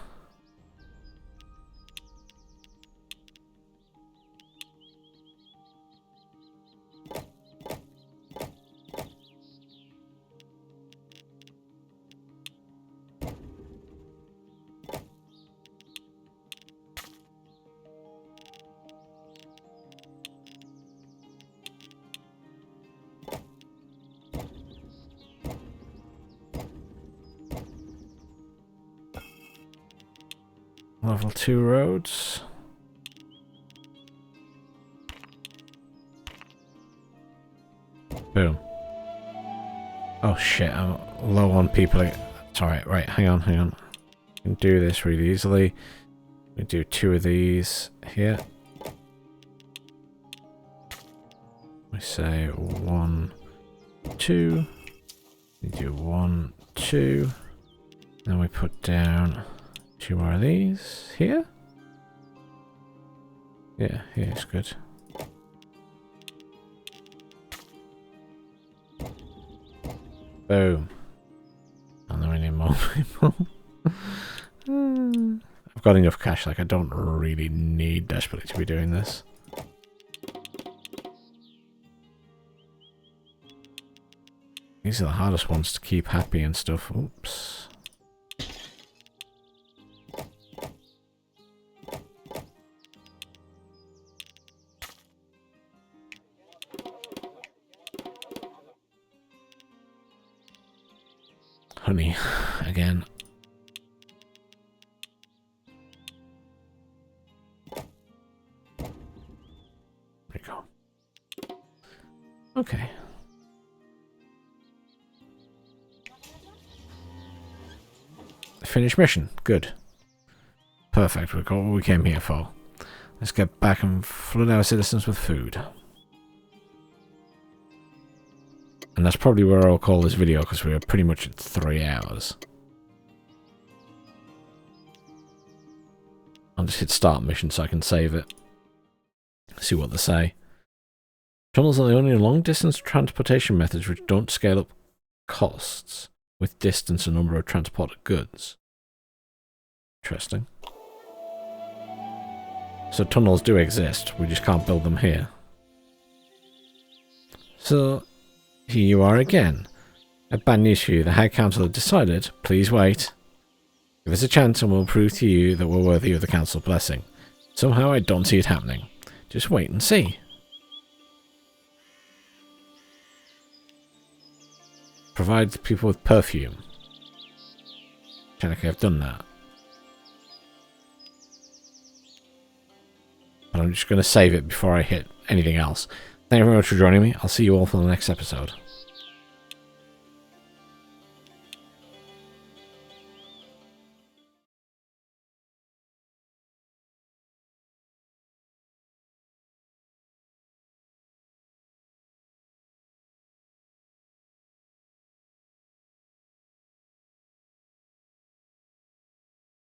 level 2 roads. Boom. Oh shit, I'm low on people. It's alright, right, hang on. I can do this really easily. We do 2 of these here. We say 1, 2. We do 1, 2. Then we put down 2 more of these here. Yeah, it's good. Boom. And then we need more people. I've got enough cash, like I don't really need desperately to be doing this. These are the hardest ones to keep happy and stuff. Oops. Honey, again. There we go. Okay. Finish mission. Good. Perfect. We got what we came here for. Let's get back and flood our citizens with food. And that's probably where I'll call this video, because we are pretty much at 3 hours. I'll just hit start mission so I can save it. See what they say. Tunnels are the only long-distance transportation methods which don't scale up costs with distance and number of transported goods. Interesting. So tunnels do exist, we just can't build them here. So here you are again. I have bad news for you. The High Council have decided, please wait. Give us a chance and we'll prove to you that we're worthy of the Council's blessing. Somehow I don't see it happening. Just wait and see. Provide people with perfume. Technically I've done that. But I'm just going to save it before I hit anything else. Thank you very much for joining me. I'll see you all for the next episode.